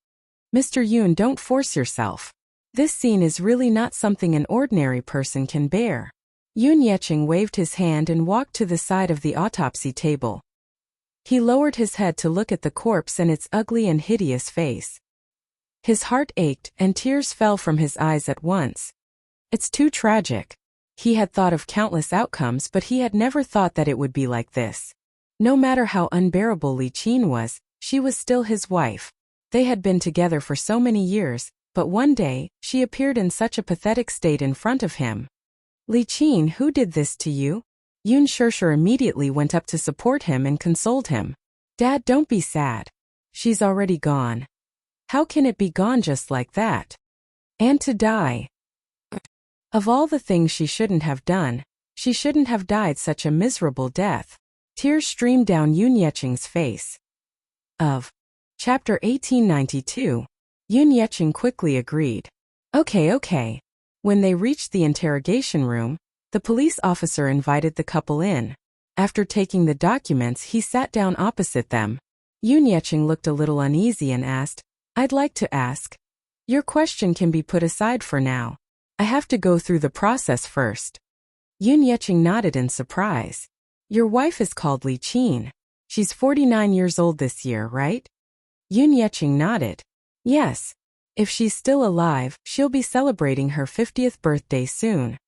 Mr. Yoon, don't force yourself. This scene is really not something an ordinary person can bear. Yoon Yeching waved his hand and walked to the side of the autopsy table. He lowered his head to look at the corpse and its ugly and hideous face. His heart ached and tears fell from his eyes at once. It's too tragic. He had thought of countless outcomes, but he had never thought that it would be like this. No matter how unbearable Li Qin was, she was still his wife. They had been together for so many years, but one day, she appeared in such a pathetic state in front of him. Li Qin, who did this to you? Yoon Shishir immediately went up to support him and consoled him. Dad, don't be sad. She's already gone. How can it be gone just like that? And to die. Of all the things she shouldn't have done, she shouldn't have died such a miserable death. Tears streamed down Yoon Yeching's face. Chapter 1892. Yoon Yeching quickly agreed. Okay. When they reached the interrogation room, the police officer invited the couple in. After taking the documents, he sat down opposite them. Yoon Yeching looked a little uneasy and asked, I'd like to ask. Your question can be put aside for now. I have to go through the process first. Yoon Yeching nodded in surprise. Your wife is called Li Qin. She's 49 years old this year, right? Yoon Yeching nodded. Yes. If she's still alive, she'll be celebrating her 50th birthday soon.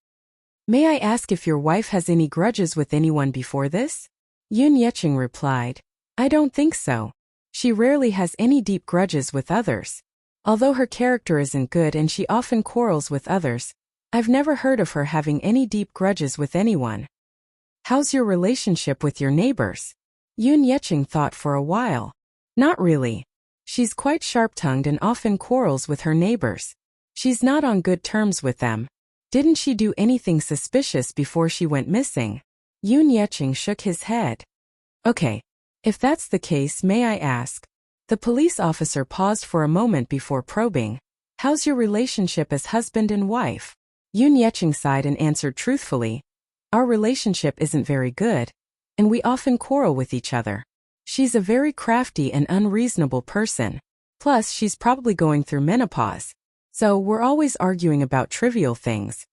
May I ask if your wife has any grudges with anyone before this? Yoon Yeching replied. I don't think so. She rarely has any deep grudges with others. Although her character isn't good and she often quarrels with others, I've never heard of her having any deep grudges with anyone. How's your relationship with your neighbors? Yoon Yeching thought for a while. Not really. She's quite sharp-tongued and often quarrels with her neighbors. She's not on good terms with them. Didn't she do anything suspicious before she went missing? Yoon Yeching shook his head. Okay. If that's the case, may I ask? The police officer paused for a moment before probing. How's your relationship as husband and wife? Yoon Yeching sighed and answered truthfully. Our relationship isn't very good, and we often quarrel with each other. She's a very crafty and unreasonable person. Plus, she's probably going through menopause. So, we're always arguing about trivial things.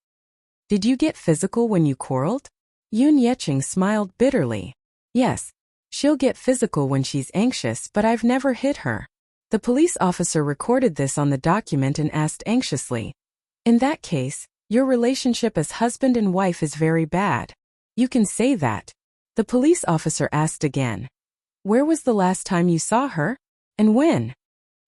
Did you get physical when you quarreled? Yoon Yeching smiled bitterly. Yes. She'll get physical when she's anxious, but I've never hit her. The police officer recorded this on the document and asked anxiously. In that case, your relationship as husband and wife is very bad. You can say that. The police officer asked again. Where was the last time you saw her? And when?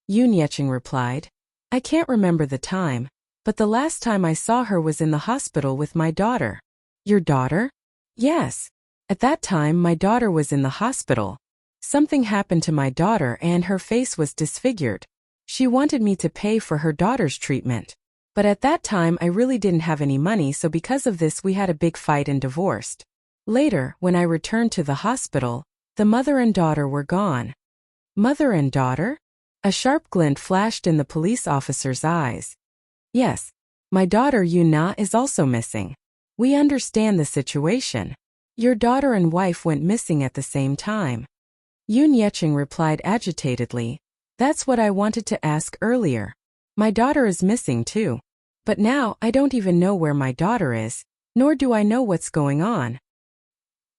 Yoon Yeching replied. I can't remember the time, but the last time I saw her was in the hospital with my daughter. Your daughter? Yes. At that time my daughter was in the hospital. Something happened to my daughter and her face was disfigured. She wanted me to pay for her daughter's treatment. But at that time I really didn't have any money, so because of this we had a big fight and divorced. Later, when I returned to the hospital, the mother and daughter were gone. Mother and daughter? A sharp glint flashed in the police officer's eyes. Yes. My daughter Yuna is also missing. We understand the situation. Your daughter and wife went missing at the same time. Yoon Yeching replied agitatedly. That's what I wanted to ask earlier. My daughter is missing too. But now I don't even know where my daughter is, nor do I know what's going on.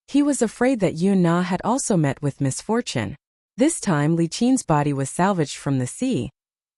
He was afraid that Yoon Na had also met with misfortune. This time Li Qin's body was salvaged from the sea,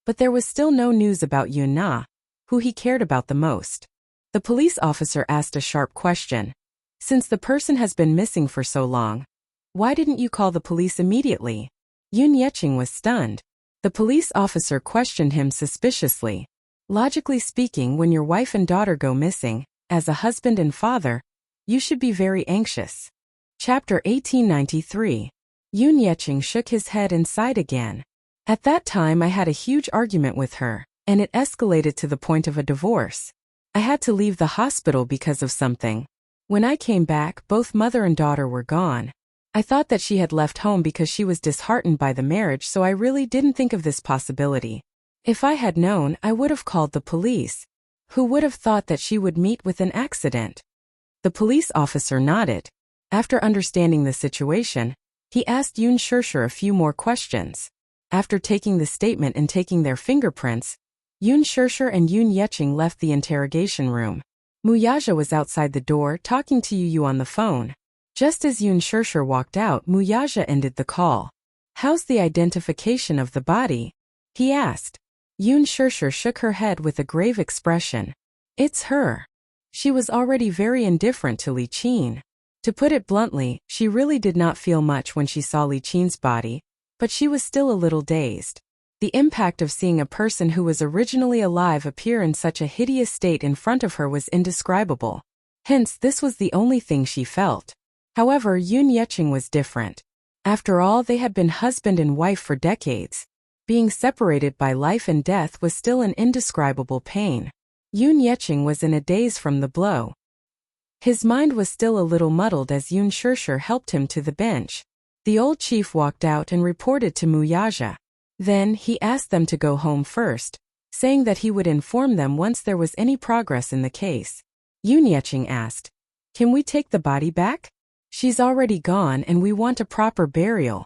But there was still no news about Yun Na, who he cared about the most. The police officer asked a sharp question. Since the person has been missing for so long, why didn't you call the police immediately? Yun Yeching was stunned. The police officer questioned him suspiciously. Logically speaking, when your wife and daughter go missing, as a husband and father, you should be very anxious. Chapter 1893. Yun Yeching shook his head and sighed again. At that time I had a huge argument with her, and it escalated to the point of a divorce. I had to leave the hospital because of something. When I came back, both mother and daughter were gone. I thought that she had left home because she was disheartened by the marriage, so I really didn't think of this possibility. If I had known, I would have called the police. Who would have thought that she would meet with an accident? The police officer nodded. After understanding the situation, he asked Yun Shishir a few more questions. After taking the statement and taking their fingerprints, Yun Shishir and Yun Yeching left the interrogation room. Muyaja was outside the door talking to Yu on the phone. Just as Yun Shishir walked out, Muyaja ended the call. How's the identification of the body? He asked. Yun Shishir shook her head with a grave expression. It's her. She was already very indifferent to Li Qin. To put it bluntly, she really did not feel much when she saw Li Qin's body, but she was still a little dazed. The impact of seeing a person who was originally alive appear in such a hideous state in front of her was indescribable. Hence, this was the only thing she felt. However, Yun Yeching was different. After all, they had been husband and wife for decades. Being separated by life and death was still an indescribable pain. Yun Yeching was in a daze from the blow. His mind was still a little muddled as Yun Shishir helped him to the bench. The old chief walked out and reported to Muyaja. Then, he asked them to go home first, saying that he would inform them once there was any progress in the case. Yun Yeching asked, "Can we take the body back? She's already gone and we want a proper burial."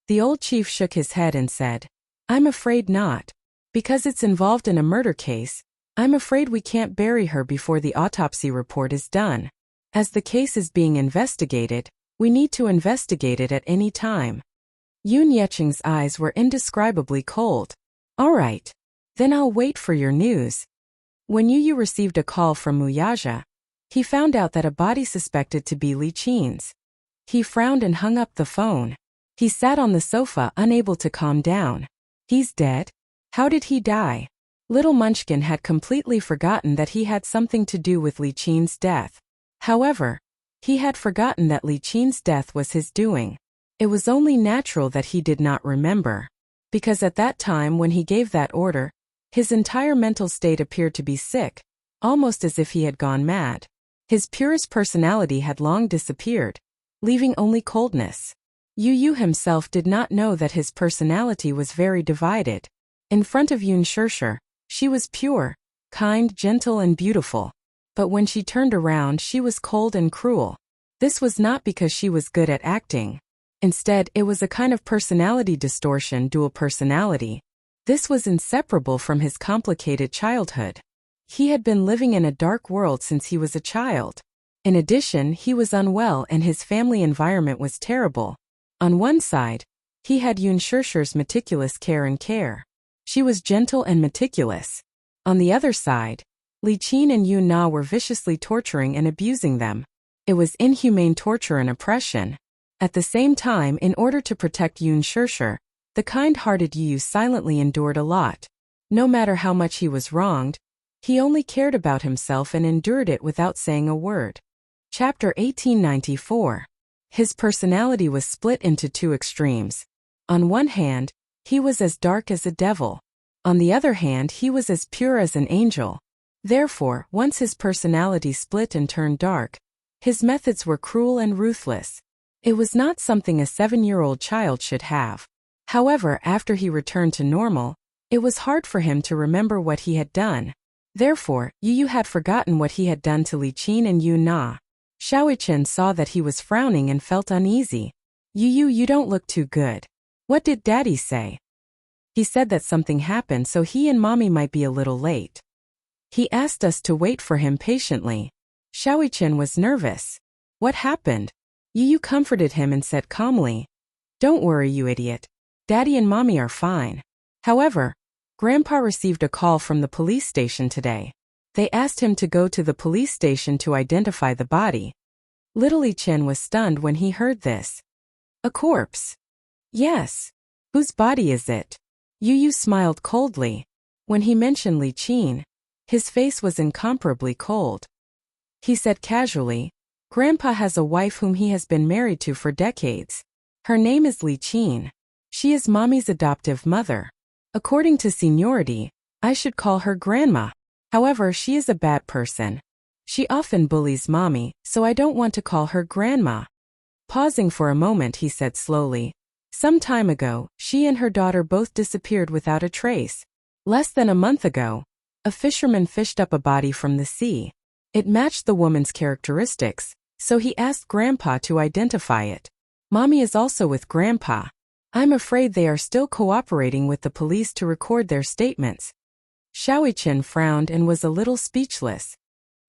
The old chief shook his head and said, "I'm afraid not. Because it's involved in a murder case, I'm afraid we can't bury her before the autopsy report is done. As the case is being investigated, we need to investigate it at any time." Yun Yeching's eyes were indescribably cold. "All right. Then I'll wait for your news." When Yu received a call from Muyaja, he found out that a body suspected to be Li Qin's. He frowned and hung up the phone. He sat on the sofa, unable to calm down. He's dead? How did he die? Little Munchkin had completely forgotten that he had something to do with Li Qin's death. However, he had forgotten that Li Qin's death was his doing. It was only natural that he did not remember. Because at that time when he gave that order, his entire mental state appeared to be sick, almost as if he had gone mad. His purest personality had long disappeared, leaving only coldness. Yu himself did not know that his personality was very divided. In front of Yun Shishir, she was pure, kind, gentle and beautiful. But when she turned around, she was cold and cruel. This was not because she was good at acting. Instead, it was a kind of personality distortion, dual personality. This was inseparable from his complicated childhood. He had been living in a dark world since he was a child. In addition, he was unwell and his family environment was terrible. On one side, he had Yun Shishir's meticulous care. She was gentle and meticulous. On the other side, Li Qin and Yun Na were viciously torturing and abusing them. It was inhumane torture and oppression. At the same time, in order to protect Yun Shishir, the kind-hearted Yu silently endured a lot. No matter how much he was wronged, he only cared about himself and endured it without saying a word. Chapter 1894. His personality was split into two extremes. On one hand, he was as dark as a devil. On the other hand, he was as pure as an angel. Therefore, once his personality split and turned dark, his methods were cruel and ruthless. It was not something a 7-year-old child should have. However, after he returned to normal, it was hard for him to remember what he had done. Therefore, Yu had forgotten what he had done to Li Qin and Yun Na. Shaoichen saw that he was frowning and felt uneasy. You don't look too good. What did Daddy say?" "He said that something happened so he and Mommy might be a little late. He asked us to wait for him patiently." Shaoichen was nervous. "What happened?" Yu comforted him and said calmly, "Don't worry, you idiot. Daddy and Mommy are fine. However, Grandpa received a call from the police station today. They asked him to go to the police station to identify the body. Little Li Chen was stunned when he heard this. A corpse? Yes. Whose body is it? Yu smiled coldly. When he mentioned Li Chen, his face was incomparably cold. He said casually, Grandpa has a wife whom he has been married to for decades. Her name is Li Chen. She is Mommy's adoptive mother. According to seniority, I should call her Grandma. However, she is a bad person. She often bullies Mommy, so I don't want to call her Grandma. Pausing for a moment, he said slowly, some time ago, she and her daughter both disappeared without a trace. Less than a month ago, a fisherman fished up a body from the sea. It matched the woman's characteristics, so he asked Grandpa to identify it. Mommy is also with Grandpa. I'm afraid they are still cooperating with the police to record their statements. Xiaoyichen frowned and was a little speechless.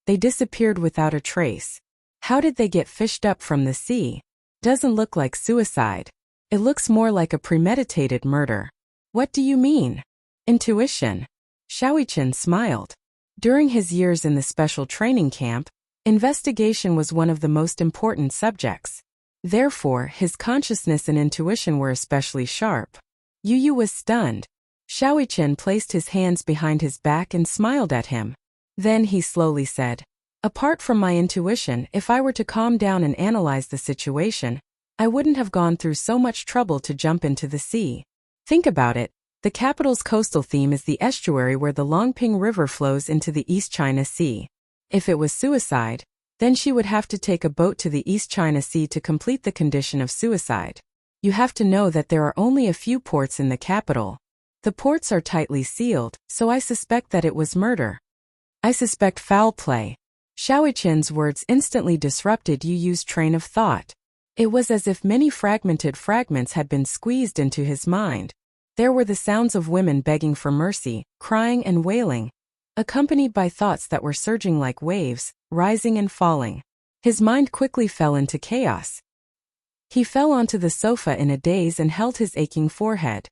They disappeared without a trace. How did they get fished up from the sea? Doesn't look like suicide. It looks more like a premeditated murder. What do you mean? Intuition. Xiaoyichen smiled. During his years in the special training camp, investigation was one of the most important subjects. Therefore, his consciousness and intuition were especially sharp. Yu was stunned. Xiaoyichen placed his hands behind his back and smiled at him. Then he slowly said, apart from my intuition, if I were to calm down and analyze the situation, I wouldn't have gone through so much trouble to jump into the sea. Think about it. The capital's coastal theme is the estuary where the Longping River flows into the East China Sea. If it was suicide, then she would have to take a boat to the East China Sea to complete the condition of suicide. You have to know that there are only a few ports in the capital. The ports are tightly sealed, so I suspect that it was murder. I suspect foul play. Xiaoyichen's words instantly disrupted Yu's train of thought. It was as if many fragmented fragments had been squeezed into his mind. There were the sounds of women begging for mercy, crying and wailing, accompanied by thoughts that were surging like waves, rising and falling. His mind quickly fell into chaos. He fell onto the sofa in a daze and held his aching forehead.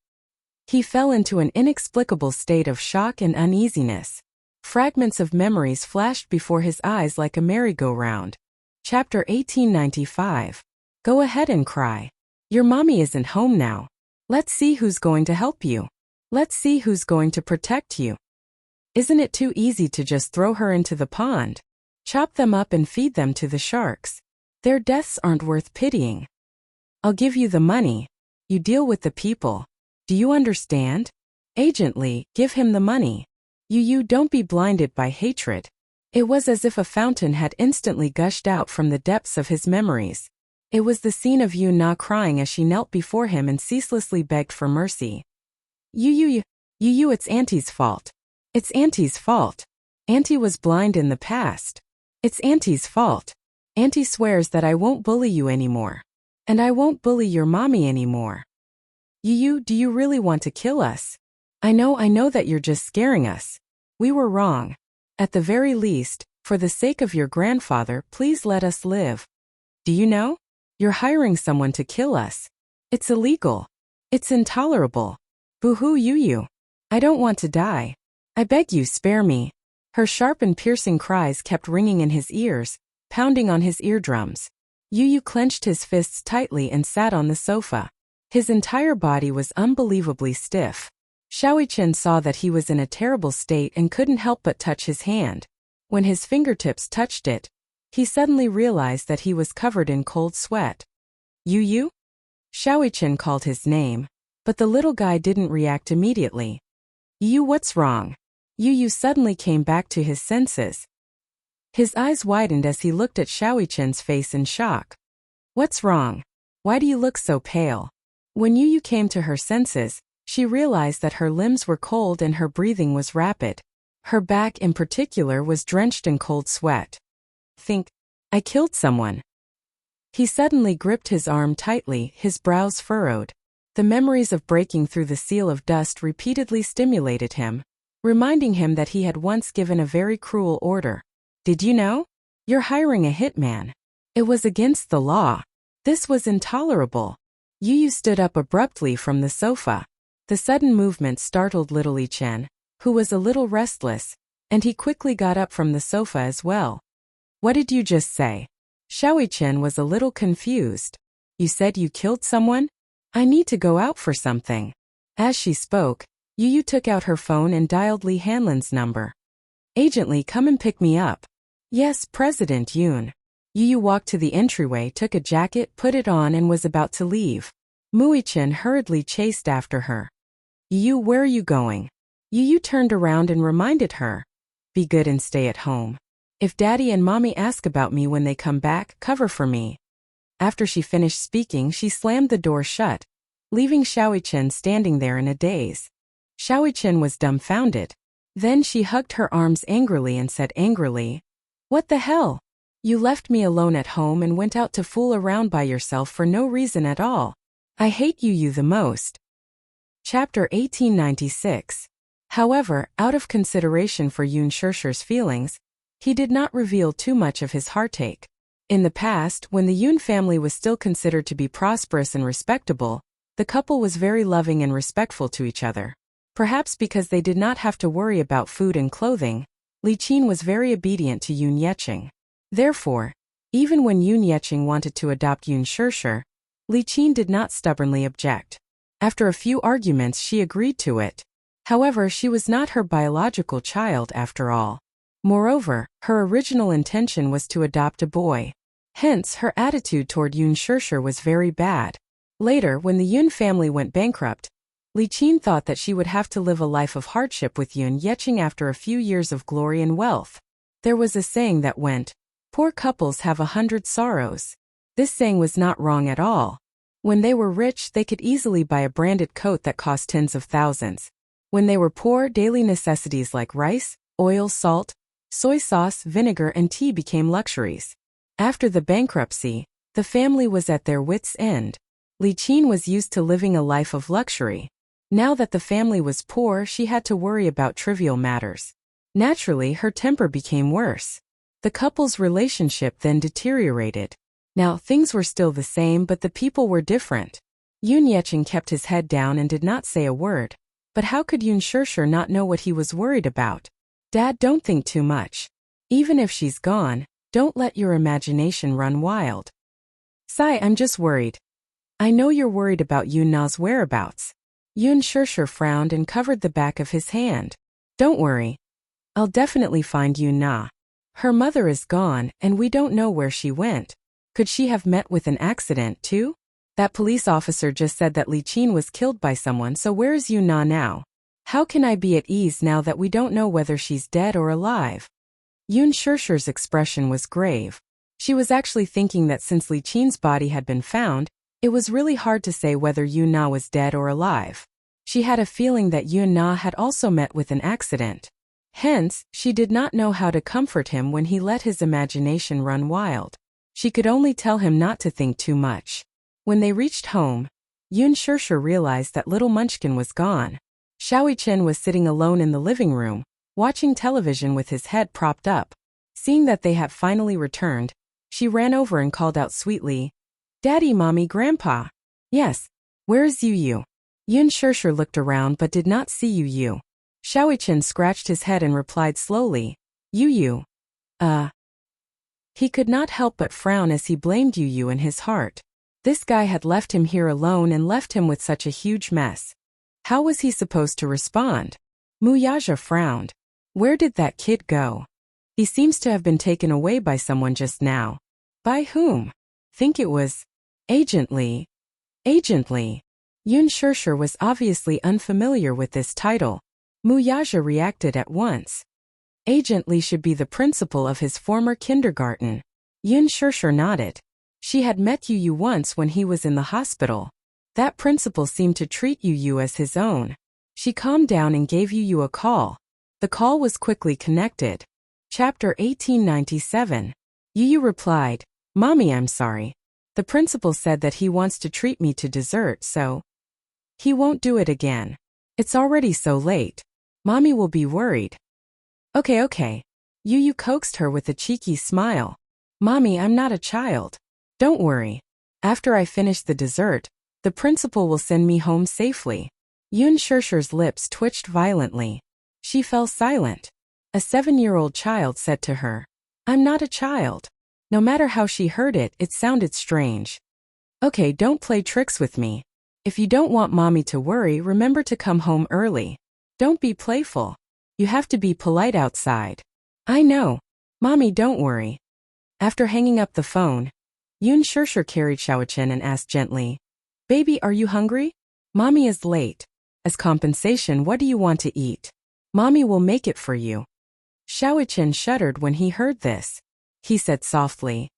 He fell into an inexplicable state of shock and uneasiness. Fragments of memories flashed before his eyes like a merry-go-round. Chapter 1895. Go ahead and cry. Your mommy isn't home now. Let's see who's going to help you. Let's see who's going to protect you. Isn't it too easy to just throw her into the pond? Chop them up and feed them to the sharks. Their deaths aren't worth pitying. I'll give you the money. You deal with the people. Do you understand? Agent Li, give him the money. You don't be blinded by hatred. It was as if a fountain had instantly gushed out from the depths of his memories. It was the scene of Yu Na crying as she knelt before him and ceaselessly begged for mercy. Yu, it's Auntie's fault. It's Auntie's fault. Auntie was blind in the past. It's Auntie's fault. Auntie swears that I won't bully you anymore. And I won't bully your mommy anymore. Yu, do you really want to kill us? I know that you're just scaring us. We were wrong. At the very least, for the sake of your grandfather, please let us live. Do you know? You're hiring someone to kill us. It's illegal. It's intolerable. Boo-hoo, Yu. I don't want to die. I beg you, spare me. Her sharp and piercing cries kept ringing in his ears, pounding on his eardrums. Yu clenched his fists tightly and sat on the sofa. His entire body was unbelievably stiff. Xiaoyichen saw that he was in a terrible state and couldn't help but touch his hand. When his fingertips touched it, he suddenly realized that he was covered in cold sweat. Yu? Xiaoyichen called his name, but the little guy didn't react immediately. Yu, what's wrong? Yu suddenly came back to his senses. His eyes widened as he looked at Xiaoyichen's face in shock. What's wrong? Why do you look so pale? When Yu came to her senses, she realized that her limbs were cold and her breathing was rapid. Her back in particular was drenched in cold sweat. Think, I killed someone. He suddenly gripped his arm tightly, his brows furrowed. The memories of breaking through the seal of dust repeatedly stimulated him, reminding him that he had once given a very cruel order. Did you know? You're hiring a hitman. It was against the law. This was intolerable. Yu stood up abruptly from the sofa. The sudden movement startled little Li Chen, who was a little restless, and he quickly got up from the sofa as well. What did you just say? Xiao Chen was a little confused. You said you killed someone? I need to go out for something. As she spoke, Yu took out her phone and dialed Li Hanlin's number. Agent Li, come and pick me up. Yes, President Yun. Yu walked to the entryway, took a jacket, put it on and was about to leave. Muichen hurriedly chased after her. Yu, where are you going? Yu turned around and reminded her. Be good and stay at home. If Daddy and Mommy ask about me when they come back, cover for me. After she finished speaking, she slammed the door shut, leaving Xiaoichen standing there in a daze. Xiaoichen was dumbfounded. Then she hugged her arms angrily and said angrily, What the hell? You left me alone at home and went out to fool around by yourself for no reason at all. I hate you the most. Chapter 1896. However, out of consideration for Yun Shishir's feelings, he did not reveal too much of his heartache. In the past, when the Yun family was still considered to be prosperous and respectable, the couple was very loving and respectful to each other. Perhaps because they did not have to worry about food and clothing, Li Qin was very obedient to Yun Yeqing. Therefore, even when Yun Yeqing wanted to adopt Yun Shishir, Li Qin did not stubbornly object. After a few arguments, she agreed to it. However, she was not her biological child after all. Moreover, her original intention was to adopt a boy. Hence, her attitude toward Yun Shishir was very bad. Later, when the Yun family went bankrupt, Li Qin thought that she would have to live a life of hardship with Yun Yeqing after a few years of glory and wealth. There was a saying that went, "Poor couples have 100 sorrows." This saying was not wrong at all. When they were rich, they could easily buy a branded coat that cost tens of thousands. When they were poor, daily necessities like rice, oil, salt, soy sauce, vinegar, and tea became luxuries. After the bankruptcy, the family was at their wits' end. Li Qin was used to living a life of luxury. Now that the family was poor, she had to worry about trivial matters. Naturally, her temper became worse. The couple's relationship then deteriorated. Now, things were still the same, but the people were different. Yun Yeqing kept his head down and did not say a word. But how could Yun Shishir not know what he was worried about? Dad, don't think too much. Even if she's gone, don't let your imagination run wild. Sai, I'm just worried. I know you're worried about Yun Na's whereabouts. Yun Shishir frowned and covered the back of his hand. Don't worry. I'll definitely find Yun Na. Her mother is gone, and we don't know where she went. Could she have met with an accident, too? That police officer just said that Li Qin was killed by someone, so where is Yun Na now? How can I be at ease now that we don't know whether she's dead or alive? Yun Shishir's expression was grave. She was actually thinking that since Li Qin's body had been found, it was really hard to say whether Yun Na was dead or alive. She had a feeling that Yun Na had also met with an accident. Hence, she did not know how to comfort him when he let his imagination run wild. She could only tell him not to think too much. When they reached home, Yun Shishir realized that little Munchkin was gone. Xiaoichen was sitting alone in the living room, watching television with his head propped up. Seeing that they had finally returned, she ran over and called out sweetly, Daddy, Mommy, Grandpa. Yes. Where is Yu? Yun Shishir looked around but did not see Yu. Xiaoichen scratched his head and replied slowly, Yu. He could not help but frown as he blamed Yu in his heart. This guy had left him here alone and left him with such a huge mess. How was he supposed to respond? Muyaja frowned. Where did that kid go? He seems to have been taken away by someone just now. By whom? Think it was Agent Li. Agent Li. Yun Shishir was obviously unfamiliar with this title. Muyaja reacted at once. Agent Li should be the principal of his former kindergarten. Yun Shishir nodded. She had met Yu once when he was in the hospital. That principal seemed to treat Yu as his own. She calmed down and gave Yu a call. The call was quickly connected. Chapter 1897. Yu replied, Mommy, I'm sorry. The principal said that he wants to treat me to dessert, so he won't do it again. It's already so late. Mommy will be worried. Okay. Yu coaxed her with a cheeky smile. Mommy, I'm not a child. Don't worry. After I finish the dessert, the principal will send me home safely. Yun Shirshir's lips twitched violently. She fell silent. A 7-year-old child said to her, "I'm not a child." No matter how she heard it, it sounded strange. "Okay, don't play tricks with me. If you don't want mommy to worry, remember to come home early. Don't be playful. You have to be polite outside." "I know. Mommy, don't worry." After hanging up the phone, Yun Shirshir carried Xiaochen and asked gently, "Baby, are you hungry? Mommy is late. As compensation, what do you want to eat? Mommy will make it for you." Xiaochen shuddered when he heard this. He said softly,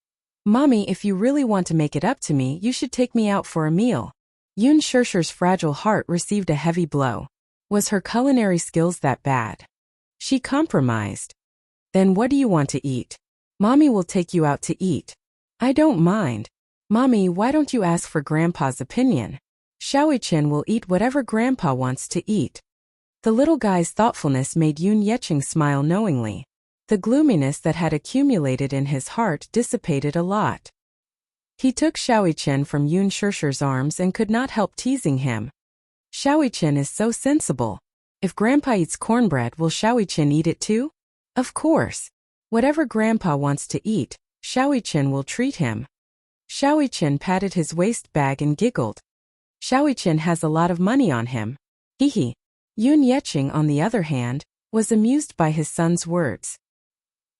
"Mommy, if you really want to make it up to me, you should take me out for a meal." Yun Shirshir's fragile heart received a heavy blow. Was her culinary skills that bad? She compromised. "Then what do you want to eat? Mommy will take you out to eat." "I don't mind. Mommy, why don't you ask for Grandpa's opinion? Xiaochen will eat whatever Grandpa wants to eat." The little guy's thoughtfulness made Yun Yecheng smile knowingly. The gloominess that had accumulated in his heart dissipated a lot. He took Xiaochen from Yun Shirshir's arms and could not help teasing him. "Xiaochen is so sensible. If Grandpa eats cornbread, will Xiaochen eat it too?" "Of course. Whatever Grandpa wants to eat, Xiaochen will treat him." Xiaochen patted his waist bag and giggled. "Xiaochen has a lot of money on him. Hee. Yun Yecheng, on the other hand, was amused by his son's words.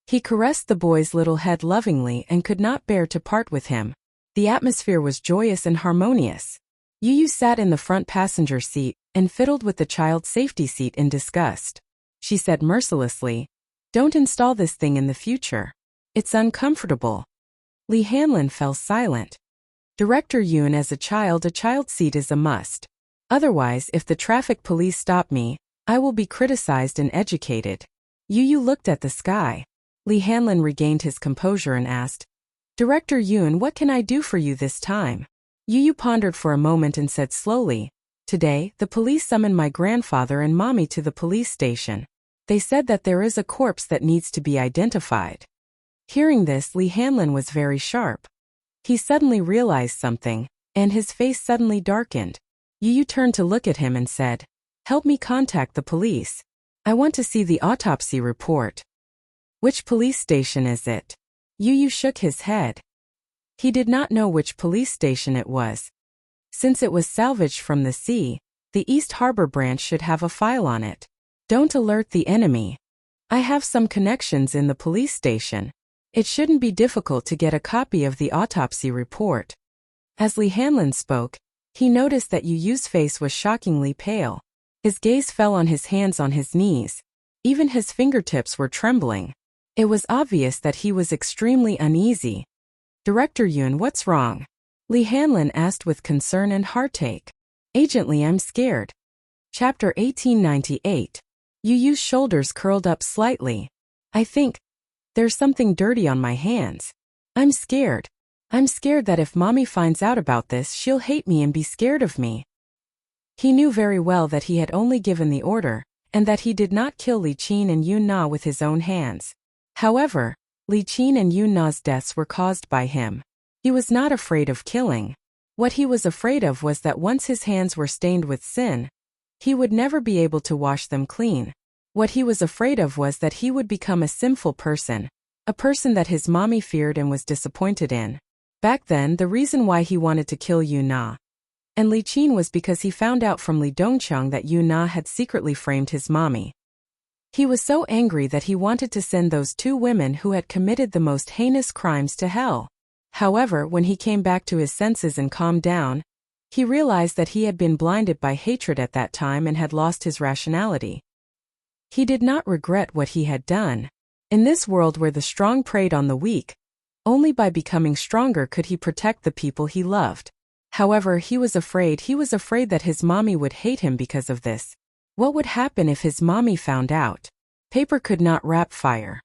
He caressed the boy's little head lovingly and could not bear to part with him. The atmosphere was joyous and harmonious. Yu sat in the front passenger seat and fiddled with the child's safety seat in disgust. She said mercilessly, "Don't install this thing in the future. It's uncomfortable." Li Hanlin fell silent. "Director Yun, as a child seat is a must. Otherwise, if the traffic police stop me, I will be criticized and educated." Yu looked at the sky. Li Hanlin regained his composure and asked, "Director Yun, what can I do for you this time?" Yu pondered for a moment and said slowly, "Today, the police summoned my grandfather and mommy to the police station. They said that there is a corpse that needs to be identified." Hearing this, Li Hanlin was very sharp. He suddenly realized something, and his face suddenly darkened. Yu turned to look at him and said, "Help me contact the police. I want to see the autopsy report." "Which police station is it?" Yu shook his head. He did not know which police station it was. Since it was salvaged from the sea, the East Harbor branch should have a file on it. "Don't alert the enemy. I have some connections in the police station. It shouldn't be difficult to get a copy of the autopsy report." As Li Hanlin spoke, he noticed that Yu's face was shockingly pale. His gaze fell on his hands on his knees. Even his fingertips were trembling. It was obvious that he was extremely uneasy. "Director Yun, what's wrong?" Li Hanlin asked with concern and heartache. "Agent Li, I'm scared." Chapter 1898. Yu's shoulders curled up slightly. "I think there's something dirty on my hands. I'm scared. I'm scared that if mommy finds out about this, she'll hate me and be scared of me." He knew very well that he had only given the order, and that he did not kill Li Qin and Yun Na with his own hands. However, Li Qin and Yun Na's deaths were caused by him. He was not afraid of killing. What he was afraid of was that once his hands were stained with sin, he would never be able to wash them clean. What he was afraid of was that he would become a sinful person, a person that his mommy feared and was disappointed in. Back then, the reason why he wanted to kill Yun Na and Li Qin was because he found out from Li Dongqiang that Yun Na had secretly framed his mommy. He was so angry that he wanted to send those two women who had committed the most heinous crimes to hell. However, when he came back to his senses and calmed down, he realized that he had been blinded by hatred at that time and had lost his rationality. He did not regret what he had done. In this world where the strong preyed on the weak, only by becoming stronger could he protect the people he loved. However, he was afraid that his mommy would hate him because of this. What would happen if his mommy found out? Paper could not wrap fire.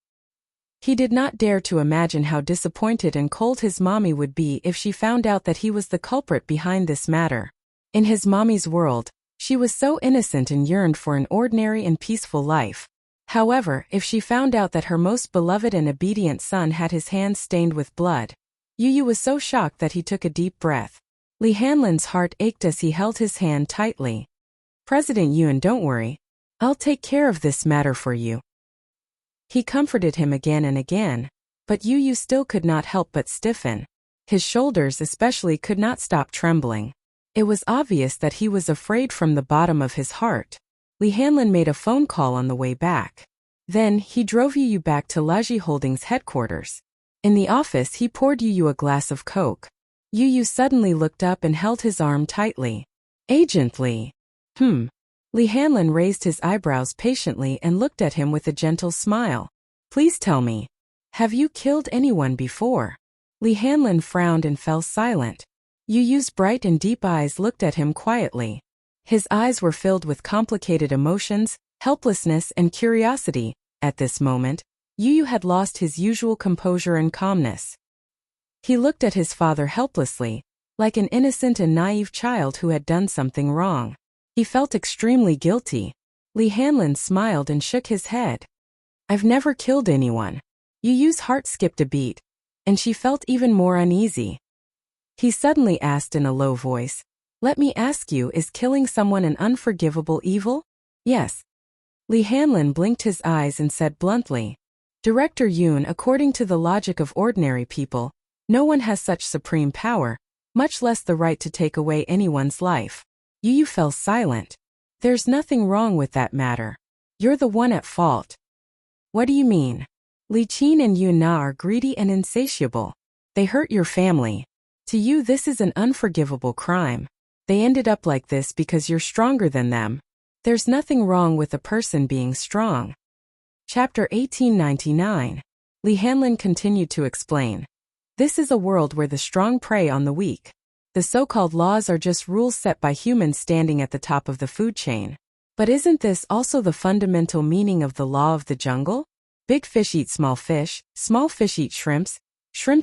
He did not dare to imagine how disappointed and cold his mommy would be if she found out that he was the culprit behind this matter. In his mommy's world, she was so innocent and yearned for an ordinary and peaceful life. However, if she found out that her most beloved and obedient son had his hands stained with blood, Yu was so shocked that he took a deep breath. Li Hanlin's heart ached as he held his hand tightly. President Yuan, don't worry. I'll take care of this matter for you. He comforted him again and again, but Yu still could not help but stiffen. His shoulders especially could not stop trembling. It was obvious that he was afraid from the bottom of his heart. Li Hanlin made a phone call on the way back. Then, he drove Yu back to Laji Holdings headquarters. In the office, he poured Yu a glass of Coke. Yu suddenly looked up and held his arm tightly. Agent Li. Li Hanlin raised his eyebrows patiently and looked at him with a gentle smile. Please tell me. Have you killed anyone before? Li Hanlin frowned and fell silent. Yu's bright and deep eyes looked at him quietly. His eyes were filled with complicated emotions, helplessness and curiosity. At this moment, Yu had lost his usual composure and calmness. He looked at his father helplessly, like an innocent and naive child who had done something wrong. He felt extremely guilty. Li Hanlin smiled and shook his head. I've never killed anyone. Yu's heart skipped a beat, and she felt even more uneasy. He suddenly asked in a low voice, Let me ask you, is killing someone an unforgivable evil? Yes. Li Hanlin blinked his eyes and said bluntly, Director Yun, according to the logic of ordinary people, no one has such supreme power, much less the right to take away anyone's life. Yu fell silent. There's nothing wrong with that matter. You're the one at fault. What do you mean? Li Qin and Yu Na are greedy and insatiable. They hurt your family. To you, this is an unforgivable crime. They ended up like this because you're stronger than them. There's nothing wrong with a person being strong. Chapter 1899. Li Hanlin continued to explain. This is a world where the strong prey on the weak. The so-called laws are just rules set by humans standing at the top of the food chain. But isn't this also the fundamental meaning of the law of the jungle? Big fish eat small fish eat shrimps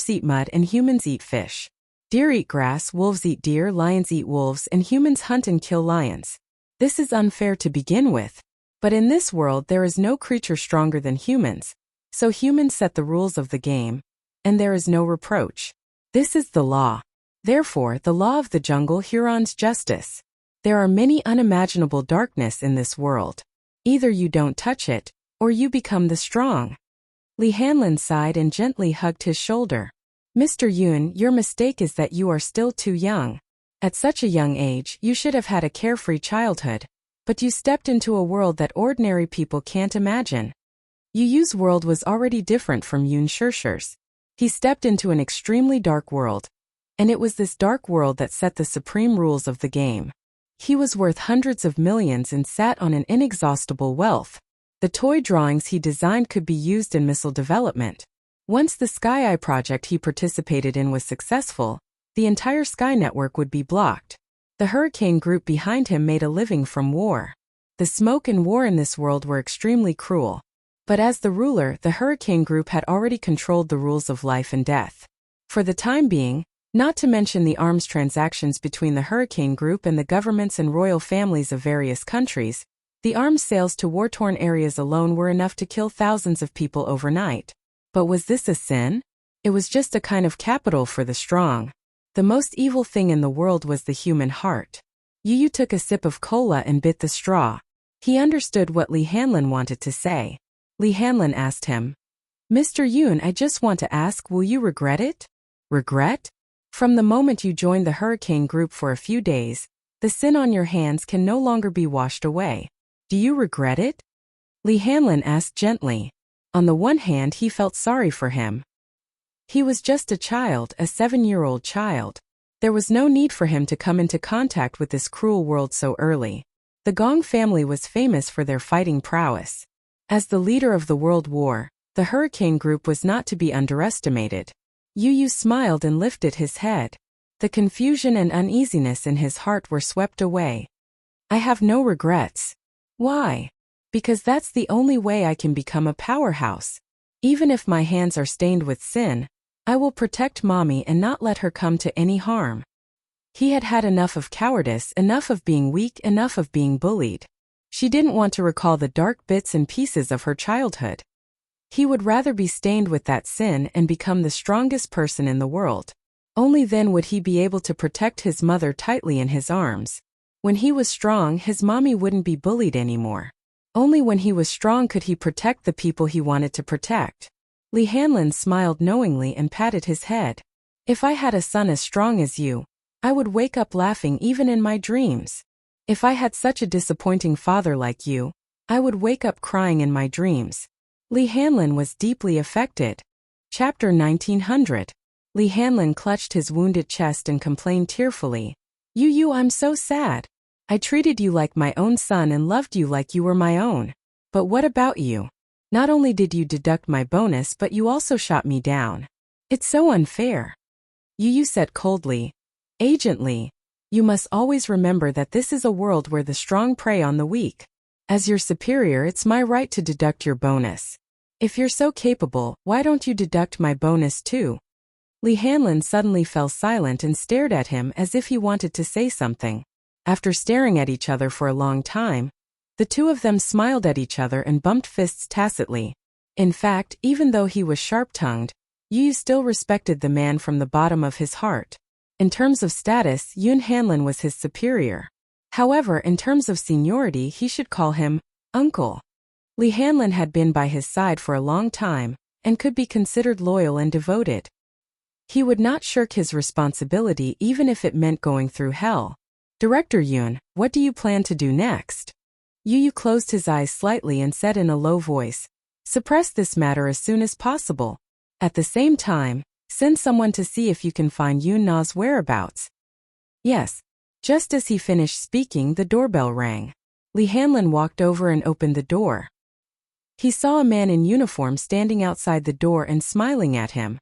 eat mud, and humans eat fish. Deer eat grass, wolves eat deer, lions eat wolves, and humans hunt and kill lions. This is unfair to begin with. But in this world there is no creature stronger than humans. So humans set the rules of the game, and there is no reproach. This is the law. Therefore, the law of the jungle Huron's justice. There are many unimaginable darkness in this world. Either you don't touch it, or you become the strong. Li Hanlin sighed and gently hugged his shoulder. Mr. Yun, your mistake is that you are still too young. At such a young age, you should have had a carefree childhood. But you stepped into a world that ordinary people can't imagine. Yu's world was already different from Yun Shishir's. He stepped into an extremely dark world. And it was this dark world that set the supreme rules of the game. He was worth hundreds of millions and sat on an inexhaustible wealth. The toy drawings he designed could be used in missile development. Once the Sky Eye project he participated in was successful, the entire Sky Network would be blocked. The Hurricane Group behind him made a living from war. The smoke and war in this world were extremely cruel. But as the ruler, the Hurricane Group had already controlled the rules of life and death. For the time being, not to mention the arms transactions between the Hurricane Group and the governments and royal families of various countries, the arms sales to war-torn areas alone were enough to kill thousands of people overnight. But was this a sin? It was just a kind of capital for the strong. The most evil thing in the world was the human heart. Yu took a sip of cola and bit the straw. He understood what Li Hanlin wanted to say. Li Hanlin asked him, Mr. Yun, I just want to ask, will you regret it? Regret? From the moment you joined the Hurricane Group for a few days, the sin on your hands can no longer be washed away. Do you regret it? Li Hanlin asked gently. On the one hand, he felt sorry for him. He was just a child, a 7-year-old child. There was no need for him to come into contact with this cruel world so early. The Gong family was famous for their fighting prowess. As the leader of the World War, the Hurricane Group was not to be underestimated. Yu smiled and lifted his head. The confusion and uneasiness in his heart were swept away. I have no regrets. Why? Because that's the only way I can become a powerhouse. Even if my hands are stained with sin, I will protect Mommy and not let her come to any harm. He had had enough of cowardice, enough of being weak, enough of being bullied. She didn't want to recall the dark bits and pieces of her childhood. He would rather be stained with that sin and become the strongest person in the world. Only then would he be able to protect his mother tightly in his arms. When he was strong, his mommy wouldn't be bullied anymore. Only when he was strong could he protect the people he wanted to protect. Li Hanlin smiled knowingly and patted his head. If I had a son as strong as you, I would wake up laughing even in my dreams. If I had such a disappointing father like you, I would wake up crying in my dreams. Li Hanlin was deeply affected. Chapter 1900. Li Hanlin clutched his wounded chest and complained tearfully. You, I'm so sad. I treated you like my own son and loved you like you were my own. But what about you? Not only did you deduct my bonus, but you also shot me down. It's so unfair. Yu said coldly. Agent Li, you must always remember that this is a world where the strong prey on the weak. As your superior, it's my right to deduct your bonus. If you're so capable, why don't you deduct my bonus too? Li Hanlin suddenly fell silent and stared at him as if he wanted to say something. After staring at each other for a long time, the two of them smiled at each other and bumped fists tacitly. In fact, even though he was sharp-tongued, Yu still respected the man from the bottom of his heart. In terms of status, Yun Hanlin was his superior. However, in terms of seniority, he should call him uncle. Li Hanlin had been by his side for a long time, and could be considered loyal and devoted. He would not shirk his responsibility even if it meant going through hell. Director Yun, what do you plan to do next? Yu closed his eyes slightly and said in a low voice, suppress this matter as soon as possible. At the same time, send someone to see if you can find Yun Na's whereabouts. Yes. Just as he finished speaking, the doorbell rang. Li Hanlin walked over and opened the door. He saw a man in uniform standing outside the door and smiling at him.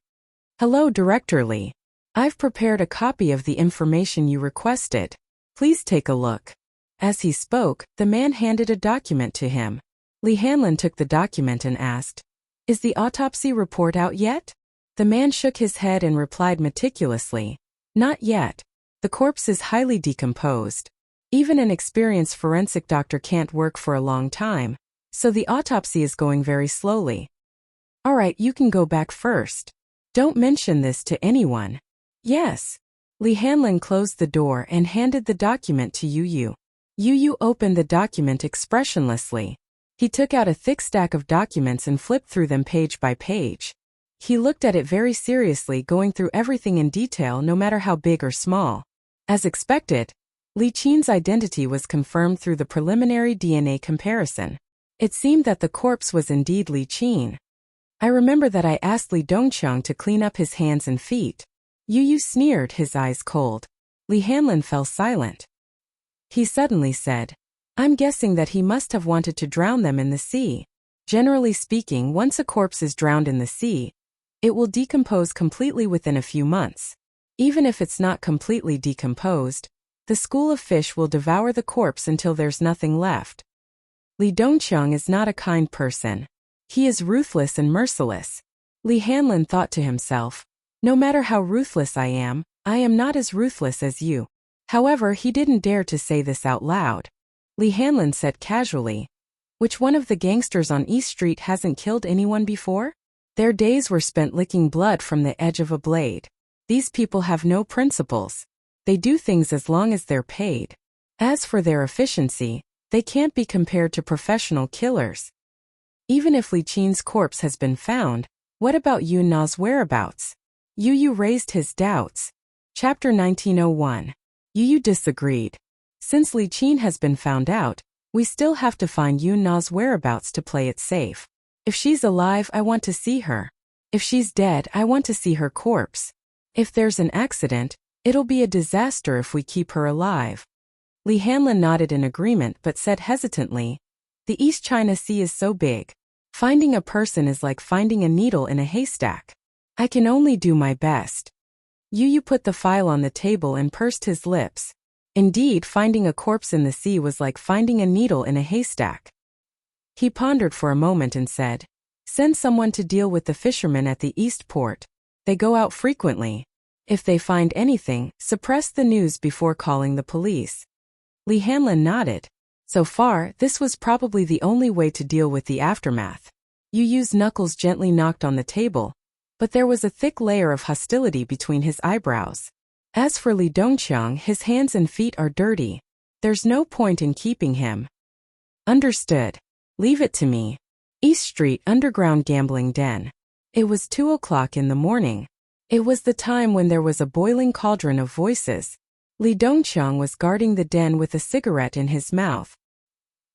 Hello, Director Li. I've prepared a copy of the information you requested. Please take a look. As he spoke, the man handed a document to him. Li Hanlin took the document and asked, is the autopsy report out yet? The man shook his head and replied meticulously, not yet. The corpse is highly decomposed. Even an experienced forensic doctor can't work for a long time, so the autopsy is going very slowly. All right, you can go back first. Don't mention this to anyone. Yes. Li Hanlin closed the door and handed the document to Yu. Yu opened the document expressionlessly. He took out a thick stack of documents and flipped through them page by page. He looked at it very seriously, going through everything in detail no matter how big or small. As expected, Li Qin's identity was confirmed through the preliminary DNA comparison. It seemed that the corpse was indeed Li Qin. I remember that I asked Li Dongqiang to clean up his hands and feet. Yu sneered, his eyes cold. Li Hanlin fell silent. He suddenly said, I'm guessing that he must have wanted to drown them in the sea. Generally speaking, once a corpse is drowned in the sea, it will decompose completely within a few months. Even if it's not completely decomposed, the school of fish will devour the corpse until there's nothing left. Li Dongqiang is not a kind person. He is ruthless and merciless. Li Hanlin thought to himself, no matter how ruthless I am not as ruthless as you. However, he didn't dare to say this out loud. Li Hanlin said casually, which one of the gangsters on East Street hasn't killed anyone before? Their days were spent licking blood from the edge of a blade. These people have no principles. They do things as long as they're paid. As for their efficiency, they can't be compared to professional killers. Even if Li Qin's corpse has been found, what about Yun Na's whereabouts? Yu raised his doubts. Chapter 1901. Yu disagreed. Since Li Qin has been found out, we still have to find Yun Na's whereabouts to play it safe. If she's alive, I want to see her. If she's dead, I want to see her corpse. If there's an accident, it'll be a disaster if we keep her alive. Li Hanlin nodded in agreement but said hesitantly, the East China Sea is so big. Finding a person is like finding a needle in a haystack. I can only do my best. Yu put the file on the table and pursed his lips. Indeed, finding a corpse in the sea was like finding a needle in a haystack. He pondered for a moment and said, send someone to deal with the fishermen at the East Port. They go out frequently. If they find anything, suppress the news before calling the police. Li Hanlin nodded. So far, this was probably the only way to deal with the aftermath. Yu's knuckles gently knocked on the table, but there was a thick layer of hostility between his eyebrows. As for Li Dongqiang, his hands and feet are dirty. There's no point in keeping him. Understood. Leave it to me. East Street Underground Gambling Den. It was 2 o'clock in the morning. It was the time when there was a boiling cauldron of voices. Li Dongqiang was guarding the den with a cigarette in his mouth.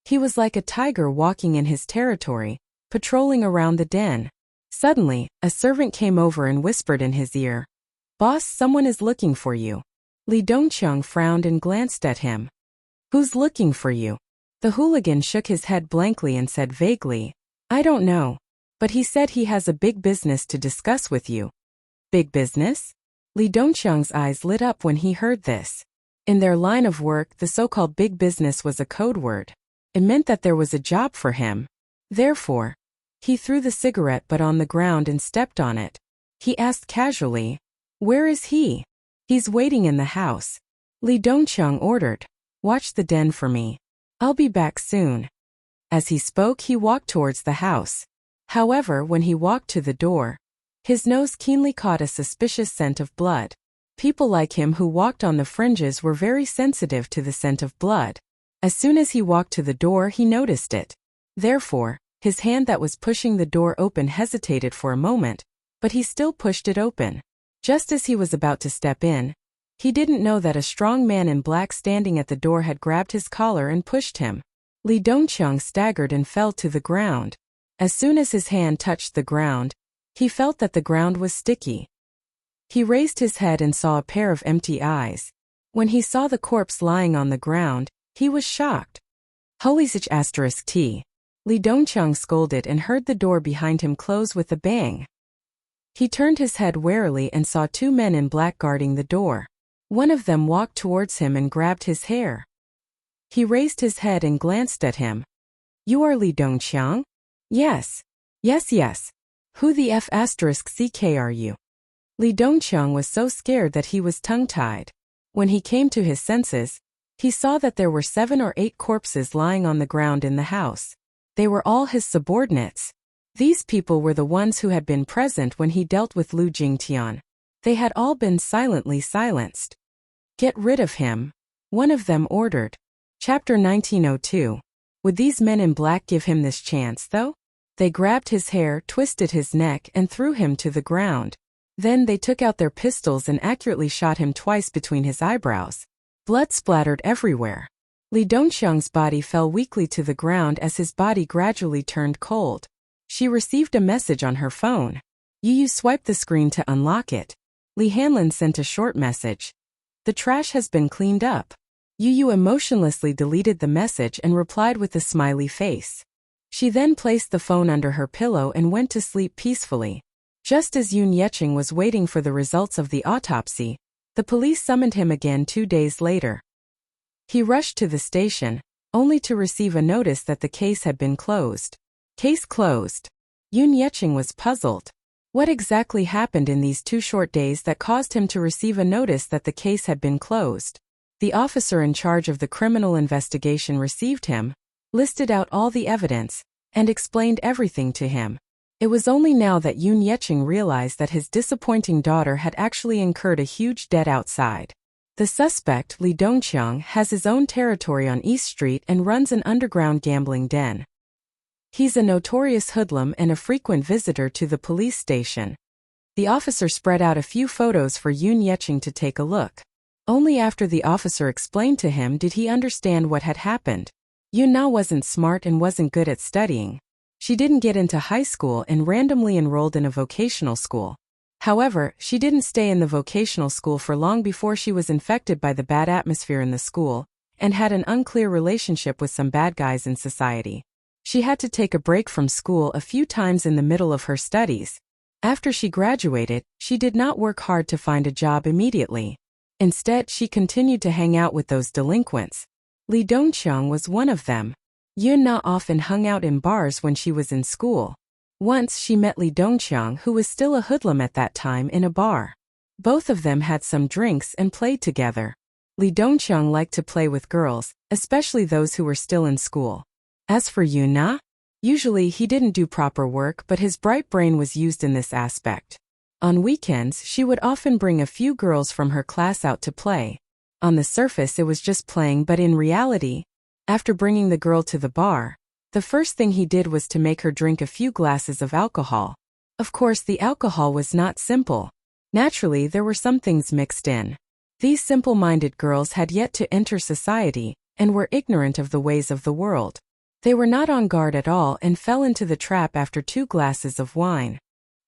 He was like a tiger walking in his territory, patrolling around the den. Suddenly, a servant came over and whispered in his ear, "Boss, someone is looking for you." Li Dongqiang frowned and glanced at him. "Who's looking for you?" The hooligan shook his head blankly and said vaguely, "I don't know. But he said he has a big business to discuss with you." Big business? Li Dongqiang's eyes lit up when he heard this. In their line of work, the so-called big business was a code word. It meant that there was a job for him. Therefore, he threw the cigarette butt on the ground and stepped on it. He asked casually, "Where is he?" "He's waiting in the house." Li Dongqiang ordered, "Watch the den for me. I'll be back soon." As he spoke, he walked towards the house. However, when he walked to the door, his nose keenly caught a suspicious scent of blood. People like him who walked on the fringes were very sensitive to the scent of blood. As soon as he walked to the door, he noticed it. Therefore, his hand that was pushing the door open hesitated for a moment, but he still pushed it open. Just as he was about to step in, he didn't know that a strong man in black standing at the door had grabbed his collar and pushed him. Li Dongqiang staggered and fell to the ground. As soon as his hand touched the ground, he felt that the ground was sticky. He raised his head and saw a pair of empty eyes. When he saw the corpse lying on the ground, he was shocked. "Holy **T. Li Dongqiang scolded and heard the door behind him close with a bang. He turned his head warily and saw 2 men in black guarding the door. One of them walked towards him and grabbed his hair. He raised his head and glanced at him. "You are Li Dongqiang?" "Yes. Yes. Who the **CK are you?" Li Dongqiang was so scared that he was tongue-tied. When he came to his senses, he saw that there were 7 or 8 corpses lying on the ground in the house. They were all his subordinates. These people were the ones who had been present when he dealt with Lu Jingtian. They had all been silently silenced. "Get rid of him," one of them ordered. Chapter 1902. Would these men in black give him this chance, though? They grabbed his hair, twisted his neck, and threw him to the ground. Then they took out their pistols and accurately shot him twice between his eyebrows. Blood splattered everywhere. Li Dongqiang's body fell weakly to the ground as his body gradually turned cold. She received a message on her phone. You swipe the screen to unlock it. Li Hanlin sent a short message. "The trash has been cleaned up." Yu emotionlessly deleted the message and replied with a smiley face. She then placed the phone under her pillow and went to sleep peacefully. Just as Yun Yeqing was waiting for the results of the autopsy, the police summoned him again 2 days later. He rushed to the station, only to receive a notice that the case had been closed. Case closed. Yun Yeqing was puzzled. What exactly happened in these 2 short days that caused him to receive a notice that the case had been closed? The officer in charge of the criminal investigation received him, listed out all the evidence, and explained everything to him. It was only now that Yun Yeqing realized that his disappointing daughter had actually incurred a huge debt outside. The suspect, Li Dongqiang, has his own territory on East Street and runs an underground gambling den. He's a notorious hoodlum and a frequent visitor to the police station. The officer spread out a few photos for Yun Yeqing to take a look. Only after the officer explained to him did he understand what had happened. Yun Na wasn't smart and wasn't good at studying. She didn't get into high school and randomly enrolled in a vocational school. However, she didn't stay in the vocational school for long before she was infected by the bad atmosphere in the school, and had an unclear relationship with some bad guys in society. She had to take a break from school a few times in the middle of her studies. After she graduated, she did not work hard to find a job immediately. Instead, she continued to hang out with those delinquents. Li Dongqiang was one of them. Yun Na often hung out in bars when she was in school. Once she met Li Dongqiang, who was still a hoodlum at that time, in a bar. Both of them had some drinks and played together. Li Dongqiang liked to play with girls, especially those who were still in school. As for Yun Na, usually he didn't do proper work, but his bright brain was used in this aspect. On weekends, she would often bring a few girls from her class out to play. On the surface it was just playing, but in reality, after bringing the girl to the bar, the first thing he did was to make her drink a few glasses of alcohol. Of course, the alcohol was not simple. Naturally, there were some things mixed in. These simple-minded girls had yet to enter society and were ignorant of the ways of the world. They were not on guard at all and fell into the trap after 2 glasses of wine.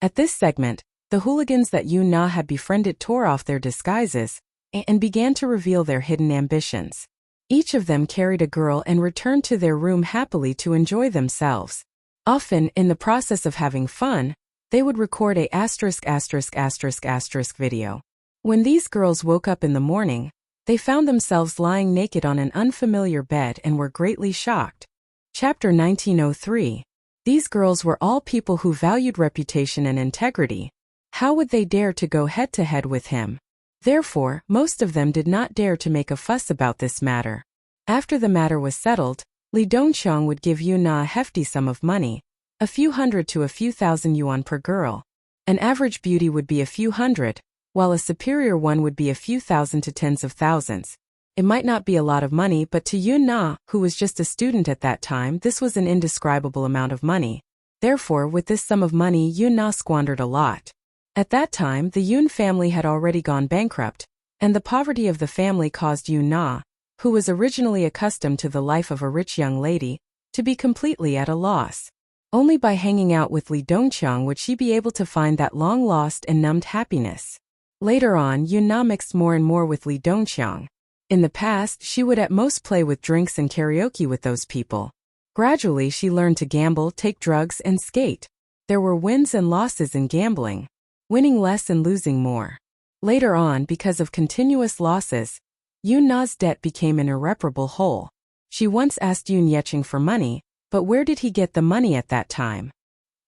At this segment, the hooligans that Yun Na had befriended tore off their disguises and began to reveal their hidden ambitions. Each of them carried a girl and returned to their room happily to enjoy themselves. Often, in the process of having fun, they would record a ***** video. When these girls woke up in the morning, they found themselves lying naked on an unfamiliar bed and were greatly shocked. Chapter 1903. These girls were all people who valued reputation and integrity. How would they dare to go head-to-head with him? Therefore, most of them did not dare to make a fuss about this matter. After the matter was settled, Li Dongqiang would give Yun Na a hefty sum of money, a few hundred to a few thousand yuan per girl. An average beauty would be a few hundred, while a superior one would be a few thousand to tens of thousands. It might not be a lot of money, but to Yun Na, who was just a student at that time, this was an indescribable amount of money. Therefore, with this sum of money, Yun Na squandered a lot. At that time, the Yun family had already gone bankrupt, and the poverty of the family caused Yun Na, who was originally accustomed to the life of a rich young lady, to be completely at a loss. Only by hanging out with Li Dongqiang would she be able to find that long-lost and numbed happiness. Later on, Yun Na mixed more and more with Li Dongqiang. In the past, she would at most play with drinks and karaoke with those people. Gradually, she learned to gamble, take drugs, and skate. There were wins and losses in gambling, winning less and losing more. Later on, because of continuous losses, Yun Na's debt became an irreparable hole. She once asked Yun Yeqing for money, but where did he get the money at that time?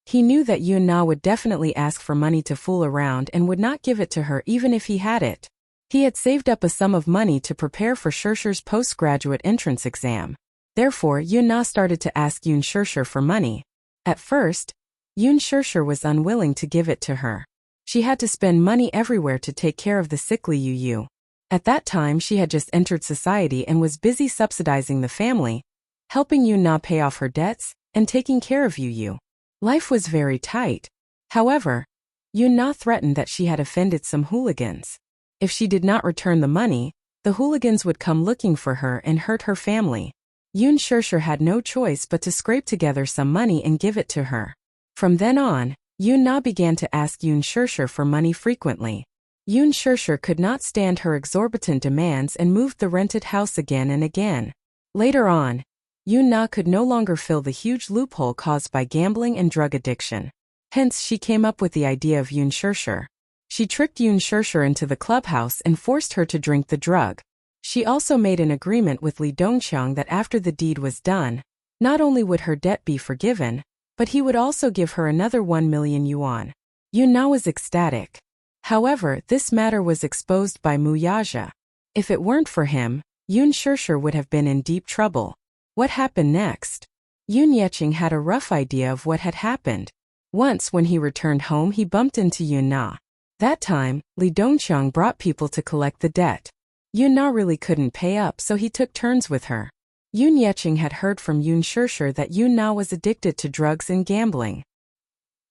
He knew that Yun Na would definitely ask for money to fool around and would not give it to her even if he had it. He had saved up a sum of money to prepare for Shirshir's postgraduate entrance exam. Therefore, Yun Na started to ask Yun Shirshir for money. At first, Yun Shirshir was unwilling to give it to her. She had to spend money everywhere to take care of the sickly Yu. At that time, she had just entered society and was busy subsidizing the family, helping Yun Na pay off her debts, and taking care of Yu. Life was very tight. However, Yun Na threatened that she had offended some hooligans. If she did not return the money, the hooligans would come looking for her and hurt her family. Yun Shirshir had no choice but to scrape together some money and give it to her. From then on, Yun Na began to ask Yun Shirshir for money frequently. Yun Shirshir could not stand her exorbitant demands and moved the rented house again and again. Later on, Yun Na could no longer fill the huge loophole caused by gambling and drug addiction. Hence, she came up with the idea of Yun Shirshir. She tricked Yun Shirshir into the clubhouse and forced her to drink the drug. She also made an agreement with Li Dongqiang that after the deed was done, not only would her debt be forgiven, but he would also give her another 1 million yuan. Yun Na was ecstatic. However, this matter was exposed by Mu Yaja. If it weren't for him, Yun Shirshir would have been in deep trouble. What happened next? Yun Yeqing had a rough idea of what had happened. Once when he returned home, he bumped into Yun Na. That time, Li Dongqiang brought people to collect the debt. Yun Na really couldn't pay up, so he took turns with her. Yun Yeqing had heard from Yun Shirshir that Yun Na was addicted to drugs and gambling.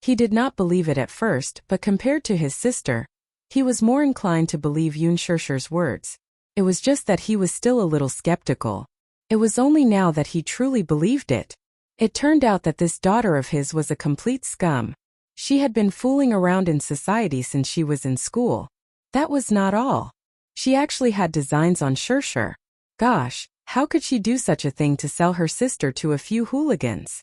He did not believe it at first, but compared to his sister, he was more inclined to believe Yun Shirshir's words. It was just that he was still a little skeptical. It was only now that he truly believed it. It turned out that this daughter of his was a complete scum. She had been fooling around in society since she was in school. That was not all. She actually had designs on Shirshir. Gosh, how could she do such a thing to sell her sister to a few hooligans?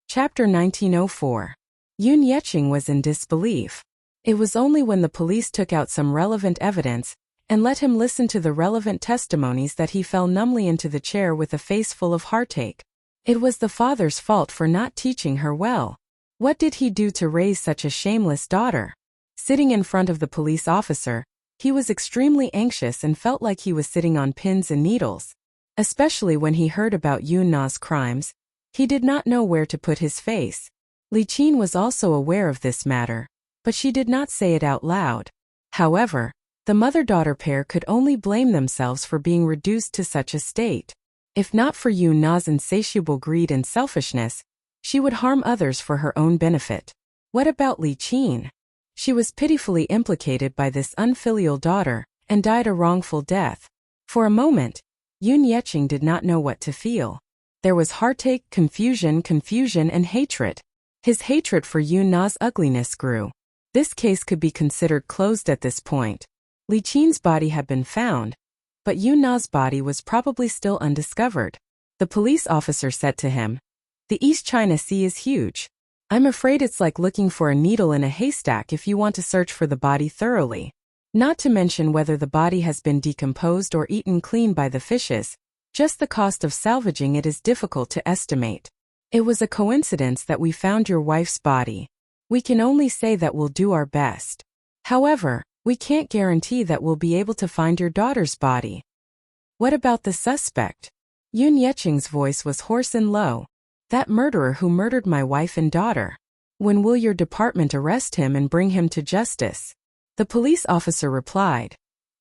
Chapter 1904. Yun Yeqing was in disbelief. It was only when the police took out some relevant evidence and let him listen to the relevant testimonies that he fell numbly into the chair with a face full of heartache. It was the father's fault for not teaching her well. What did he do to raise such a shameless daughter? Sitting in front of the police officer, he was extremely anxious and felt like he was sitting on pins and needles. Especially when he heard about Yun Na's crimes, he did not know where to put his face. Li Qin was also aware of this matter, but she did not say it out loud. However, The mother-daughter pair could only blame themselves for being reduced to such a state. If not for Yun Na's insatiable greed and selfishness, she would harm others for her own benefit. What about Li Qin? She was pitifully implicated by this unfilial daughter, and died a wrongful death. For a moment, Yun Yeqing did not know what to feel. There was heartache, confusion, and hatred. His hatred for Yun Na's ugliness grew. This case could be considered closed at this point. Li Qin's body had been found, but Yun Na's body was probably still undiscovered. The police officer said to him, "The East China Sea is huge. I'm afraid it's like looking for a needle in a haystack if you want to search for the body thoroughly. Not to mention whether the body has been decomposed or eaten clean by the fishes. Just the cost of salvaging it is difficult to estimate. It was a coincidence that we found your wife's body. We can only say that we'll do our best. However, we can't guarantee that we'll be able to find your daughter's body." "What about the suspect?" Yun Yeqing's voice was hoarse and low. "That murderer who murdered my wife and daughter. When will your department arrest him and bring him to justice?" The police officer replied,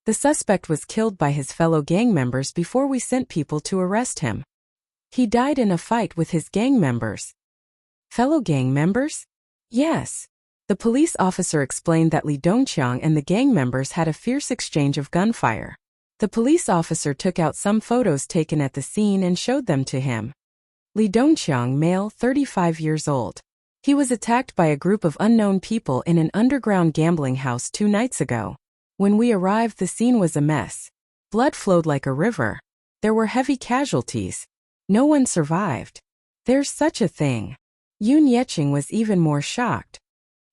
"The suspect was killed by his fellow gang members before we sent people to arrest him. He died in a fight with his gang members." "Fellow gang members?" "Yes." The police officer explained that Li Dongqiang and the gang members had a fierce exchange of gunfire. The police officer took out some photos taken at the scene and showed them to him. Li Dongqiang, male, 35 years old. He was attacked by a group of unknown people in an underground gambling house 2 nights ago. When we arrived, the scene was a mess. Blood flowed like a river. There were heavy casualties. No one survived. There's such a thing. Yun Yeqing was even more shocked.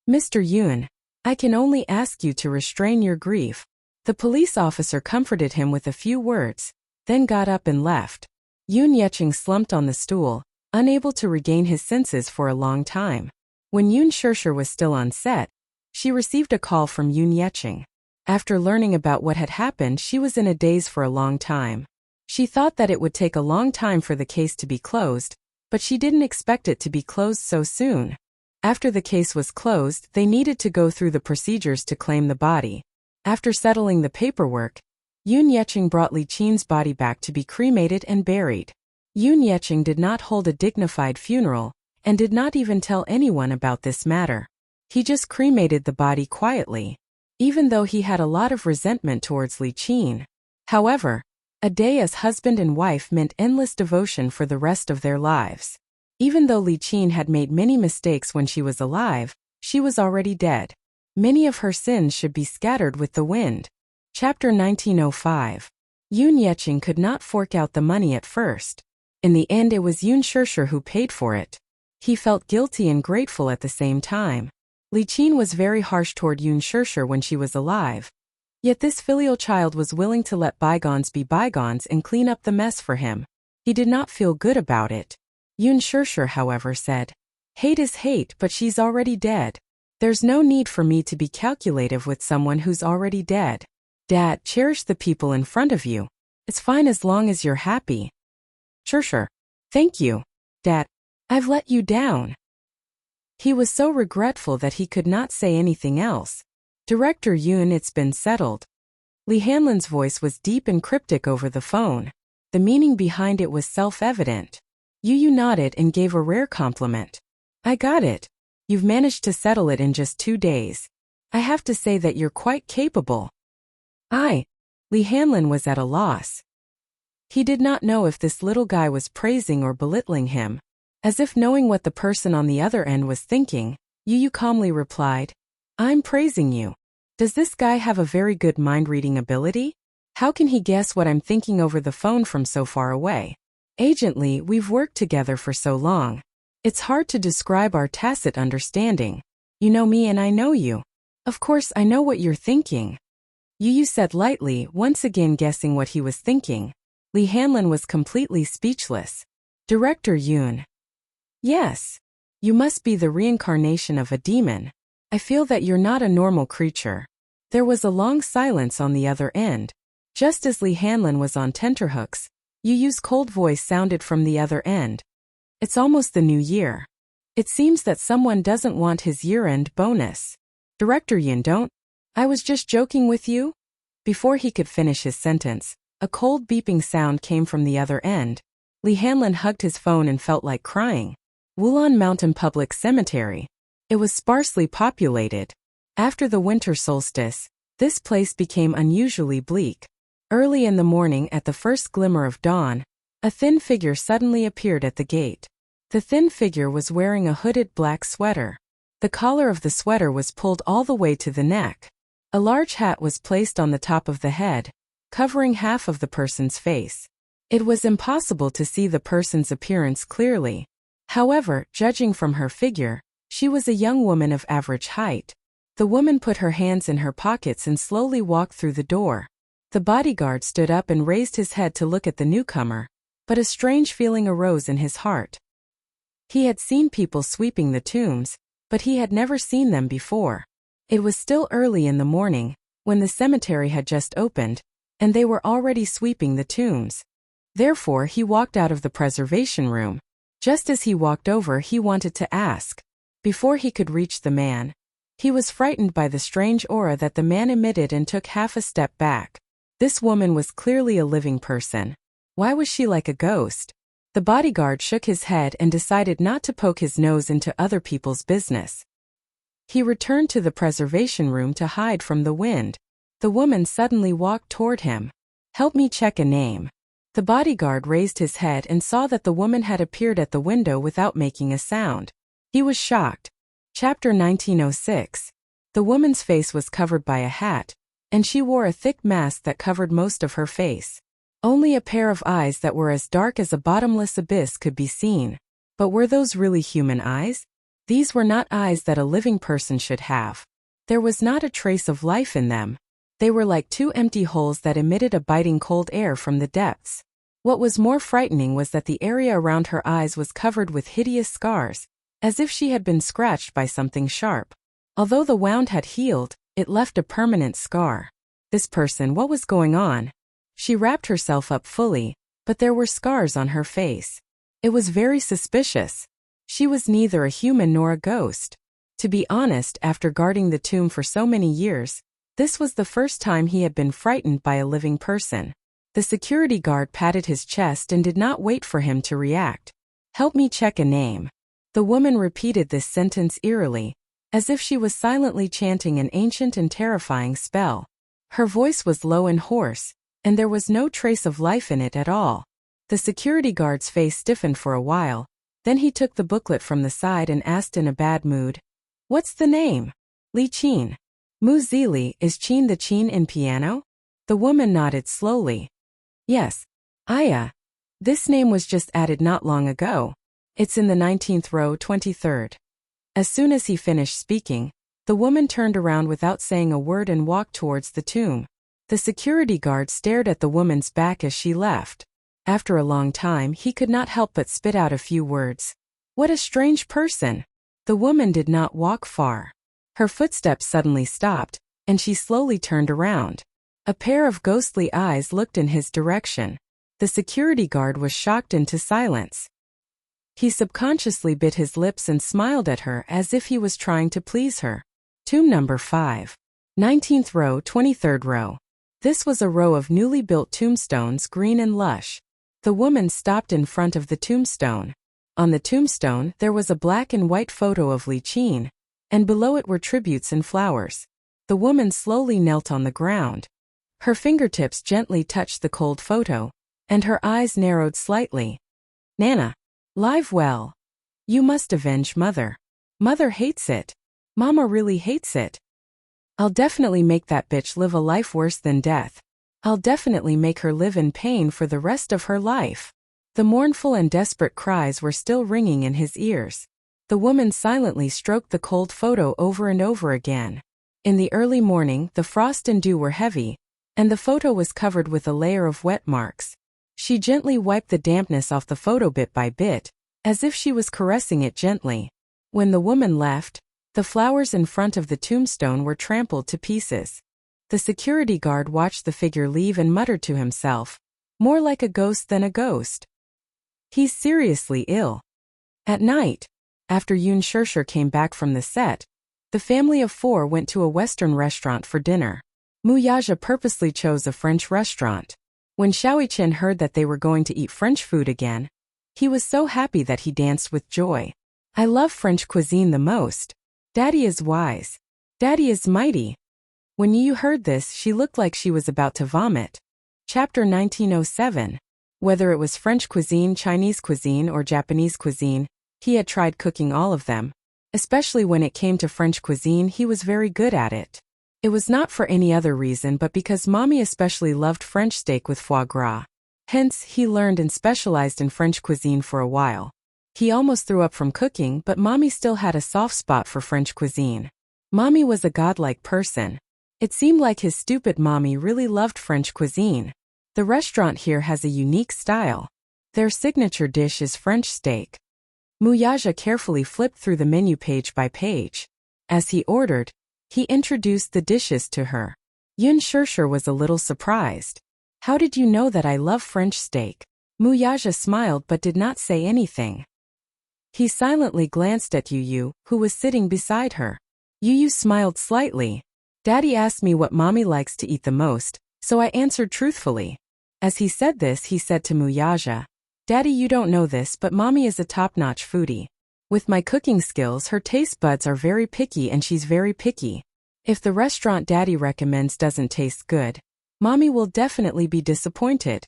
"Mr. Yun, I can only ask you to restrain your grief." The police officer comforted him with a few words, then got up and left. Yun Yeqing slumped on the stool, unable to regain his senses for a long time. When Yun Shishir was still on set, she received a call from Yun Yeqing. After learning about what had happened, she was in a daze for a long time. She thought that it would take a long time for the case to be closed, but she didn't expect it to be closed so soon. After the case was closed, they needed to go through the procedures to claim the body. After settling the paperwork, Yun Yeqing brought Li Qin's body back to be cremated and buried. Yun Yeqing did not hold a dignified funeral, and did not even tell anyone about this matter. He just cremated the body quietly, even though he had a lot of resentment towards Li Qin. However, a day as husband and wife meant endless devotion for the rest of their lives. Even though Li Qin had made many mistakes when she was alive, she was already dead. Many of her sins should be scattered with the wind. Chapter 1905. Yun Yeqing could not fork out the money at first. In the end, it was Yun Shishir who paid for it. He felt guilty and grateful at the same time. Li Qin was very harsh toward Yun Shishir when she was alive. Yet this filial child was willing to let bygones be bygones and clean up the mess for him. He did not feel good about it. Yun Shishir, however, said, "Hate is hate, but she's already dead. There's no need for me to be calculative with someone who's already dead. Dad, cherish the people in front of you. It's fine as long as you're happy." "Shishir, thank you. Dad, I've let you down." He was so regretful that he could not say anything else. "Director Yun, it's been settled." Li Hanlin's voice was deep and cryptic over the phone. The meaning behind it was self-evident. Yu nodded and gave a rare compliment. "I got it. You've managed to settle it in just 2 days. I have to say that you're quite capable." Li Hanlin was at a loss. He did not know if this little guy was praising or belittling him. As if knowing what the person on the other end was thinking, Yu calmly replied, "I'm praising you. Does this guy have a very good mind-reading ability? How can he guess what I'm thinking over the phone from so far away? Agent Lee, we've worked together for so long. It's hard to describe our tacit understanding. You know me and I know you. Of course I know what you're thinking." Yu said lightly, once again guessing what he was thinking. Li Hanlin was completely speechless. "Director Yun." "Yes. You must be the reincarnation of a demon. I feel that you're not a normal creature." There was a long silence on the other end. Just as Li Hanlin was on tenterhooks, Yu's cold voice sounded from the other end. "It's almost the new year. It seems that someone doesn't want his year-end bonus." "Director Yun, don't. I was just joking with you." Before he could finish his sentence, a cold beeping sound came from the other end. Li Hanlin hugged his phone and felt like crying. Wulon Mountain Public Cemetery. It was sparsely populated. After the winter solstice, this place became unusually bleak. Early in the morning, at the first glimmer of dawn, a thin figure suddenly appeared at the gate. The thin figure was wearing a hooded black sweater. The collar of the sweater was pulled all the way to the neck. A large hat was placed on the top of the head, covering half of the person's face. It was impossible to see the person's appearance clearly. However, judging from her figure, she was a young woman of average height. The woman put her hands in her pockets and slowly walked through the door. The bodyguard stood up and raised his head to look at the newcomer, but a strange feeling arose in his heart. He had seen people sweeping the tombs, but he had never seen them before. It was still early in the morning, when the cemetery had just opened, and they were already sweeping the tombs. Therefore he walked out of the preservation room. Just as he walked over, he wanted to ask. Before he could reach the man, he was frightened by the strange aura that the man emitted and took half a step back. This woman was clearly a living person. Why was she like a ghost? The bodyguard shook his head and decided not to poke his nose into other people's business. He returned to the preservation room to hide from the wind. The woman suddenly walked toward him. "Help me check a name." The bodyguard raised his head and saw that the woman had appeared at the window without making a sound. He was shocked. Chapter 1906. The woman's face was covered by a hat, and she wore a thick mask that covered most of her face. Only a pair of eyes that were as dark as a bottomless abyss could be seen. But were those really human eyes? These were not eyes that a living person should have. There was not a trace of life in them. They were like two empty holes that emitted a biting cold air from the depths. What was more frightening was that the area around her eyes was covered with hideous scars, as if she had been scratched by something sharp. Although the wound had healed, it left a permanent scar. This person, what was going on? She wrapped herself up fully, but there were scars on her face. It was very suspicious. She was neither a human nor a ghost. To be honest, after guarding the tomb for so many years, this was the first time he had been frightened by a living person. The security guard patted his chest and did not wait for him to react. "Help me check a name." The woman repeated this sentence eerily, as if she was silently chanting an ancient and terrifying spell. Her voice was low and hoarse, and there was no trace of life in it at all. The security guard's face stiffened for a while. Then he took the booklet from the side and asked in a bad mood, "What's the name?" "Li Qin." "Mu Zili, is Qin the Qin in piano?" The woman nodded slowly. "Yes. Aya. This name was just added not long ago. It's in the 19th row, 23rd. As soon as he finished speaking, the woman turned around without saying a word and walked towards the tomb. The security guard stared at the woman's back as she left. After a long time, he could not help but spit out a few words. "What a strange person." The woman did not walk far. Her footsteps suddenly stopped, and she slowly turned around. A pair of ghostly eyes looked in his direction. The security guard was shocked into silence. He subconsciously bit his lips and smiled at her as if he was trying to please her. Tomb number 5. 19th row, 23rd row. This was a row of newly built tombstones, green and lush. The woman stopped in front of the tombstone. On the tombstone, there was a black and white photo of Li Qin, and below it were tributes and flowers. The woman slowly knelt on the ground. Her fingertips gently touched the cold photo, and her eyes narrowed slightly. "Nana. Live well. You must avenge Mother. Mother hates it. Mama really hates it. I'll definitely make that bitch live a life worse than death. I'll definitely make her live in pain for the rest of her life." The mournful and desperate cries were still ringing in his ears. The woman silently stroked the cold photo over and over again. In the early morning, the frost and dew were heavy, and the photo was covered with a layer of wet marks. She gently wiped the dampness off the photo bit by bit, as if she was caressing it gently. When the woman left, the flowers in front of the tombstone were trampled to pieces. The security guard watched the figure leave and muttered to himself, "More like a ghost than a ghost. He's seriously ill." At night, after Yoon Shershur came back from the set, the family of 4 went to a Western restaurant for dinner. Muyaja purposely chose a French restaurant. When Xiaoqian heard that they were going to eat French food again, he was so happy that he danced with joy. I love French cuisine the most. Daddy is wise. Daddy is mighty. When Yu heard this, she looked like she was about to vomit. Chapter 1907. Whether it was French cuisine, Chinese cuisine, or Japanese cuisine, he had tried cooking all of them. Especially when it came to French cuisine, he was very good at it. It was not for any other reason but because Mommy especially loved French steak with foie gras. Hence, he learned and specialized in French cuisine for a while. He almost threw up from cooking, but Mommy still had a soft spot for French cuisine. Mommy was a godlike person. It seemed like his stupid mommy really loved French cuisine. The restaurant here has a unique style. Their signature dish is French steak. Muyaja carefully flipped through the menu page by page. As he ordered, he introduced the dishes to her. Yun Shirshir was a little surprised. How did you know that I love French steak? Muyaja smiled but did not say anything. He silently glanced at Yu, who was sitting beside her. Yu smiled slightly. Daddy asked me what Mommy likes to eat the most, so I answered truthfully. As he said this, he said to Muyaja, Daddy, you don't know this, but Mommy is a top-notch foodie. With my cooking skills, her taste buds are very picky and she's very picky. If the restaurant Daddy recommends doesn't taste good, Mommy will definitely be disappointed.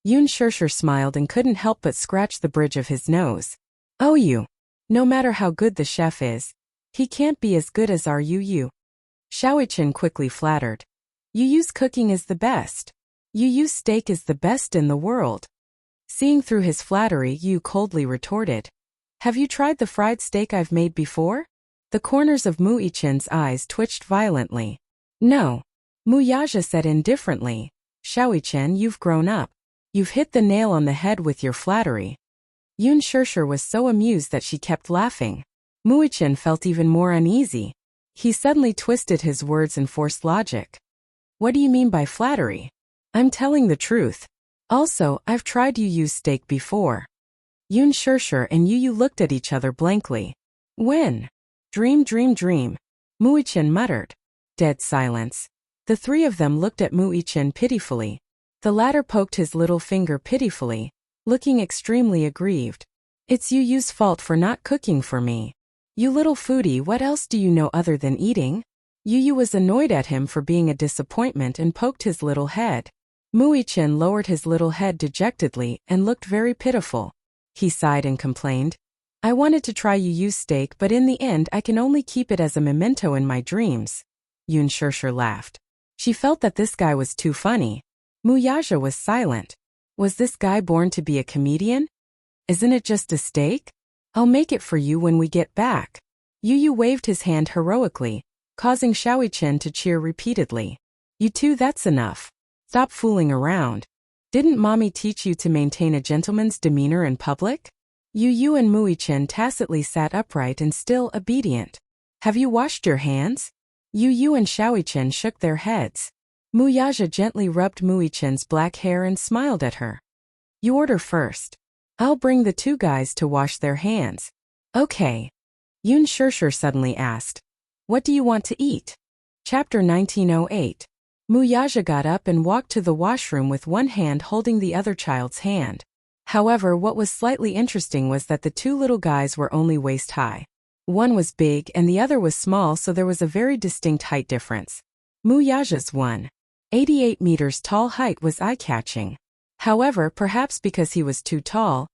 Yun Shirshir smiled and couldn't help but scratch the bridge of his nose. Oh you. No matter how good the chef is, he can't be as good as our Yu. Xiaoqian quickly flattered. Yu's cooking is the best. Yu's steak is the best in the world. Seeing through his flattery, Yu coldly retorted. Have you tried the fried steak I've made before? The corners of Muichen's eyes twitched violently. No. Muyaja said indifferently. Xiaoqian, you've grown up. You've hit the nail on the head with your flattery. Yun Shirshir was so amused that she kept laughing. Muichen felt even more uneasy. He suddenly twisted his words and forced logic. What do you mean by flattery? I'm telling the truth. Also, I've tried Yu's steak before. Yun Shirshir and Yu looked at each other blankly. When? Dream. Muichen muttered. Dead silence. The three of them looked at Muichen pitifully. The latter poked his little finger pitifully, looking extremely aggrieved. It's Yu's fault for not cooking for me. You little foodie, what else do you know other than eating? Yu was annoyed at him for being a disappointment and poked his little head. Muichen lowered his little head dejectedly and looked very pitiful. He sighed and complained. I wanted to try Yu's steak, but in the end I can only keep it as a memento in my dreams. Yun Shirshir laughed. She felt that this guy was too funny. Muyaja was silent. Was this guy born to be a comedian? Isn't it just a steak? I'll make it for you when we get back. Yu waved his hand heroically, causing Xiaoqian to cheer repeatedly. You two, that's enough. Stop fooling around. Didn't Mommy teach you to maintain a gentleman's demeanor in public? Yu and Muichen tacitly sat upright and still obedient. Have you washed your hands? Yu and Xiaoqian shook their heads. Muyaja gently rubbed Muichen's black hair and smiled at her. You order first. I'll bring the two guys to wash their hands. Okay. Yun Shirshir suddenly asked. What do you want to eat? Chapter 1908. Muyaja got up and walked to the washroom with one hand holding the other child's hand. However, what was slightly interesting was that the two little guys were only waist high. One was big and the other was small, so there was a very distinct height difference. Muyaja's 1.88 meters tall height was eye-catching. However, perhaps because he was too tall,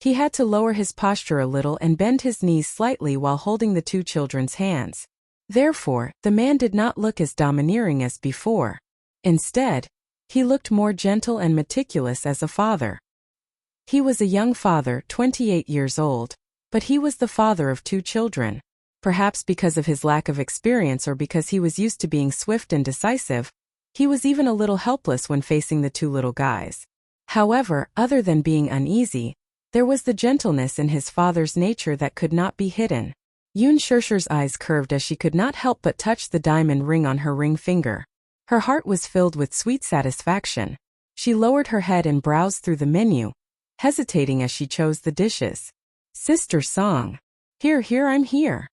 he had to lower his posture a little and bend his knees slightly while holding the two children's hands. Therefore, the man did not look as domineering as before. Instead, he looked more gentle and meticulous as a father. He was a young father, 28 years old, but he was the father of two children. Perhaps because of his lack of experience or because he was used to being swift and decisive, he was even a little helpless when facing the two little guys. However, other than being uneasy, there was the gentleness in his father's nature that could not be hidden. Yun Shirshir's eyes curved as she could not help but touch the diamond ring on her ring finger. Her heart was filled with sweet satisfaction. She lowered her head and browsed through the menu, hesitating as she chose the dishes. Sister Song. Here, I'm here.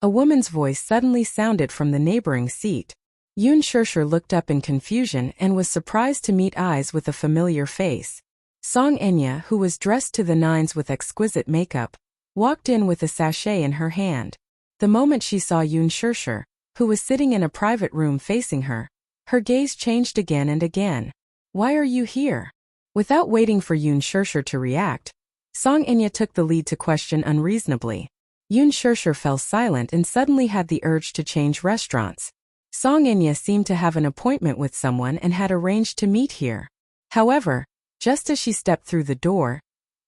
A woman's voice suddenly sounded from the neighboring seat. Yun Shirshir looked up in confusion and was surprised to meet eyes with a familiar face. Song Enya, who was dressed to the nines with exquisite makeup, walked in with a sachet in her hand. The moment she saw Yun Shirshir, who was sitting in a private room facing her, her gaze changed again and again. "Why are you here?" Without waiting for Yun Shirshir to react, Song Enya took the lead to question unreasonably. Yun Shirshir fell silent and suddenly had the urge to change restaurants. Song Enya seemed to have an appointment with someone and had arranged to meet here. However, just as she stepped through the door,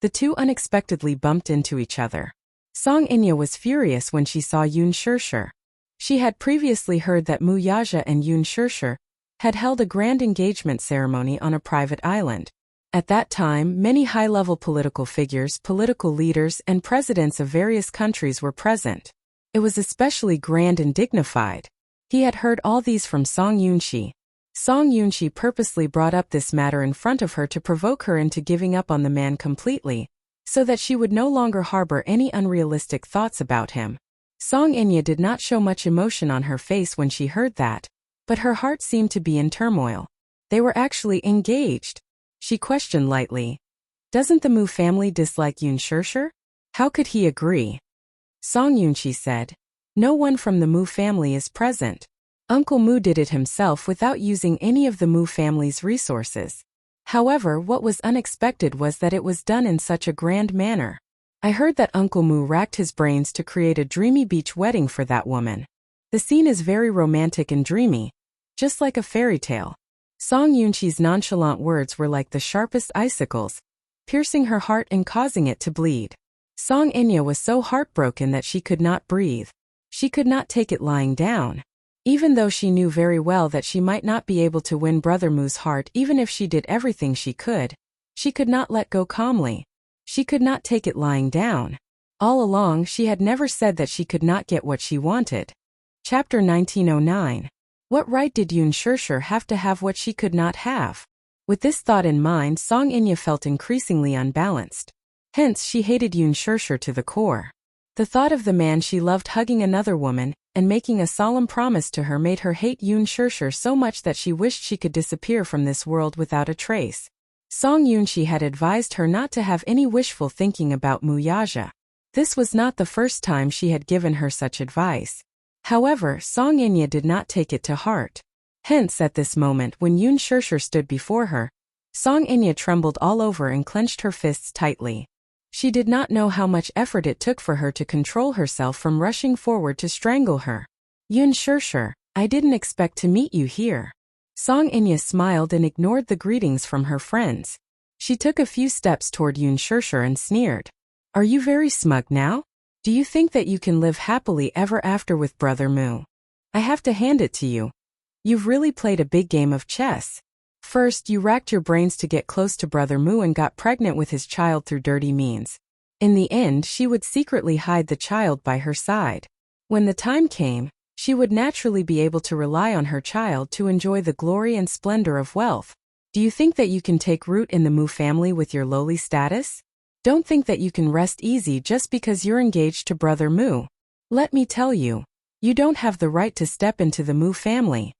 the two unexpectedly bumped into each other. Song Enya was furious when she saw Yun Shirshir. She had previously heard that Mu Yaja and Yun Shirshir had held a grand engagement ceremony on a private island. At that time, many high-level political figures, political leaders, and presidents of various countries were present. It was especially grand and dignified. He had heard all these from Song Yunxi. Song Yunxi purposely brought up this matter in front of her to provoke her into giving up on the man completely, so that she would no longer harbor any unrealistic thoughts about him. Song Enya did not show much emotion on her face when she heard that, but her heart seemed to be in turmoil. They were actually engaged. She questioned lightly. "Doesn't the Mu family dislike Yun Shirshir? How could he agree?" Song Yunxi said, "No one from the Mu family is present. Uncle Mu did it himself without using any of the Mu family's resources. However, what was unexpected was that it was done in such a grand manner. I heard that Uncle Mu racked his brains to create a dreamy beach wedding for that woman. The scene is very romantic and dreamy, just like a fairy tale." Song Yunxi's nonchalant words were like the sharpest icicles, piercing her heart and causing it to bleed. Song Enya was so heartbroken that she could not breathe. She could not take it lying down. Even though she knew very well that she might not be able to win Brother Mu's heart even if she did everything she could not let go calmly. She could not take it lying down. All along, she had never said that she could not get what she wanted. Chapter 1909. What right did Yun Shirshir have to have what she could not have? With this thought in mind, Song Enya felt increasingly unbalanced. Hence, she hated Yun Shirshir to the core. The thought of the man she loved hugging another woman and making a solemn promise to her made her hate Yun Shirshir so much that she wished she could disappear from this world without a trace. Song Yunxi had advised her not to have any wishful thinking about Mu Yaja. This was not the first time she had given her such advice. However, Song Enya did not take it to heart. Hence, at this moment when Yun Shirshir stood before her, Song Enya trembled all over and clenched her fists tightly. She did not know how much effort it took for her to control herself from rushing forward to strangle her. "Yun Shirshir, I didn't expect to meet you here." Song Enya smiled and ignored the greetings from her friends. She took a few steps toward Yun Shirshir and sneered. "Are you very smug now? Do you think that you can live happily ever after with Brother Mu? I have to hand it to you. You've really played a big game of chess. First, you racked your brains to get close to Brother Mu and got pregnant with his child through dirty means. In the end, she would secretly hide the child by her side. When the time came, she would naturally be able to rely on her child to enjoy the glory and splendor of wealth. Do you think that you can take root in the Mu family with your lowly status? Don't think that you can rest easy just because you're engaged to Brother Mu. Let me tell you, you don't have the right to step into the Mu family."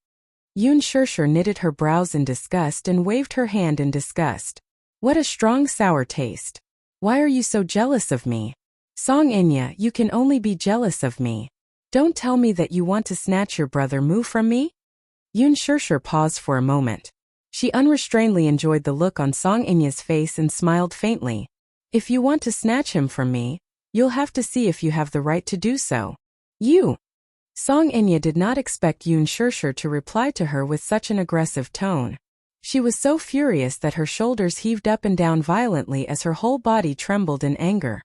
Yun Shirshir knitted her brows in disgust and waved her hand in disgust. "What a strong sour taste. Why are you so jealous of me? Song Enya, you can only be jealous of me. Don't tell me that you want to snatch your Brother Mu from me?" Yun Shirshir paused for a moment. She unrestrainedly enjoyed the look on Song Enya's face and smiled faintly. "If you want to snatch him from me, you'll have to see if you have the right to do so." "You!" Song Enya did not expect Yun Shirshir to reply to her with such an aggressive tone. She was so furious that her shoulders heaved up and down violently as her whole body trembled in anger.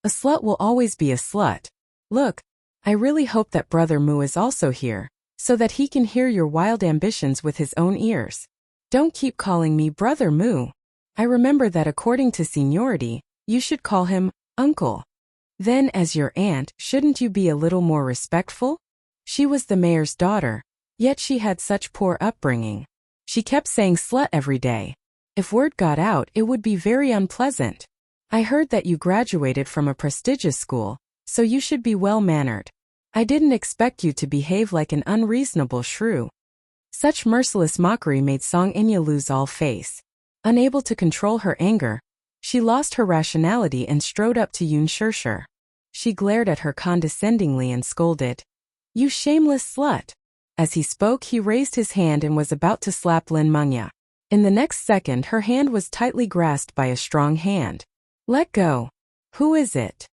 "A slut will always be a slut. Look, I really hope that Brother Mu is also here, so that he can hear your wild ambitions with his own ears. Don't keep calling me Brother Mu. I remember that according to seniority, you should call him uncle. Then as your aunt, shouldn't you be a little more respectful?" She was the mayor's daughter, yet she had such poor upbringing. She kept saying slut every day. If word got out, it would be very unpleasant. "I heard that you graduated from a prestigious school, so you should be well-mannered. I didn't expect you to behave like an unreasonable shrew." Such merciless mockery made Song Inya lose all face. Unable to control her anger, she lost her rationality and strode up to Yun Shirshir. She glared at her condescendingly and scolded, "You shameless slut!" As he spoke, he raised his hand and was about to slap Lin Mengya. In the next second, her hand was tightly grasped by a strong hand. "Let go. Who is it?"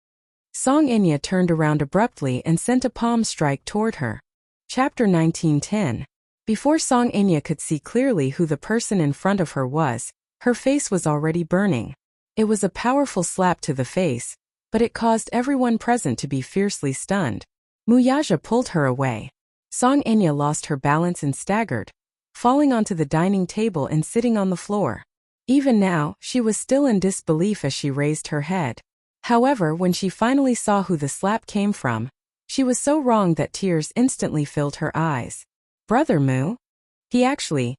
Song Inya turned around abruptly and sent a palm strike toward her. Chapter 1910. Before Song Inya could see clearly who the person in front of her was, her face was already burning. It was a powerful slap to the face, but it caused everyone present to be fiercely stunned. Muyaja pulled her away. Song Inya lost her balance and staggered, falling onto the dining table and sitting on the floor. Even now, she was still in disbelief as she raised her head. However, when she finally saw who the slap came from, she was so wrong that tears instantly filled her eyes. Brother Mu? He actually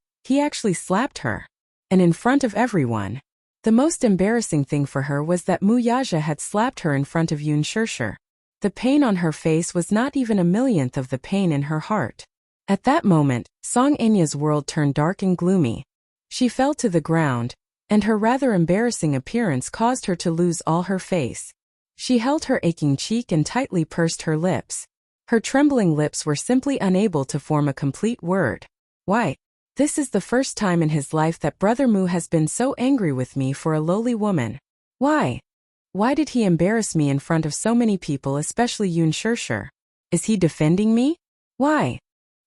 slapped her. And in front of everyone. The most embarrassing thing for her was that Muyaja had slapped her in front of Yun Shirshir. The pain on her face was not even a millionth of the pain in her heart. At that moment, Song Inya's world turned dark and gloomy. She fell to the ground, and her rather embarrassing appearance caused her to lose all her face. She held her aching cheek and tightly pursed her lips. Her trembling lips were simply unable to form a complete word. "Why? This is the first time in his life that Brother Mu has been so angry with me for a lowly woman. Why? Why did he embarrass me in front of so many people, especially Yun Shirshir? Is he defending me? Why?"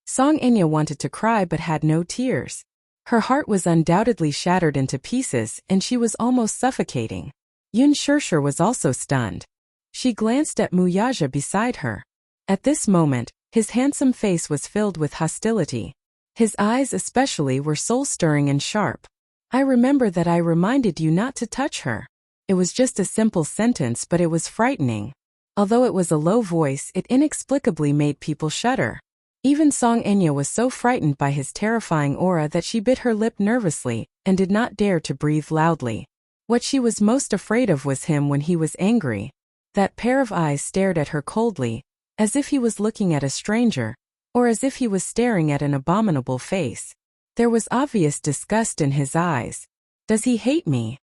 Song Inya wanted to cry but had no tears. Her heart was undoubtedly shattered into pieces and she was almost suffocating. Yun Shirshir was also stunned. She glanced at Muyaja beside her. At this moment, his handsome face was filled with hostility. His eyes especially were soul-stirring and sharp. "I remember that I reminded you not to touch her." It was just a simple sentence, but it was frightening. Although it was a low voice, it inexplicably made people shudder. Even Song Inya was so frightened by his terrifying aura that she bit her lip nervously and did not dare to breathe loudly. What she was most afraid of was him when he was angry. That pair of eyes stared at her coldly, as if he was looking at a stranger, or as if he was staring at an abominable face. There was obvious disgust in his eyes. "Does he hate me?"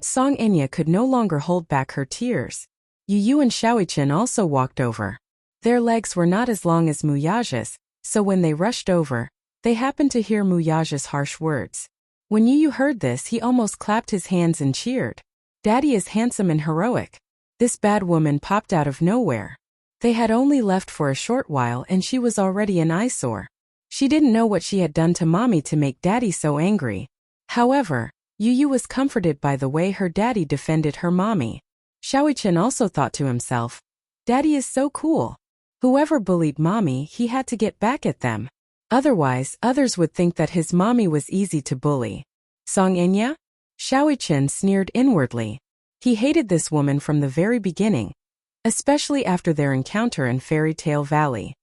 Song Inya could no longer hold back her tears. Yu and Xiaoichen also walked over. Their legs were not as long as Muyaja's, so when they rushed over, they happened to hear Muyaja's harsh words. When Yu heard this, he almost clapped his hands and cheered. "Daddy is handsome and heroic." This bad woman popped out of nowhere. They had only left for a short while and she was already an eyesore. She didn't know what she had done to Mommy to make Daddy so angry. However, Yu was comforted by the way her daddy defended her mommy. Xiaoichen also thought to himself, "Daddy is so cool. Whoever bullied Mommy, he had to get back at them. Otherwise, others would think that his mommy was easy to bully." "Song Inya?" Xiaoichen sneered inwardly. He hated this woman from the very beginning, especially after their encounter in Fairy Tale Valley.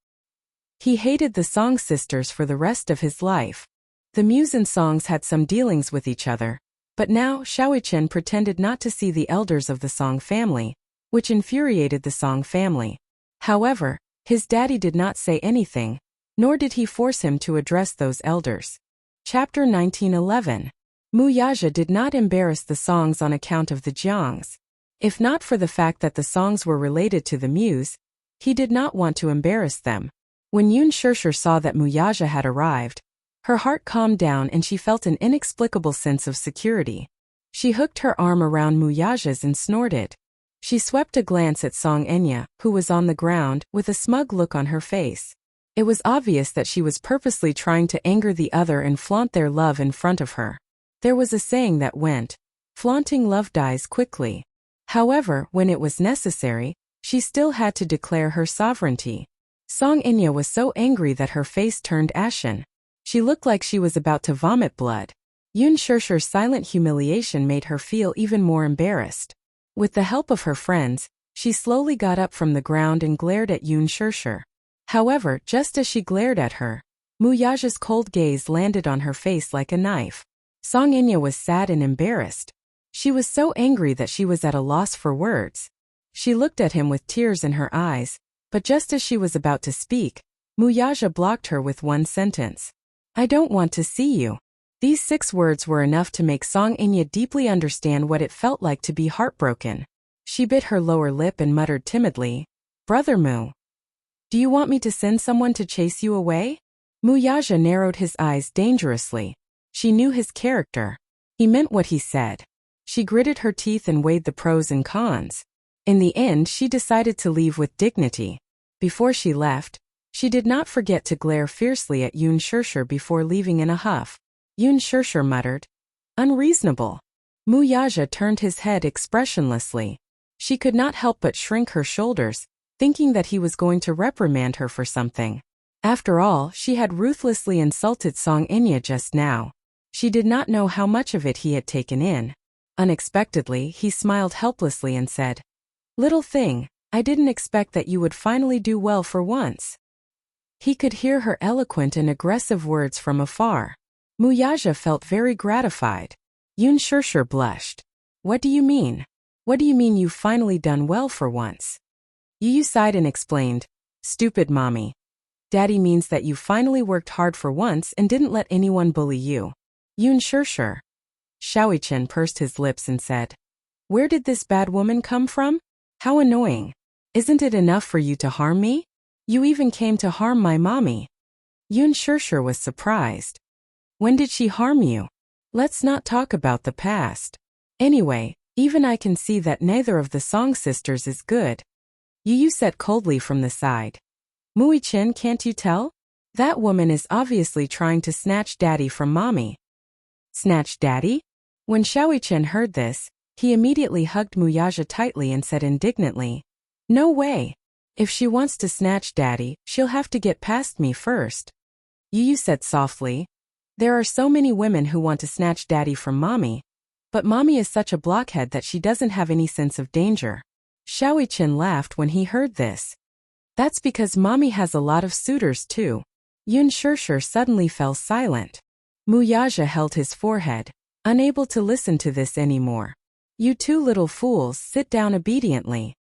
He hated the Song sisters for the rest of his life. The Muse and Songs had some dealings with each other, but now Xiaoichen pretended not to see the elders of the Song family, which infuriated the Song family. However, his daddy did not say anything, nor did he force him to address those elders. Chapter 1911. Muyaja did not embarrass the Songs on account of the Jiangs. If not for the fact that the Songs were related to the Muse, he did not want to embarrass them. When Yun Shirshir saw that Muyaja had arrived, her heart calmed down and she felt an inexplicable sense of security. She hooked her arm around Muyaja's and snorted. She swept a glance at Song Inya, who was on the ground, with a smug look on her face. It was obvious that she was purposely trying to anger the other and flaunt their love in front of her. There was a saying that went, "Flaunting love dies quickly." However, when it was necessary, she still had to declare her sovereignty. Song Inya was so angry that her face turned ashen. She looked like she was about to vomit blood. Yun Shirshir's silent humiliation made her feel even more embarrassed. With the help of her friends, she slowly got up from the ground and glared at Yun Shirshir. However, just as she glared at her, Muyaja's cold gaze landed on her face like a knife. Song Inya was sad and embarrassed. She was so angry that she was at a loss for words. She looked at him with tears in her eyes, but just as she was about to speak, Muyaja blocked her with one sentence. I don't want to see you. These 6 words were enough to make Song Inya deeply understand what it felt like to be heartbroken. She bit her lower lip and muttered timidly, Brother Mu. Do you want me to send someone to chase you away? Mu Yaja narrowed his eyes dangerously. She knew his character. He meant what he said. She gritted her teeth and weighed the pros and cons. In the end, she decided to leave with dignity. Before she left, she did not forget to glare fiercely at Yun Shirshir before leaving in a huff. Yun Shirshir muttered, Unreasonable. Mu Yaja turned his head expressionlessly. She could not help but shrink her shoulders, thinking that he was going to reprimand her for something. After all, she had ruthlessly insulted Song Inya just now. She did not know how much of it he had taken in. Unexpectedly, he smiled helplessly and said, Little thing, I didn't expect that you would finally do well for once. He could hear her eloquent and aggressive words from afar. Mu Yaja felt very gratified. Yun Shirshir blushed. What do you mean? What do you mean you've finally done well for once? Yu sighed and explained, Stupid mommy. Daddy means that you finally worked hard for once and didn't let anyone bully you. Yun Shirshir. Xiaoichen pursed his lips and said, Where did this bad woman come from? How annoying. Isn't it enough for you to harm me? You even came to harm my mommy. Yun Shirshir was surprised. When did she harm you? Let's not talk about the past. Anyway, even I can see that neither of the Song sisters is good. Yu said coldly from the side. Muichin, can't you tell? That woman is obviously trying to snatch daddy from mommy. Snatch daddy? When Xiaoichen heard this, he immediately hugged Mu Yaja tightly and said indignantly, No way. If she wants to snatch daddy, she'll have to get past me first. Yu said softly, There are so many women who want to snatch daddy from mommy, but mommy is such a blockhead that she doesn't have any sense of danger. Xiaoichen laughed when he heard this. That's because mommy has a lot of suitors too. Yun Shirshir suddenly fell silent. Mu Yaja held his forehead, unable to listen to this anymore. You 2 little fools, sit down obediently.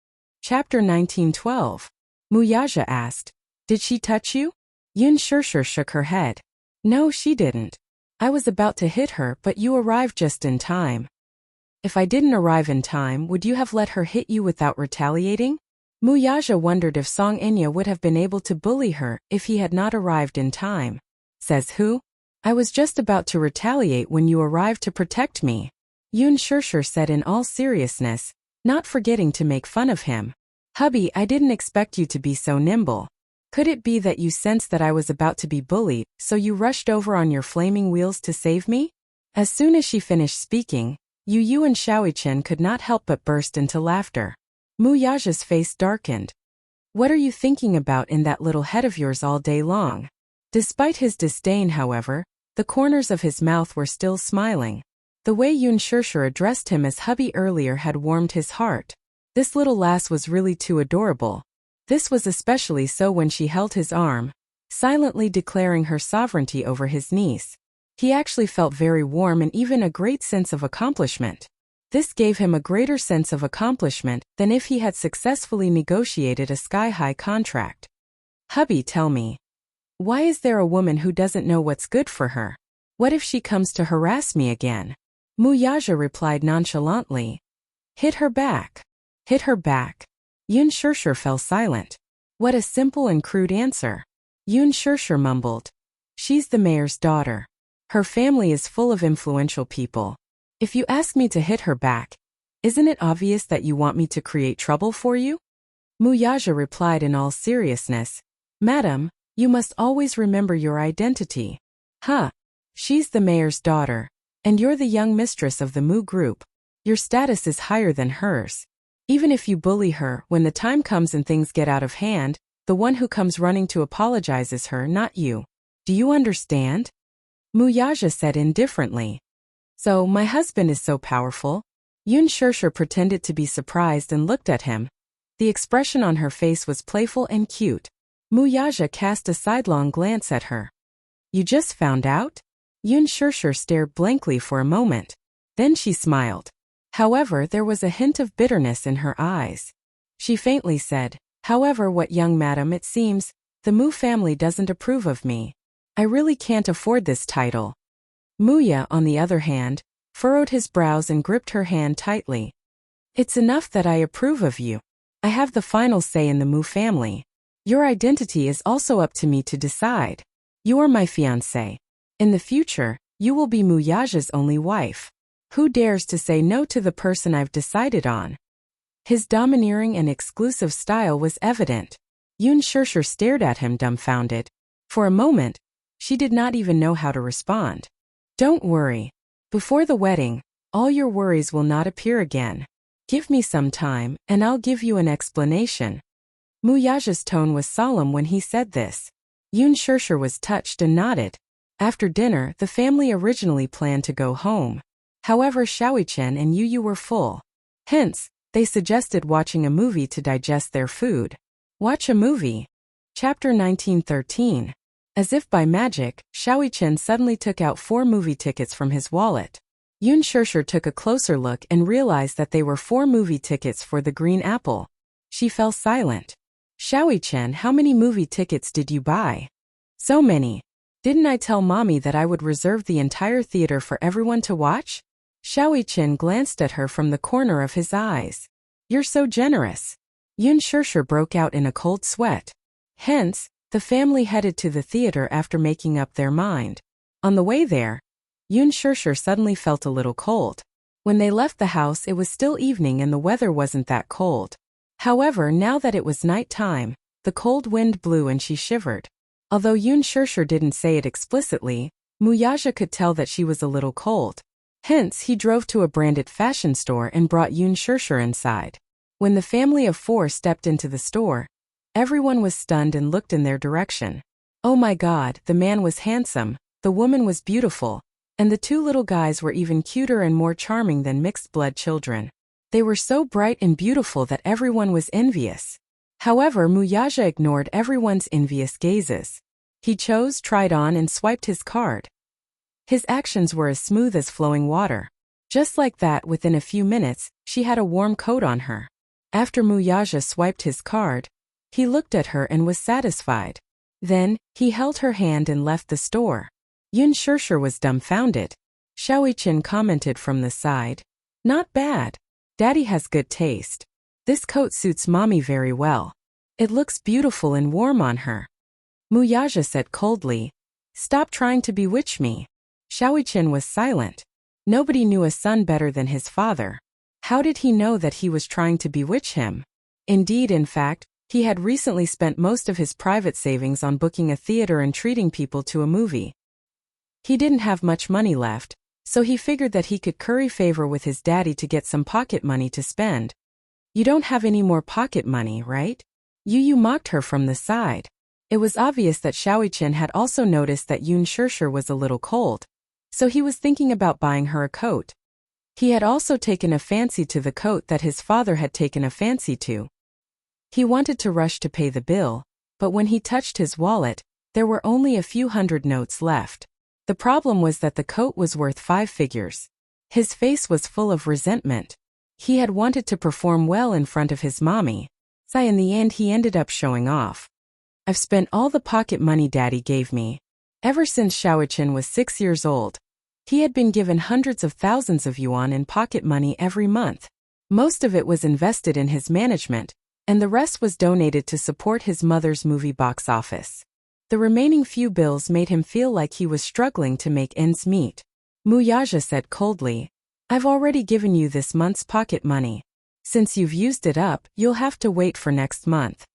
Chapter 1912. Mu Yaja asked, Did she touch you? Yun Shirshir shook her head. No, she didn't. I was about to hit her, but you arrived just in time. If I didn't arrive in time, would you have let her hit you without retaliating? Mu Yaja wondered if Song Inya would have been able to bully her if he had not arrived in time. Says who? I was just about to retaliate when you arrived to protect me. Yun Shirshir said in all seriousness, not forgetting to make fun of him. Hubby, I didn't expect you to be so nimble. Could it be that you sensed that I was about to be bullied, so you rushed over on your flaming wheels to save me? As soon as she finished speaking, Yu and Xiaoichen could not help but burst into laughter. Mu Yaja's face darkened. What are you thinking about in that little head of yours all day long? Despite his disdain, however, the corners of his mouth were still smiling. The way Yun Shirshir addressed him as hubby earlier had warmed his heart. This little lass was really too adorable. This was especially so when she held his arm, silently declaring her sovereignty over his niece. He actually felt very warm and even a great sense of accomplishment. This gave him a greater sense of accomplishment than if he had successfully negotiated a sky-high contract. Hubby, tell me. Why is there a woman who doesn't know what's good for her? What if she comes to harass me again? Mu Yaja replied nonchalantly. Hit her back. Hit her back. Yun Shirshir fell silent. What a simple and crude answer. Yun Shirshir mumbled. She's the mayor's daughter. Her family is full of influential people. If you ask me to hit her back, isn't it obvious that you want me to create trouble for you? Mu Yaja replied in all seriousness. Madam, you must always remember your identity. Huh. She's the mayor's daughter, and you're the young mistress of the Mu group. Your status is higher than hers. Even if you bully her, when the time comes and things get out of hand, the one who comes running to apologize is her, not you. Do you understand? Mu Yaja said indifferently. So, my husband is so powerful? Yun Shirshir pretended to be surprised and looked at him. The expression on her face was playful and cute. Mu Yaja cast a sidelong glance at her. You just found out? Yun Shirshir stared blankly for a moment. Then she smiled. However, there was a hint of bitterness in her eyes. She faintly said, However, what young madam, it seems, the Mu family doesn't approve of me. I really can't afford this title. Muya, on the other hand, furrowed his brows and gripped her hand tightly. It's enough that I approve of you. I have the final say in the Mu family. Your identity is also up to me to decide. You are my fiancée. In the future, you will be Muyaja's only wife. Who dares to say no to the person I've decided on? His domineering and exclusive style was evident. Yun Shirshir stared at him dumbfounded. For a moment, she did not even know how to respond. Don't worry. Before the wedding, all your worries will not appear again. Give me some time, and I'll give you an explanation. Muyaja's tone was solemn when he said this. Yun Shirshir was touched and nodded. After dinner, the family originally planned to go home. However, Xiaoyichen and Yu were full. Hence, they suggested watching a movie to digest their food. Watch a movie. Chapter 1913. As if by magic, Xiaoyichen suddenly took out 4 movie tickets from his wallet. Yun Shirshir took a closer look and realized that they were 4 movie tickets for the Green Apple. She fell silent. Xiaoyichen, how many movie tickets did you buy? So many. Didn't I tell Mommy that I would reserve the entire theater for everyone to watch? Xiaoyichen glanced at her from the corner of his eyes. You're so generous. Yun Shirshir broke out in a cold sweat. Hence, the family headed to the theater after making up their mind. On the way there, Yun Shirshir suddenly felt a little cold. When they left the house, it was still evening and the weather wasn't that cold. However, now that it was night time, the cold wind blew and she shivered. Although Yun Shirshir didn't say it explicitly, Muyaja could tell that she was a little cold. Hence, he drove to a branded fashion store and brought Yun Shirshir inside. When the family of 4 stepped into the store, everyone was stunned and looked in their direction. Oh my God, the man was handsome, the woman was beautiful, and the 2 little guys were even cuter and more charming than mixed-blood children. They were so bright and beautiful that everyone was envious. However, Muyaja ignored everyone's envious gazes. He chose, tried on, and swiped his card. His actions were as smooth as flowing water. Just like that, within a few minutes, she had a warm coat on her. After Muyaja swiped his card, he looked at her and was satisfied. Then, he held her hand and left the store. Yun Shirshir was dumbfounded. Xiaoyichen commented from the side. Not bad. Daddy has good taste. This coat suits Mommy very well. It looks beautiful and warm on her. Muyaja said coldly. Stop trying to bewitch me. Xiaoyichen was silent. Nobody knew a son better than his father. How did he know that he was trying to bewitch him? Indeed, in fact, he had recently spent most of his private savings on booking a theater and treating people to a movie. He didn't have much money left, so he figured that he could curry favor with his daddy to get some pocket money to spend. You don't have any more pocket money, right? Yu mocked her from the side. It was obvious that Xiaoyichen had also noticed that Yun Shirshir was a little cold, so he was thinking about buying her a coat. He had also taken a fancy to the coat that his father had taken a fancy to. He wanted to rush to pay the bill, but when he touched his wallet, there were only a few hundred notes left. The problem was that the coat was worth 5 figures. His face was full of resentment. He had wanted to perform well in front of his mommy, so in the end he ended up showing off. I've spent all the pocket money Daddy gave me. Ever since Xiaoyichen was 6 years old, he had been given hundreds of thousands of yuan in pocket money every month. Most of it was invested in his management, and the rest was donated to support his mother's movie box office. The remaining few bills made him feel like he was struggling to make ends meet. Muyaja said coldly, I've already given you this month's pocket money. Since you've used it up, you'll have to wait for next month.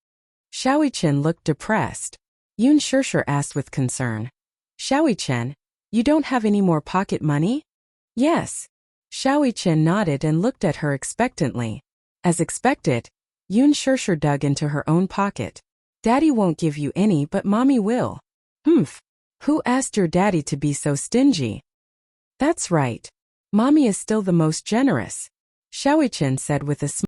Xiaoyichen looked depressed. Yun Shirshir asked with concern. Xiaoyichen, you don't have any more pocket money? Yes. Xiaoyichen nodded and looked at her expectantly. As expected, Yun Shirshir dug into her own pocket. Daddy won't give you any, but Mommy will. Humph. Who asked your daddy to be so stingy? That's right. Mommy is still the most generous, Xiaoyichen said with a smile.